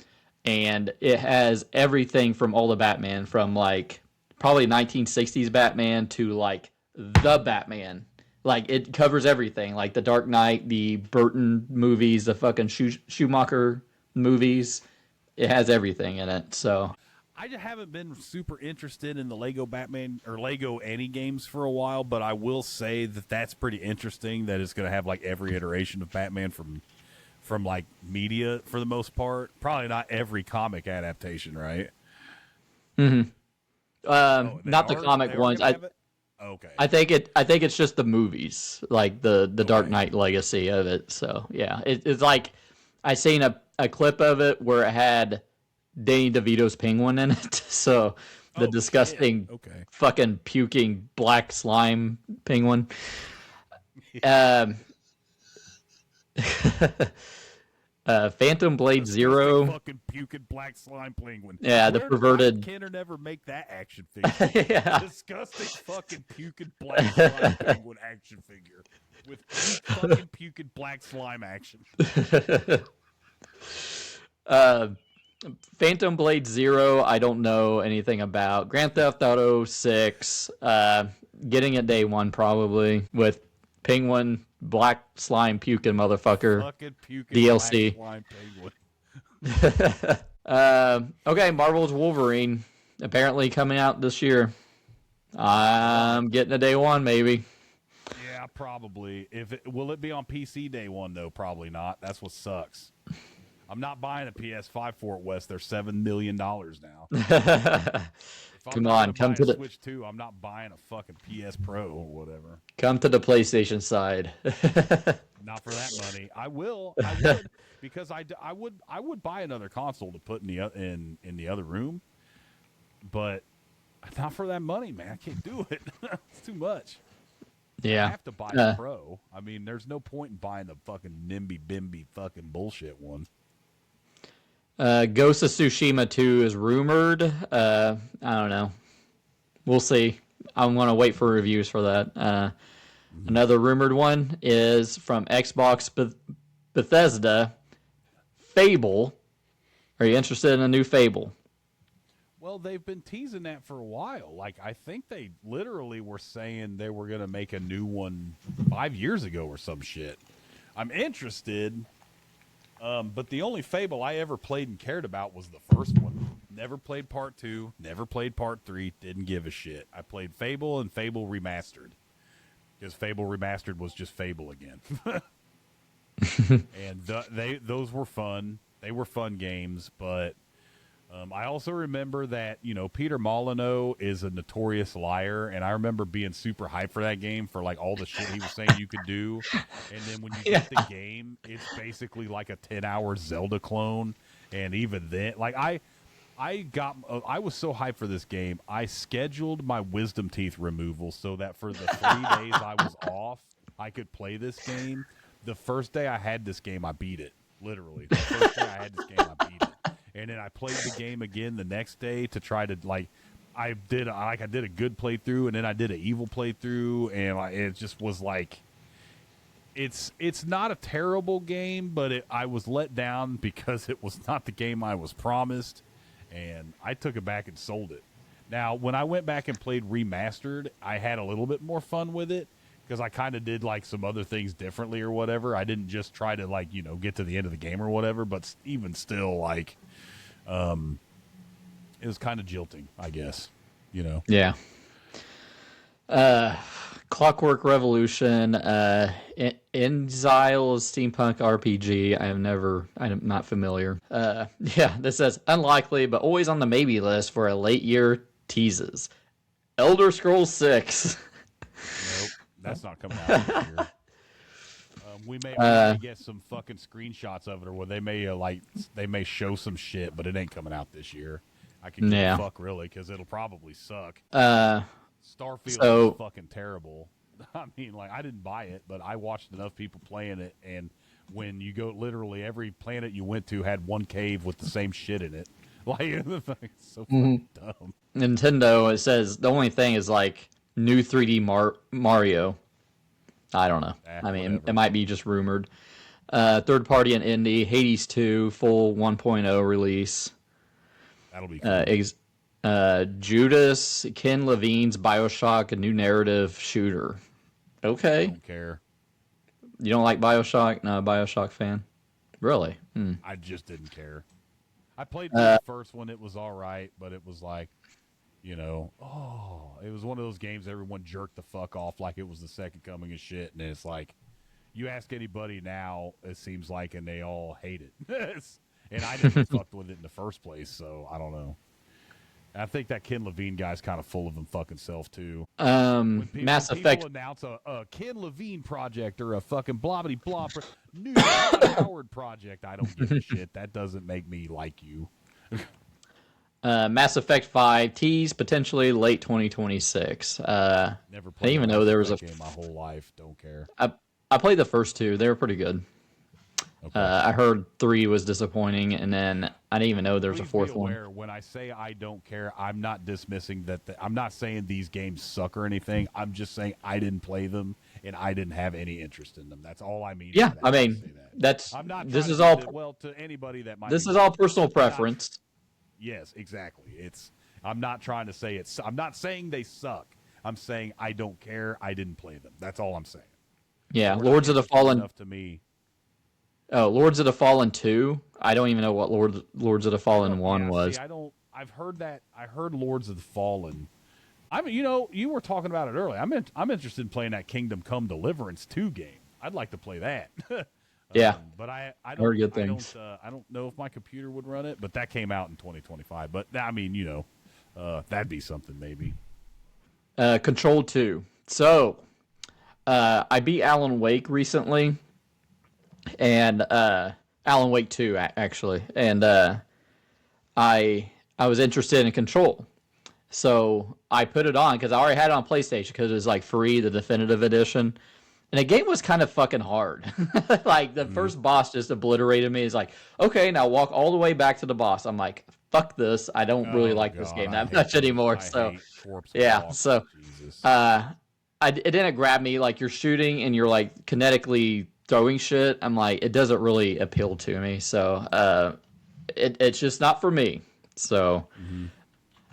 and it has everything from all the Batman, from like probably 1960s Batman to like the Batman. Like it covers everything, like the Dark Knight, the Burton movies, the fucking Schumacher movies. It has everything in it. So I just haven't been super interested in the Lego Batman or Lego any games for a while, but I will say that that's pretty interesting. That it's going to have like every iteration of Batman from like media for the most part. Probably not every comic adaptation, right? Mm-hmm. Not the comic ones. Okay. I think it's just the movies, like the Dark Knight legacy of it. So yeah, it's like I seen a clip of it where it had Danny DeVito's Penguin in it. So the disgusting, fucking puking black slime penguin. Phantom Blade Zero. Fucking puking black slime penguin. Yeah, the perverted. Canon never make that action figure. Yeah. Disgusting fucking puking black slime penguin action figure with fucking puking black slime action. Phantom Blade Zero. I don't know anything about. Grand Theft Auto 6. Getting it day one probably with Penguin. Black slime puking motherfucker. Fucking puking DLC. Black slime penguin. Okay, Marvel's Wolverine apparently coming out this year. I'm getting a day one, maybe. Yeah, probably. Will it be on PC day one though? Probably not. That's what sucks. I'm not buying a PS5 for it, Wes. They're $7 million now. Come on, come to the Switch 2. I'm not buying a fucking PS Pro or whatever. Come to the PlayStation side. Not for that money. I would because I would buy another console to put in the other room, but not for that money, man. I can't do it. It's too much. Yeah, I have to buy a Pro. I mean, there's no point in buying the fucking NIMBY bimby fucking bullshit one. Ghost of Tsushima 2 is rumored. I don't know. We'll see. I'm going to wait for reviews for that. Another rumored one is from Xbox Bethesda, Fable. Are you interested in a new Fable? Well, they've been teasing that for a while. Like, I think they literally were saying they were going to make a new one 5 years ago or some shit. I'm interested. But the only Fable I ever played and cared about was the first one. Never played Part 2, never played Part 3, didn't give a shit. I played Fable and Fable Remastered. Because Fable Remastered was just Fable again. And those were fun. They were fun games, but I also remember that, Peter Molyneux is a notorious liar, and I remember being super hyped for that game for, like, all the shit he was saying you could do. And then when you get the game, it's basically like a 10-hour Zelda clone. And even then, like, I was so hyped for this game, I scheduled my wisdom teeth removal so that for the 3 days I was off, I could play this game. The first day I had this game, I beat it. Literally. The first day I had this game, I beat it. And then I played the game again the next day to try to, I did a good playthrough, and then I did an evil playthrough, and it just was like, it's not a terrible game, but I was let down because it was not the game I was promised, and I took it back and sold it. Now, when I went back and played Remastered, I had a little bit more fun with it, because I kind of did, like, some other things differently or whatever. I didn't just try to, like, get to the end of the game or whatever, but even still, like, it was kind of jilting, I guess, Yeah. Clockwork Revolution, Exile Steampunk RPG. I'm not familiar. This says unlikely, but always on the maybe list for a late year teases. Elder Scrolls 6. Nope, that's not coming out this year. We may get some fucking screenshots of it, or where they may show some shit, but it ain't coming out this year. I can give a fuck really, because it'll probably suck. Starfield is fucking terrible. I mean, like, I didn't buy it, but I watched enough people playing it, and when you go, literally every planet you went to had one cave with the same shit in it. Like, it's so fucking dumb. Nintendo, it says the only thing is like new 3D Mario. I don't know. I mean, whatever. It might be just rumored. Third party and indie, Hades 2, full 1.0 release. That'll be cool. Judas, Ken Levine's Bioshock, a new narrative shooter. Okay. I don't care. You don't like Bioshock? Not a Bioshock fan? Really? I just didn't care. I played the first one. It was all right, but it was like, it was one of those games everyone jerked the fuck off like it was the second coming of shit. And it's like, you ask anybody now, it seems like, and they all hate it. And I didn't fuck with it in the first place, so I don't know. I think that Ken Levine guy's kind of full of himself too. Mass Effect. People announce a Ken Levine project or a fucking blobbity blob new Howard project, I don't give a shit. That doesn't make me like you. Mass Effect 5 tease potentially late 2026. Never played. I didn't even know there was a game my whole life. Don't care. I played the first two. They were pretty good. Okay. I heard 3 was disappointing, and then I didn't even know there was a fourth one. When I say I don't care, I'm not dismissing that. I'm not saying these games suck or anything. I'm just saying I didn't play them and I didn't have any interest in them. That's all I mean. Yeah, I mean that's. I'm not. This is all well to anybody that might. This is all personal preference. Yes, exactly. I'm not trying to say it's. I'm not saying they suck. I'm saying I don't care. I didn't play them. That's all I'm saying. Yeah, Lords of the Fallen. Enough to me. Oh, Lords of the Fallen 2? I don't even know what Lords of the Fallen 1 was. See, I've heard that. I heard Lords of the Fallen. I mean, you were talking about it earlier. I'm interested in playing that Kingdom Come Deliverance 2 game. I'd like to play that. Yeah. But I don't heard good things. I don't know if my computer would run it, but that came out in 2025. But I mean, that'd be something maybe. Control 2. So, I beat Alan Wake recently. And Alan Wake 2 actually, and I was interested in Control, so I put it on because I already had it on PlayStation because it was like free, the definitive edition, and the game was kind of fucking hard. Like the first boss just obliterated me. It's like, okay, now walk all the way back to the boss. I'm like, fuck this. I don't really like this game that much anymore. So yeah, so it didn't grab me. Like you're shooting and you're like kinetically throwing shit, I'm like, it doesn't really appeal to me. So it's just not for me. So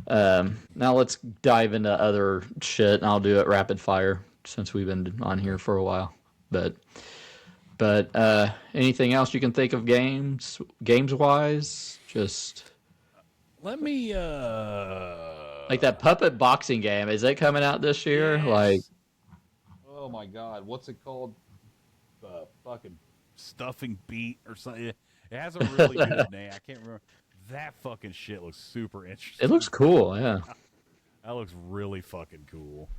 now let's dive into other shit, and I'll do it rapid fire since we've been on here for a while. But anything else you can think of games wise? Just let me like that puppet boxing game. Is it coming out this year? Yes. Like, oh my god, what's it called? Fucking stuffing beat or something. It has a really good name. I can't remember. That fucking shit looks super interesting. It looks cool, yeah. That looks really fucking cool.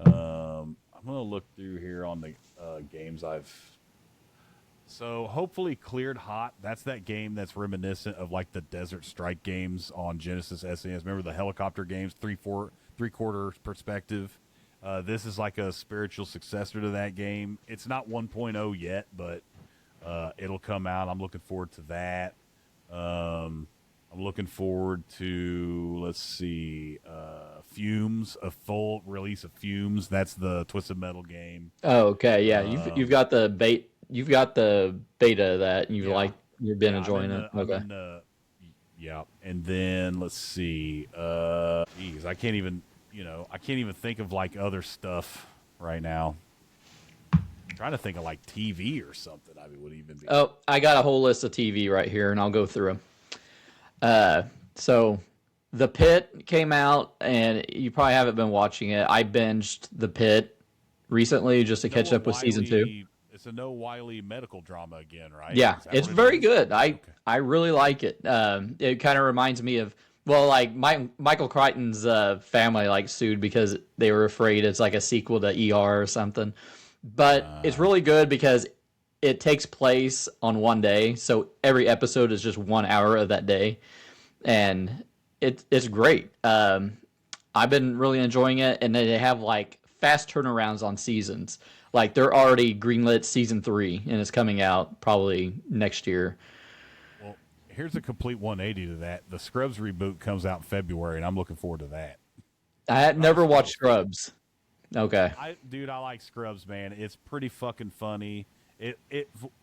I'm gonna look through here on the games So hopefully Cleared Hot. That's that game that's reminiscent of like the Desert Strike games on Genesis SNES. Remember the helicopter games, three-quarter perspective. This is like a spiritual successor to that game. It's not 1.0 yet, but it'll come out. I'm looking forward to that. I'm looking forward to, let's see, Fumes, a full release of Fumes. That's the Twisted Metal game. Oh, okay, yeah. You've got the beta of that, and you've been enjoying it. Okay. Yeah, and then let's see. Geez, I can't even think of like other stuff right now. I'm trying to think of like TV or something. I mean, would even be. Oh, I got a whole list of TV right here, and I'll go through them. So, The Pit came out, and you probably haven't been watching it. I binged The Pit recently just to catch up with season 2. It's a Noah Wyle medical drama again, right? Yeah, it's very good. I really like it. It kind of reminds me of. Well, like Michael Crichton's family like sued because they were afraid it's like a sequel to ER or something. But it's really good because it takes place on one day, so every episode is just 1 hour of that day, and it's great. I've been really enjoying it, and they have like fast turnarounds on seasons. Like they're already greenlit season 3, and it's coming out probably next year. Here's a complete 180 to that. The Scrubs reboot comes out in February, and I'm looking forward to that. I had never watched Scrubs. Okay. I like Scrubs, man. It's pretty fucking funny.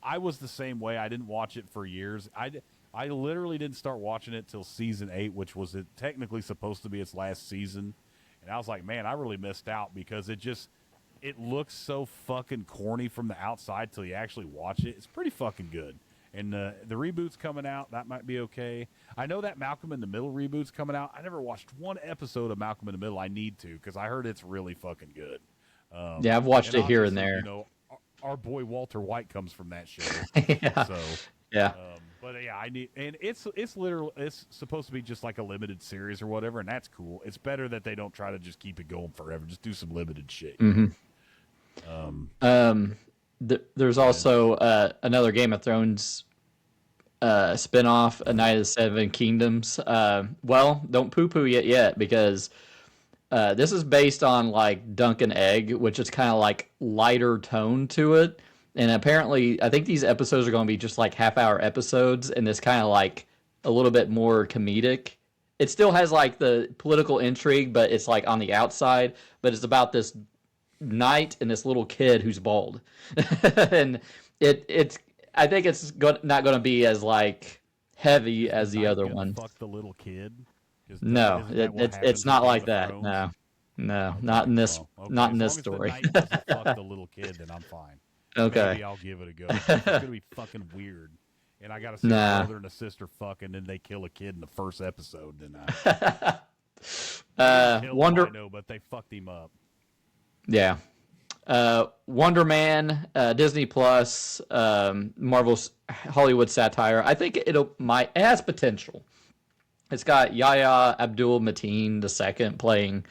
I was the same way. I didn't watch it for years. I literally didn't start watching it till season 8, which was technically supposed to be its last season. And I was like, man, I really missed out because it looks so fucking corny from the outside till you actually watch it. It's pretty fucking good. And the reboot's coming out. That might be okay. I know that Malcolm in the Middle reboot's coming out. I never watched one episode of Malcolm in the Middle. I need to because I heard it's really fucking good. Yeah, I've watched it here and there. You know, our boy Walter White comes from that show. Yeah. So yeah. But yeah, I need, and it's supposed to be just like a limited series or whatever, and that's cool. It's better that they don't try to just keep it going forever. Just do some limited shit. Mm-hmm. There's also another Game of Thrones spinoff, A Night of the Seven Kingdoms. Well, don't poo-poo yet because this is based on like Dunk and Egg, which is kind of like lighter tone to it. And apparently, I think these episodes are going to be just like half-hour episodes, and it's kind of like a little bit more comedic. It still has like the political intrigue, but it's like on the outside. But it's about this knight and this little kid who's bald, and it's. I think it's not going to be as like heavy as the other one. Fuck the little kid. No, it's not like that. No, not in this. Okay. Not in as this long story. as the knight doesn't fuck the little kid, then I'm fine. Okay. Maybe I'll give it a go. It's gonna be fucking weird, and I gotta see a brother and a sister fuck, and then they kill a kid in the first episode. Then Wonder. I know, but they fucked him up. Yeah. Wonder Man, Disney Plus, Marvel's Hollywood satire. I think it has potential. It's got Yahya Abdul-Mateen II playing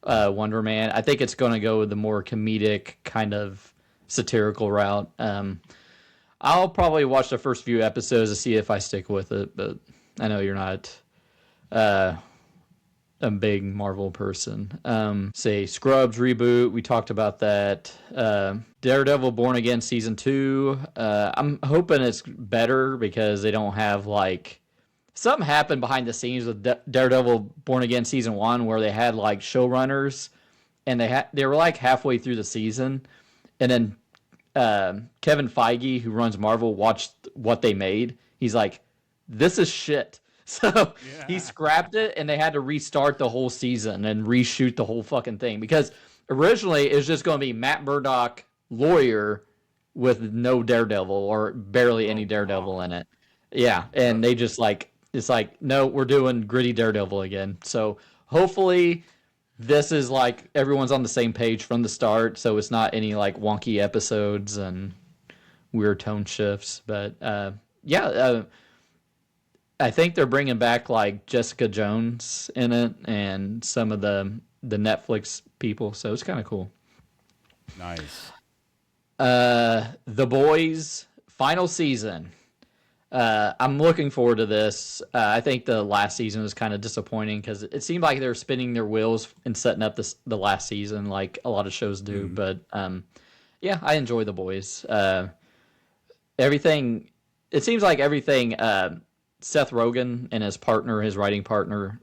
Wonder Man. I think it's going to go the more comedic kind of satirical route. I'll probably watch the first few episodes to see if I stick with it, but I know you're not a big Marvel person. Say Scrubs reboot, we talked about that. Daredevil Born Again season 2. I'm hoping it's better because they don't have like something happened behind the scenes with Daredevil Born Again season 1 where they had like showrunners and they were like halfway through the season, and then Kevin Feige, who runs Marvel, watched what they made. He's like, this is shit. So he scrapped it, and they had to restart the whole season and reshoot the whole fucking thing. Because originally it was just going to be Matt Murdock, lawyer, with no Daredevil or barely any Daredevil in it. Yeah, and they just like, it's like, no, we're doing gritty Daredevil again. So hopefully this is like everyone's on the same page from the start, so it's not any like wonky episodes and weird tone shifts. But I think they're bringing back like Jessica Jones in it and some of the Netflix people, so it's kind of cool. Nice. The Boys final season. I'm looking forward to this. I think the last season was kind of disappointing because it seemed like they were spinning their wheels and setting up the last season like a lot of shows do. But yeah, I enjoy The Boys. Everything. It seems like everything Seth Rogen and his writing partner,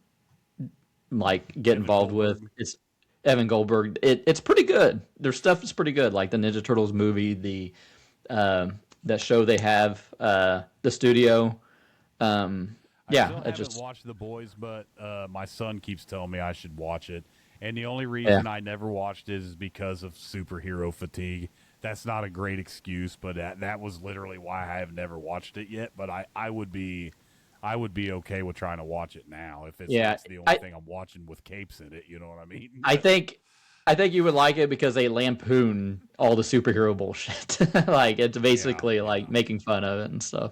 like get involved with. It's Evan Goldberg. It's pretty good. Their stuff is pretty good. Like the Ninja Turtles movie, that show they have, the studio. I haven't watched The Boys, but my son keeps telling me I should watch it. And the only reason I never watched it is because of superhero fatigue. That's not a great excuse, but that was literally why I have never watched it yet. But I would be okay with trying to watch it now if it's the only thing I'm watching with capes in it. You know what I mean? I think you would like it because they lampoon all the superhero bullshit. Like it's basically like making fun of it and stuff.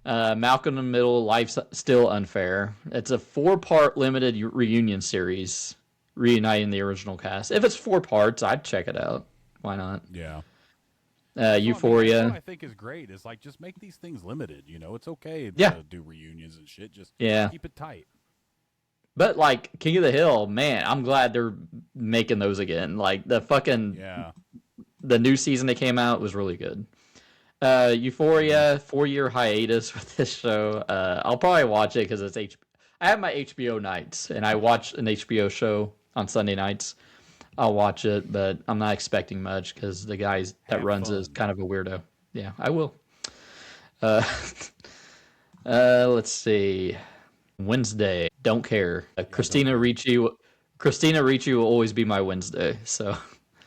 Malcolm in the Middle, Life's Still Unfair. It's a 4-part limited reunion series reuniting the original cast. If it's 4 parts, I'd check it out. Why not? Yeah. Euphoria. That's what I think is great. Is like just make these things limited. You know, it's okay to do reunions and shit. Just keep it tight. But like King of the Hill, man, I'm glad they're making those again. Like the fucking the new season that came out was really good. Euphoria, 4-year hiatus with this show. I'll probably watch it because I have my HBO nights, and I watch an HBO show on Sunday nights. I'll watch it, but I'm not expecting much because the guy that runs it is kind of a weirdo. Yeah, I will. Let's see. Wednesday. Don't care. Christina Ricci. Christina Ricci will always be my Wednesday. So.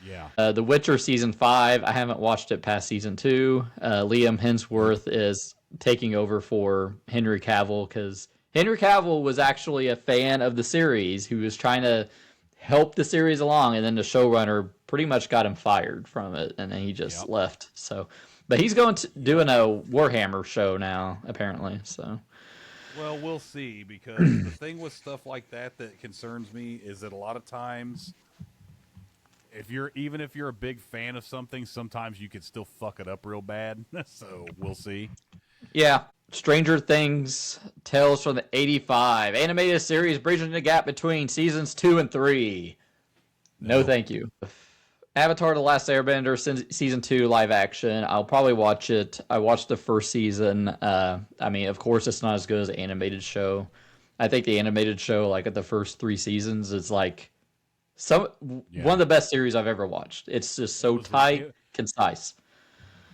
Yeah. The Witcher season 5. I haven't watched it past season 2. Liam Hemsworth is taking over for Henry Cavill because Henry Cavill was actually a fan of the series who was trying to help the series along, and then the showrunner pretty much got him fired from it, and then he just left. So, but he's going to doing a Warhammer show now, apparently. So, well, we'll see, because the thing with stuff like that concerns me is that a lot of times, if you're a big fan of something, sometimes you could still fuck it up real bad. So we'll see. Yeah. Stranger Things Tales from the 85 animated series bridging the gap between seasons 2 and 3. No, thank you. Avatar: The Last Airbender season 2 live action. I'll probably watch it. I watched the first season. I mean, of course, it's not as good as the animated show. I think the animated show, like at the first 3 seasons, is like one of the best series I've ever watched. It's just so tight, concise.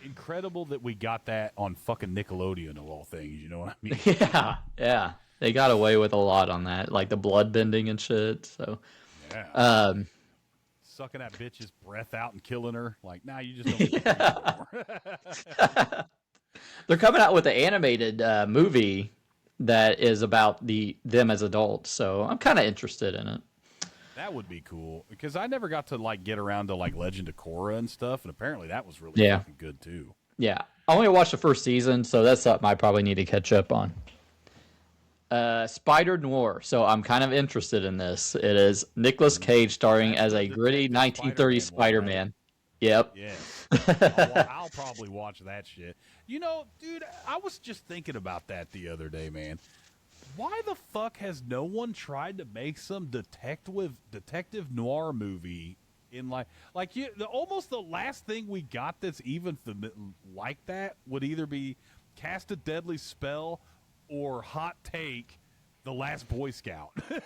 Incredible that we got that on fucking Nickelodeon of all things. You know what I mean? Yeah. They got away with a lot on that, like the blood bending and shit. So, sucking that bitch's breath out and killing her. Like, nah, you just don't get to do anymore. They're coming out with an animated movie that is about them as adults. So I'm kind of interested in it. That would be cool, because I never got to like get around to like Legend of Korra and stuff, and apparently that was really fucking good too. Yeah, I only watched the first season, so that's something I probably need to catch up on. Spider-Noir, so I'm kind of interested in this. It is Nicolas Cage starring as a gritty 1930s Spider-Man. Right? Yep. Yeah. I'll probably watch that shit. You know, dude, I was just thinking about that the other day, man. Why the fuck has no one tried to make some detective noir movie in almost the last thing we got that's even like that would either be Cast a Deadly Spell or Hot Take, The Last Boy Scout. You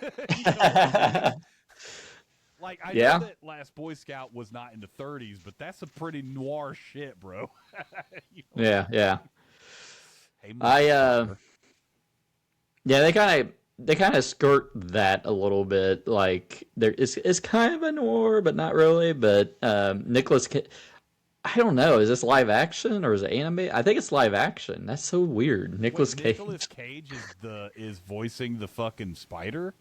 know I mean? Like, I know that Last Boy Scout was not in the 30s, but that's a pretty noir shit, bro. You know? Yeah. Hey, yeah, they kind of skirt that a little bit. Like it's kind of a noir, but not really. But Nicholas, I don't know. Is this live action or is it anime? I think it's live action. That's so weird. Nicholas Cage is voicing the fucking spider.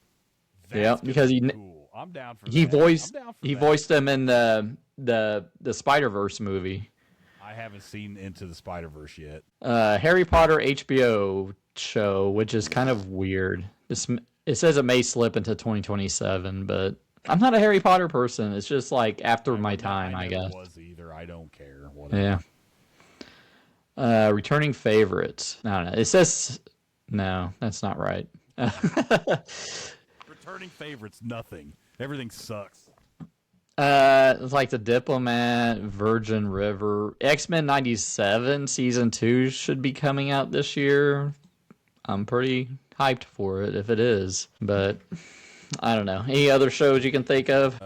That's because cool. I'm down for he that. He voiced him in the Spider-Verse movie. I haven't seen Into the Spider-Verse yet. Harry Potter HBO show, which is kind of weird. It says it may slip into 2027, but I'm not a Harry Potter person. It's just like after my time, I guess. Was either. I don't care. Whatever. Yeah. Returning favorites. I don't know. It says no. That's not right. Returning favorites. Nothing. Everything sucks. It's like The Diplomat, Virgin River, X-Men 97 season 2 should be coming out this year. I'm pretty hyped for it if it is, but I don't know. Any other shows you can think of?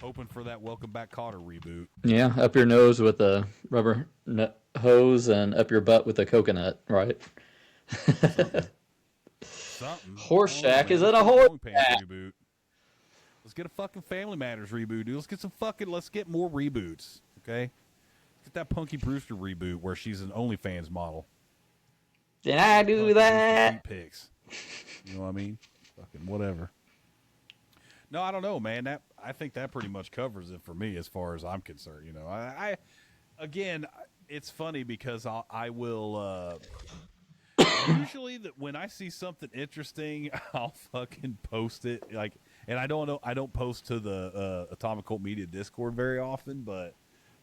Hoping for that Welcome Back Kotter reboot. Yeah, up your nose with a rubber hose and up your butt with a coconut, right? Something. Horse Shack is it a horse shack? Reboot. Let's get a fucking Family Matters reboot, dude. Let's get more reboots, okay? Get that Punky Brewster reboot where she's an OnlyFans model. Did I do that? Pics. You know what I mean? Fucking whatever. No, I don't know, man. I think that pretty much covers it for me as far as I'm concerned. You know, I again, it's funny because I will usually that when I see something interesting, I'll fucking post it. Like, and I don't post to the Atomic Cult Media Discord very often, but.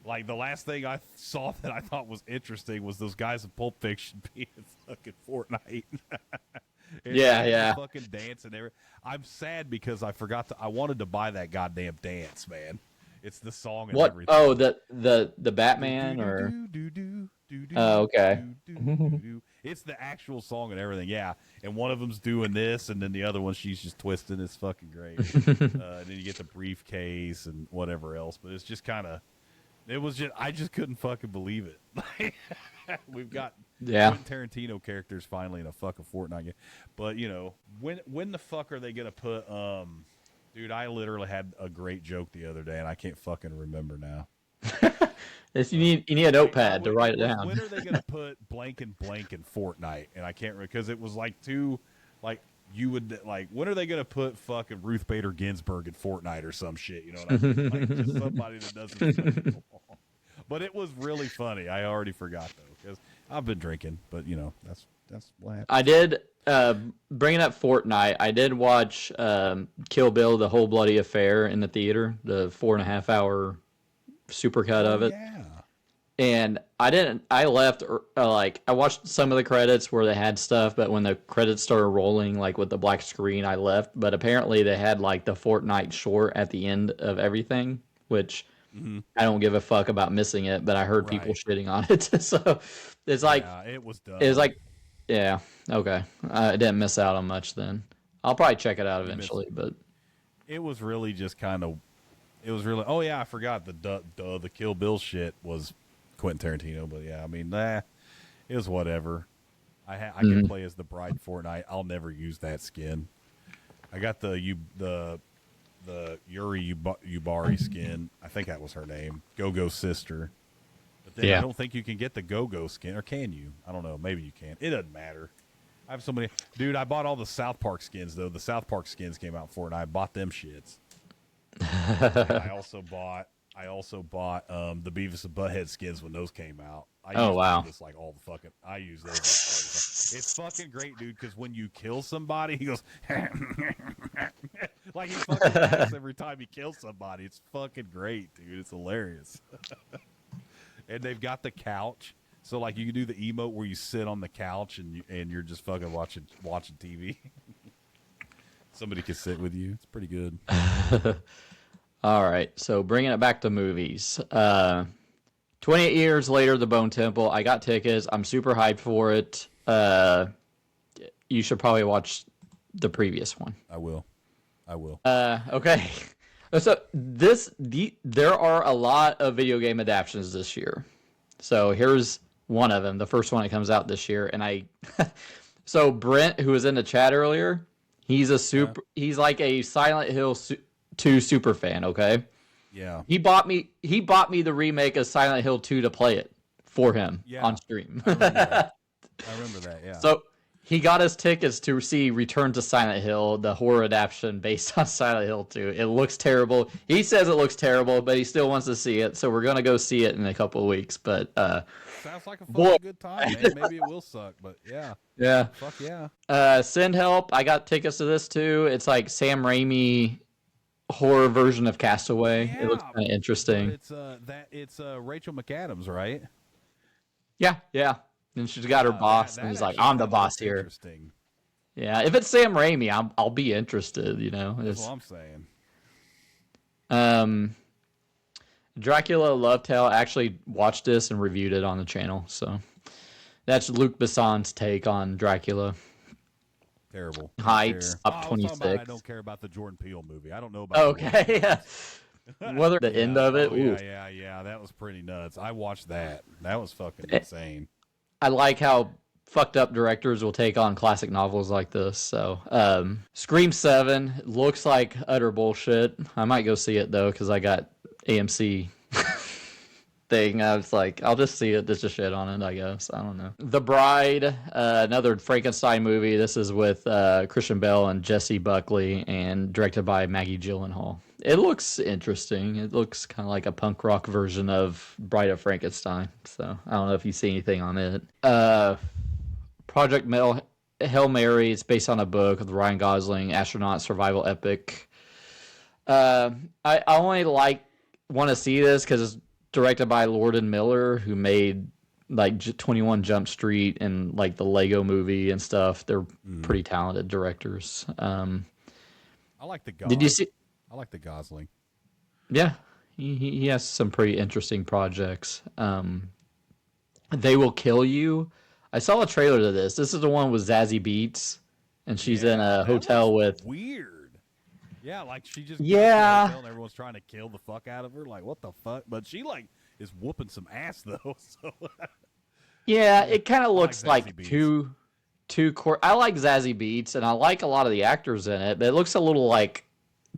Like, the last thing I saw that I thought was interesting was those guys in Pulp Fiction being fucking Fortnite. Yeah. Fucking dance and everything. I'm sad because I wanted to buy that goddamn dance, man. It's the song and everything. Oh, the Batman or? Oh, okay. It's the actual song and everything, yeah. And one of them's doing this, and then the other one, she's just twisting. It's fucking great. And then you get the briefcase and whatever else. But it's just kind of... It was just I just couldn't fucking believe it. We've got Quentin Tarantino characters finally in a fucking Fortnite game. But you know, when the fuck are they gonna put dude, I literally had a great joke the other day and I can't fucking remember now. You need a notepad to write it down. When are they gonna put blank and blank in Fortnite? And I can't remember because it was like two like you would like when are they gonna put fucking Ruth Bader Ginsburg in Fortnite or some shit, you know what I mean? Like just somebody that doesn't But it was really funny. I already forgot though because I've been drinking, but you know that's what happened. I did bringing up Fortnite. I did watch Kill Bill: The Whole Bloody Affair in the theater, the 4.5 hour supercut of it. Yeah. And I left like I watched some of the credits where they had stuff, but when the credits started rolling, like with the black screen, I left. But apparently they had like the Fortnite short at the end of everything, which I don't give a fuck about missing it, but I heard people shitting on it. So it's like it was dumb. It was like, yeah, okay. I didn't miss out on much then. I'll probably check it out eventually, but it was really just kind of. It was really. Oh yeah, I forgot the Kill Bill shit was Quentin Tarantino, but yeah, I mean, it was whatever. I can play as the bride Fortnite. I'll never use that skin. I got the Yuri Yubari skin. I think that was her name. Go-Go sister. But then I don't think you can get the Go-Go skin, or can you? I don't know. Maybe you can. It doesn't matter. I have so many. Dude, I bought all the South Park skins though. The South Park skins came out for it, and I bought them shits. I also bought the Beavis and Butthead skins when those came out. Just like all the fucking. I use those. Like, all the time. It's fucking great, dude. Because when you kill somebody, he goes like he fucking laughs every time he kills somebody. It's fucking great, dude. It's hilarious. And they've got the couch, so like you can do the emote where you sit on the couch and you're just fucking watching TV. Somebody can sit with you. It's pretty good. All right, so bringing it back to movies. 28 years later, The Bone Temple. I got tickets. I'm super hyped for it. You should probably watch the previous one. I will. Okay. So there are a lot of video game adaptations this year. So here's one of them. The first one that comes out this year, and so Brent, who was in the chat earlier, he's he's like a Silent Hill 2 super fan, okay? Yeah. He bought me the remake of Silent Hill 2 to play it for him on stream. I remember that, yeah. So he got us tickets to see Return to Silent Hill, the horror adaptation based on Silent Hill 2. It looks terrible. He says it looks terrible, but he still wants to see it, so we're going to go see it in a couple of weeks. But sounds like a fucking good time, man. Maybe it will suck, but yeah. Yeah. Fuck yeah. Send Help. I got tickets to this too. It's like Sam Raimi horror version of Castaway. Yeah, it looks kind of interesting. It's Rachel McAdams, right? Yeah. And she's got her boss, and he's like, "I'm the boss here." Interesting. Yeah, if it's Sam Raimi, I'll be interested. You know, that's what I'm saying. Dracula Love Tale. I actually watched this and reviewed it on the channel, so that's Luc Besson's take on Dracula. Terrible. Heights up 26. I don't care about the Jordan Peele movie. I don't know about. Okay, yeah. Whether the end of it. Yeah. That was pretty nuts. I watched that. That was fucking insane. I like how fucked up directors will take on classic novels like this. So, Scream 7 looks like utter bullshit. I might go see it though because I got AMC thing. I was like, I'll just see it just to shit on it, I guess. I don't know. The Bride, another Frankenstein movie. This is with Christian Bale and Jesse Buckley and directed by Maggie Gyllenhaal. It looks interesting. It looks kind of like a punk rock version of Bride of Frankenstein. So I don't know if you see anything on it. Project Hail Mary. It's based on a book of the Ryan Gosling astronaut survival epic. I only want to see this because it's directed by Lord and Miller, who made like 21 Jump Street and like the Lego movie and stuff. They're pretty talented directors. I like the Gosling. Did you see? I like the Gosling. Yeah, he has some pretty interesting projects. They Will Kill You. I saw a trailer to this. This is the one with Zazie Beetz, and she's in a hotel with. Weird. Yeah, like she just and everyone's trying to kill the fuck out of her. Like what the fuck? But she like is whooping some ass though. So yeah, it kind of looks like Beats. too I like Zazie Beetz, and I like a lot of the actors in it, but it looks a little like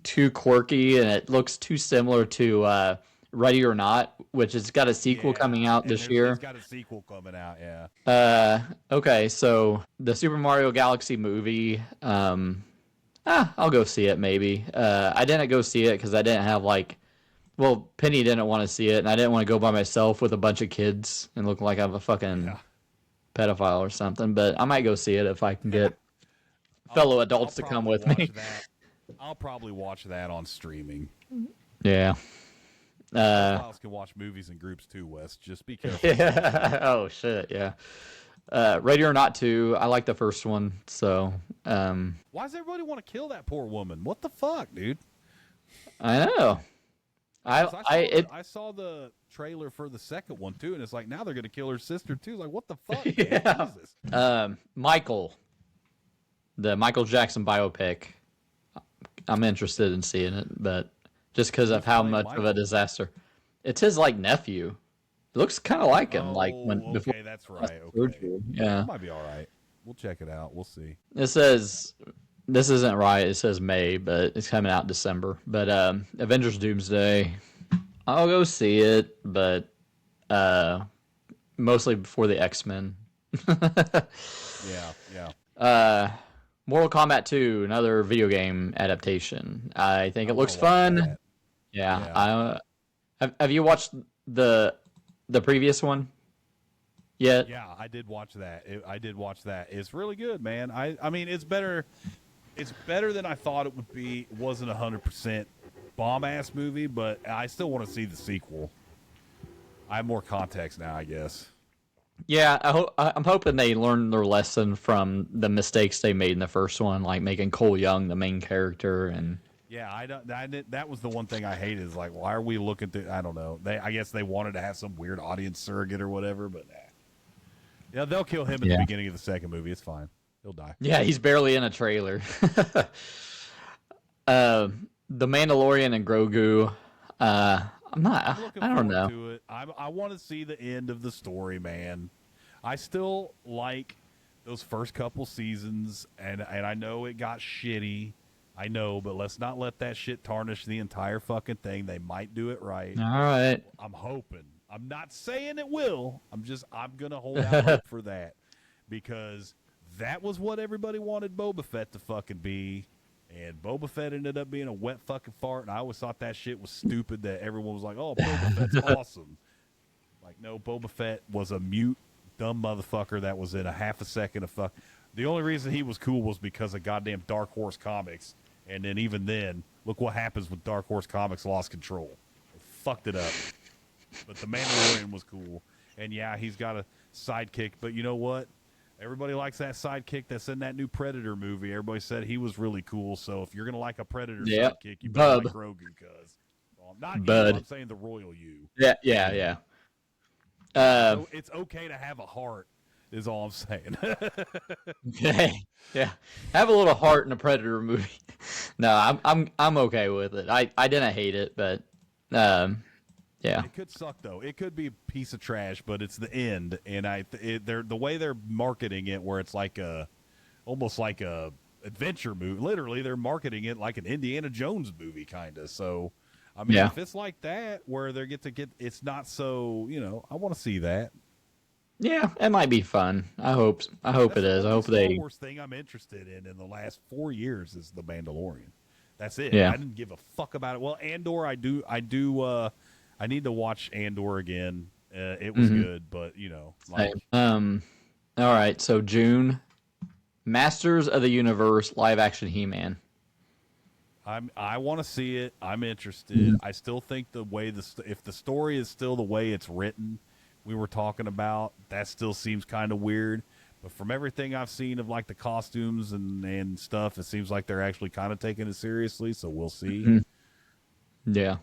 too quirky, and it looks too similar to Ready or Not, which has got a sequel coming out this year. It's got a sequel coming out, yeah. Okay, so the Super Mario Galaxy movie, I'll go see it maybe. I didn't go see it because I didn't have Penny didn't want to see it, and I didn't want to go by myself with a bunch of kids and look like I'm a fucking pedophile or something. But I might go see it if I can get fellow adults to come with me. I'll probably watch that on streaming. Yeah. Pedophiles can watch movies in groups too, Wes. Just be careful. Yeah. Oh shit, yeah. Ready or Not 2, I like the first one, so why does everybody want to kill that poor woman? What the fuck, dude? I know. I saw the trailer for the second one too, and it's like now they're gonna kill her sister too. It's like, what the fuck? Yeah. Jesus. Michael, the Michael Jackson biopic. I'm interested in seeing it, but just because of how much of a disaster. It's his nephew. It looks kind of like him, before. Okay, that's right. Okay. Surgery. Yeah, that might be all right. We'll check it out. We'll see. It says this isn't right. It says May, but it's coming out December. But Avengers Doomsday, I'll go see it, but mostly before the X-Men. Yeah. Mortal Kombat 2, another video game adaptation. I think it looks fun. Yeah. Have you watched the previous one yet? Yeah, I did watch that. It's really good, man. I mean, it's better. It's better than I thought it would be. It wasn't 100% bomb ass movie, but I still want to see the sequel. I have more context now, I guess. Yeah, I'm hoping they learn their lesson from the mistakes they made in the first one, like making Cole Young the main character. And yeah, that was the one thing I hated. Is like, why are we looking to? I don't know. I guess they wanted to have some weird audience surrogate or whatever, but yeah, they'll kill him at the beginning of the second movie. It's fine. He'll die. Yeah, he's barely in a trailer. The Mandalorian and Grogu. I don't know. To it. I want to see the end of the story, man. I still like those first couple seasons, and I know it got shitty. I know, but let's not let that shit tarnish the entire fucking thing. They might do it right. All right. I'm hoping. I'm not saying it will. I'm gonna hold out hope for that, because that was what everybody wanted Boba Fett to fucking be. And Boba Fett ended up being a wet fucking fart, and I always thought that shit was stupid that everyone was like, oh, Boba Fett's awesome. Like, no, Boba Fett was a mute, dumb motherfucker that was in a half a second of fuck. The only reason he was cool was because of goddamn Dark Horse Comics. And then even then, look what happens when Dark Horse Comics lost control. It fucked it up. But the Mandalorian was cool. And yeah, he's got a sidekick, but you know what? Everybody likes that sidekick that's in that new Predator movie. Everybody said he was really cool. So if you're going to like a Predator sidekick, you better like Grogu, cuz. Not Bud. I'm saying the royal you. Yeah. So it's okay to have a heart, is all I'm saying. Okay. Yeah. Have a little heart in a Predator movie. No, I'm okay with it. I didn't hate it, but yeah. It could suck though. It could be a piece of trash, but it's the end, and the way they're marketing it, where it's like almost like a adventure movie. Literally, they're marketing it like an Indiana Jones movie, kind of. So, I mean, if it's like that, where they get, it's not so. I want to see that. Yeah, it might be fun. I hope it is. I hope the Star Wars thing I'm interested in the last 4 years is the Mandalorian. That's it. Yeah. I didn't give a fuck about it. Well, Andor, I do. I need to watch Andor again. It was good, but all right. So June, Masters of the Universe live action He-Man. I want to see it. I'm interested. I still think if the story is still the way it's written, we were talking about, that still seems kind of weird. But from everything I've seen of like the costumes and stuff, it seems like they're actually kind of taking it seriously. So we'll see. Yeah.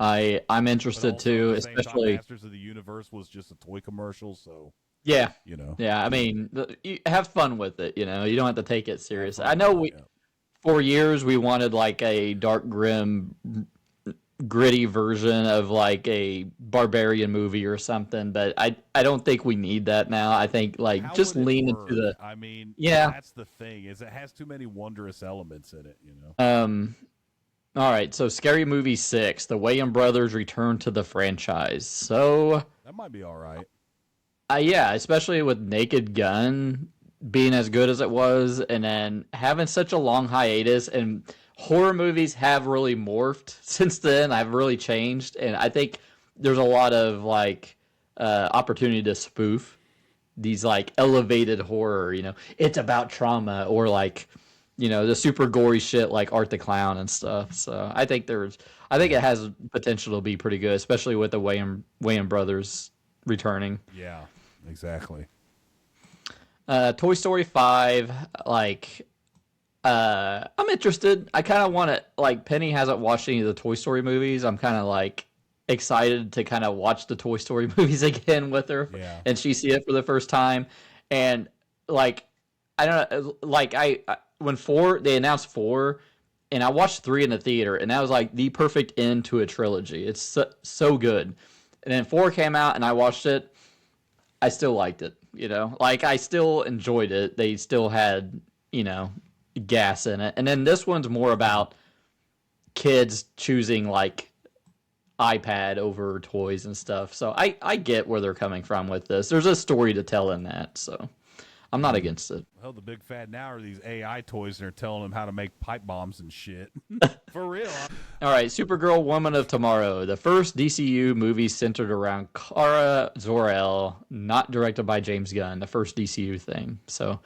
I'm interested too, especially Masters of the Universe was just a toy commercial, so yeah. I mean, you have fun with it. You don't have to take it seriously. I know for years we wanted like a dark grim gritty version of like a barbarian movie or something, but I don't think we need that now. I think like How just would it lean work? into the I mean, yeah. that's the thing, is it has too many wondrous elements in it, you know. All right, so Scary Movie 6, the Wayans brothers return to the franchise. So That might be all right. yeah, especially with Naked Gun being as good as it was, and then having such a long hiatus, and horror movies have really morphed since then. I've really changed, and I think there's a lot of like opportunity to spoof these like elevated horror. You know, it's about trauma, or like the super gory shit like Art the Clown and stuff. So I think it has potential to be pretty good, especially with the Wayans brothers returning. Yeah, exactly. Toy Story 5, like, I'm interested. I kind of want to, like, Penny hasn't watched any of the Toy Story movies. I'm kind of, like, excited to kind of watch the Toy Story movies again with her. Yeah. And she see it for the first time. And, like, I don't know, like, when they announced 4, and I watched 3 in the theater, and that was, like, the perfect end to a trilogy. It's so good. And then 4 came out, and I watched it. I still liked it, like I still enjoyed it. They still had, gas in it. And then this one's more about kids choosing like iPad over toys and stuff. So I get where they're coming from with this. There's a story to tell in that. So I'm not against it. Well, the big fad now are these AI toys, and they're telling them how to make pipe bombs and shit. For real. All right, Supergirl, Woman of Tomorrow, the first DCU movie centered around Kara Zor-El, not directed by James Gunn, the first DCU thing. So,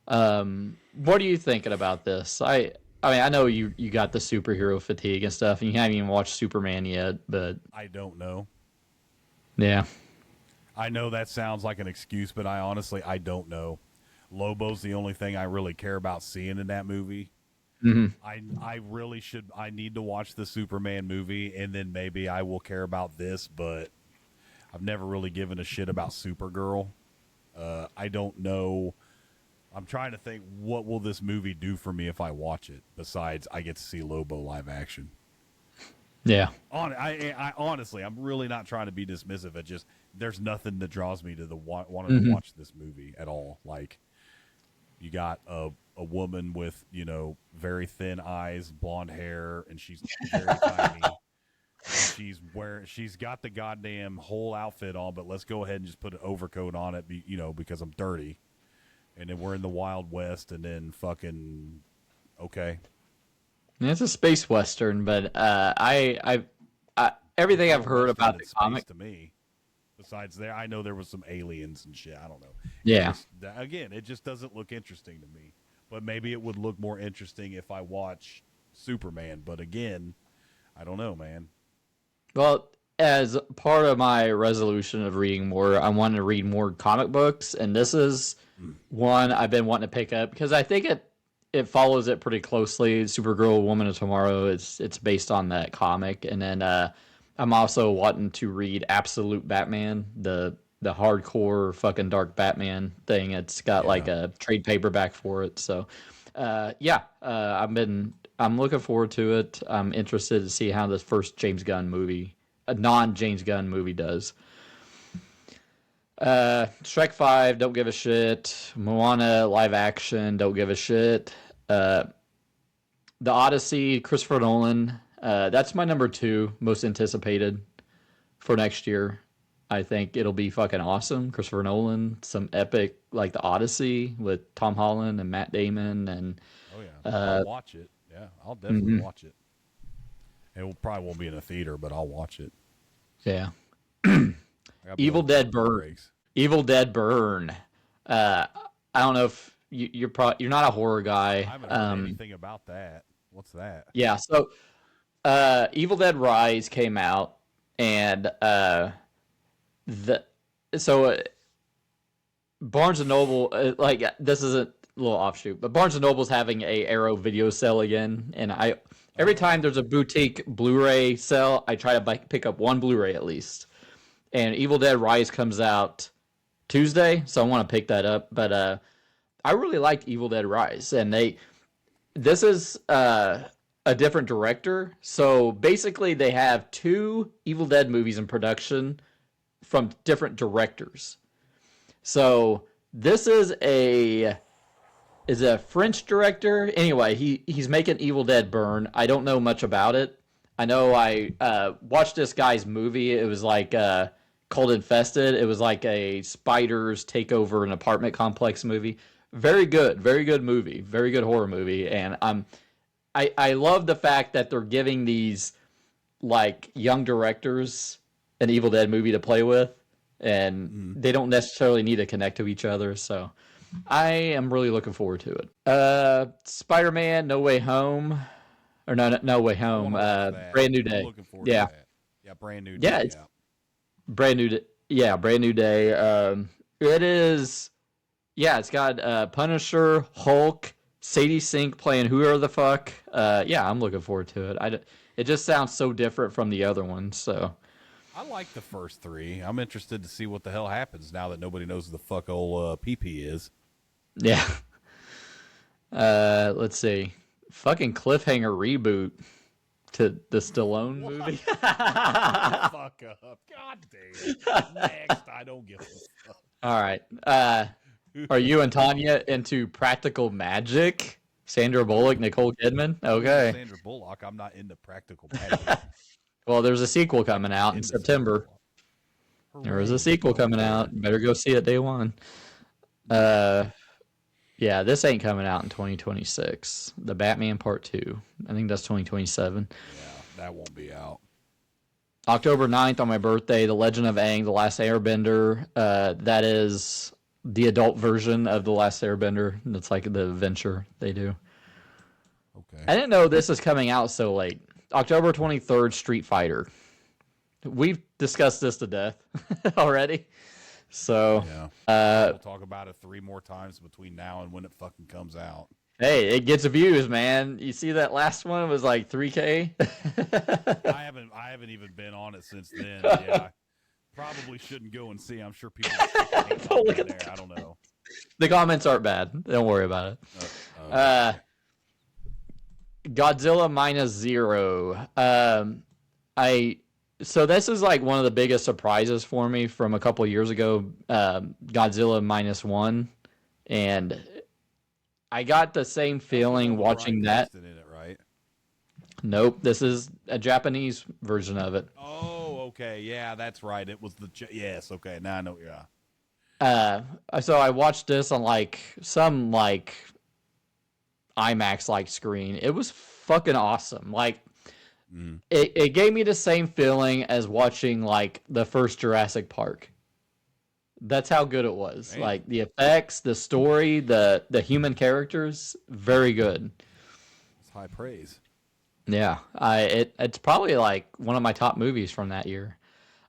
what are you thinking about this? I mean, I know you got the superhero fatigue and stuff, and you haven't even watched Superman yet, but I don't know. Yeah. I know that sounds like an excuse, but I don't know. Lobo's the only thing I really care about seeing in that movie. Mm-hmm. I need to watch the Superman movie, and then maybe I will care about this, but I've never really given a shit about Supergirl. I don't know. I'm trying to think, what will this movie do for me if I watch it, besides I get to see Lobo live action. Yeah. I honestly, I'm really not trying to be dismissive. It just, there's nothing that draws me to wanting to watch this movie at all. Like, you got a woman with, very thin eyes, blonde hair, and she's very tiny. And she's got the goddamn whole outfit on, but let's go ahead and just put an overcoat on it, because I'm dirty. And then we're in the Wild West, and then fucking, okay. It's a space western, but I everything I've heard about the comic to me. Besides there, I know there was some aliens and shit. I don't know. Yeah. It just doesn't look interesting to me. But maybe it would look more interesting if I watch Superman. But again, I don't know, man. Well, as part of my resolution of reading more, I want to read more comic books, and this is one I've been wanting to pick up because I think it follows it pretty closely. Supergirl, Woman of Tomorrow, it's based on that comic. And then I'm also wanting to read Absolute Batman, the hardcore fucking dark Batman thing. It's got like a trade paperback for it. So I'm looking forward to it. I'm interested to see how this first James Gunn movie, a non-James Gunn movie, does. Shrek 5, don't give a shit. Moana live action, don't give a shit. The Odyssey, Christopher Nolan, that's my number 2 most anticipated for next year. I think it'll be fucking awesome. Christopher Nolan, some epic like The Odyssey with Tom Holland and Matt Damon, and I'll watch it. Yeah, I'll definitely watch it. Probably won't be in a theater, but I'll watch it. Yeah. Evil Dead Burn. Evil Dead Burn. I don't know if you're not a horror guy. I haven't heard anything about that. What's that? Yeah. So, Evil Dead Rise came out, and Barnes and Noble, this is a little offshoot, but Barnes and Noble's having a Arrow video sale again, and every time there's a boutique Blu-ray sale, I try to pick up one Blu-ray at least. And Evil Dead Rise comes out Tuesday, so I want to pick that up. But I really liked Evil Dead Rise, and this is a different director. So basically, they have 2 Evil Dead movies in production from different directors. So this is a French director. Anyway, he's making Evil Dead Burn. I don't know much about it. I know I watched this guy's movie. It was like Cold Infested. It was like a spiders take over an apartment complex movie. Very good movie, very good horror movie. And I love the fact that they're giving these like young directors an Evil Dead movie to play with, and they don't necessarily need to connect to each other. So I am really looking forward to it. Spider-Man: No Way Home, or No Way Home. Brand New Day. Looking forward to that. Yeah, Brand New Day. Yeah, it's brand new. Yeah, Brand New Day. It is. Yeah, it's got Punisher, Hulk, Sadie Sink playing whoever the fuck. Yeah, I'm looking forward to it. It just sounds so different from the other ones. So I like the first 3. I'm interested to see what the hell happens now that nobody knows who the fuck old PP is. Yeah. Let's see. Fucking cliffhanger reboot to the Stallone movie. Fuck up. God damn. Next, I don't give a fuck. All right. Are you and Tanya into Practical Magic? Sandra Bullock, Nicole Kidman? Okay. Sandra Bullock, I'm not into Practical Magic. Well, there's a sequel coming out in September. There is a sequel coming out. You better go see it day one. Yeah, this ain't coming out in 2026. The Batman Part 2. I think that's 2027. Yeah, that won't be out. October 9th on my birthday, The Legend of Aang, The Last Airbender. That is the adult version of The Last Airbender. It's like the adventure they do. Okay. I didn't know this is coming out so late. October 23rd, Street Fighter. We've discussed this to death already. So, yeah. We'll talk about it 3 more times between now and when it fucking comes out. Hey, it gets views, man. You see that last one was like 3K? I haven't even been on it since then. Yeah. Probably shouldn't go and see. I'm sure people are there. I don't know. The comments aren't bad. Don't worry about it. Okay. Godzilla minus 0. So this is like one of the biggest surprises for me from a couple years ago. Godzilla minus 1, and I got the same feeling watching that. In it, right? Nope, this is a Japanese version of it. Oh, okay, yeah, that's right. It was yes, okay. Now I know. Yeah. So I watched this on like some like IMAX like screen. It was fucking awesome. Like it gave me the same feeling as watching like the first Jurassic Park. That's how good it was. Damn. Like the effects, the story, the human characters, very good. It's high praise. Yeah, it's probably like one of my top movies from that year.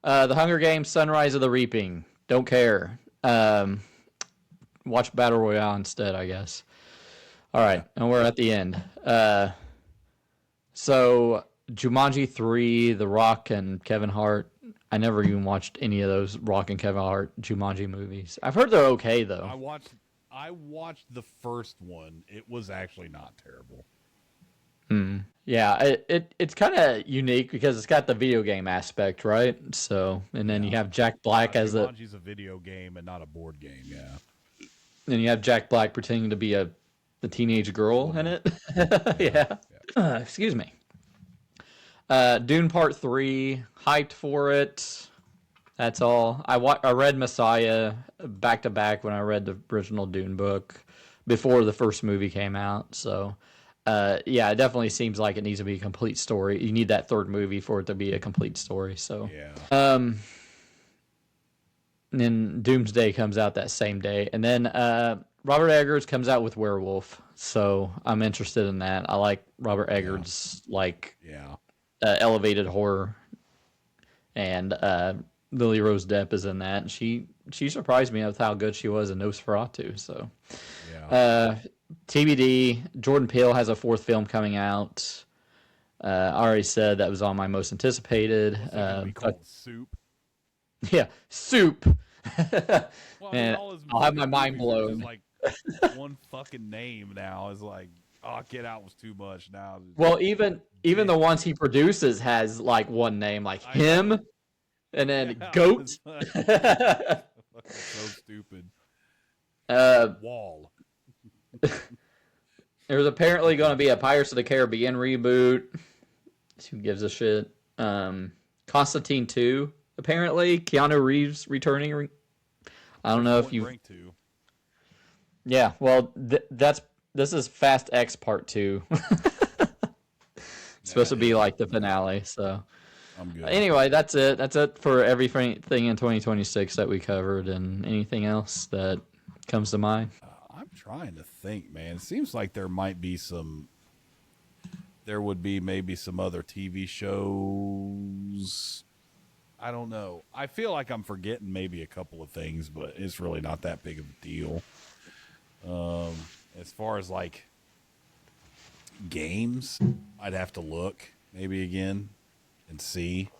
The Hunger Games: Sunrise of the Reaping. Don't care. Watch Battle Royale instead, I guess. All right, and we're at the end. So Jumanji 3, The Rock and Kevin Hart. I never even watched any of those Rock and Kevin Hart Jumanji movies. I've heard they're okay though. I watched the first one. It was actually not terrible. Yeah, it's kind of unique because it's got the video game aspect, right? So, and then you have Jack Black as the Jumanji's a video game and not a board game. Yeah. Then you have Jack Black pretending to be the teenage girl in it. Yeah. Excuse me. Dune Part 3, hyped for it. That's all. I read Messiah back to back when I read the original Dune book before the first movie came out. So, yeah, it definitely seems like it needs to be a complete story. You need that third movie for it to be a complete story. So, yeah. And then Doomsday comes out that same day, and then Robert Eggers comes out with Werewolf. So I'm interested in that. I like Robert Eggers, elevated horror, and Lily Rose Depp is in that. And she surprised me with how good she was in Nosferatu. So, TBD. Jordan Peele has a 4th film coming out. I already said that was on my most anticipated. We call it Soup. Yeah, Soup. Well, and I'll have my mind blown. Like one fucking name now is like Oh, Get Out was too much. Now, well, even the ones he produces has like one name, like him, and then Goat. So stupid. Wall. There's apparently going to be a Pirates of the Caribbean reboot. Who gives a shit? Constantine 2, apparently. Keanu Reeves returning. I don't know if you. Yeah, well, this is Fast X Part 2. It's supposed to be like the finale, so. I'm good. Anyway, that's it. That's it for everything in 2026 that we covered, and anything else that comes to mind. I'm trying to think, man. It seems like there might be some. There would be maybe some other TV shows. I don't know. I feel like I'm forgetting maybe a couple of things, but it's really not that big of a deal. As far as like games, I'd have to look maybe again and see.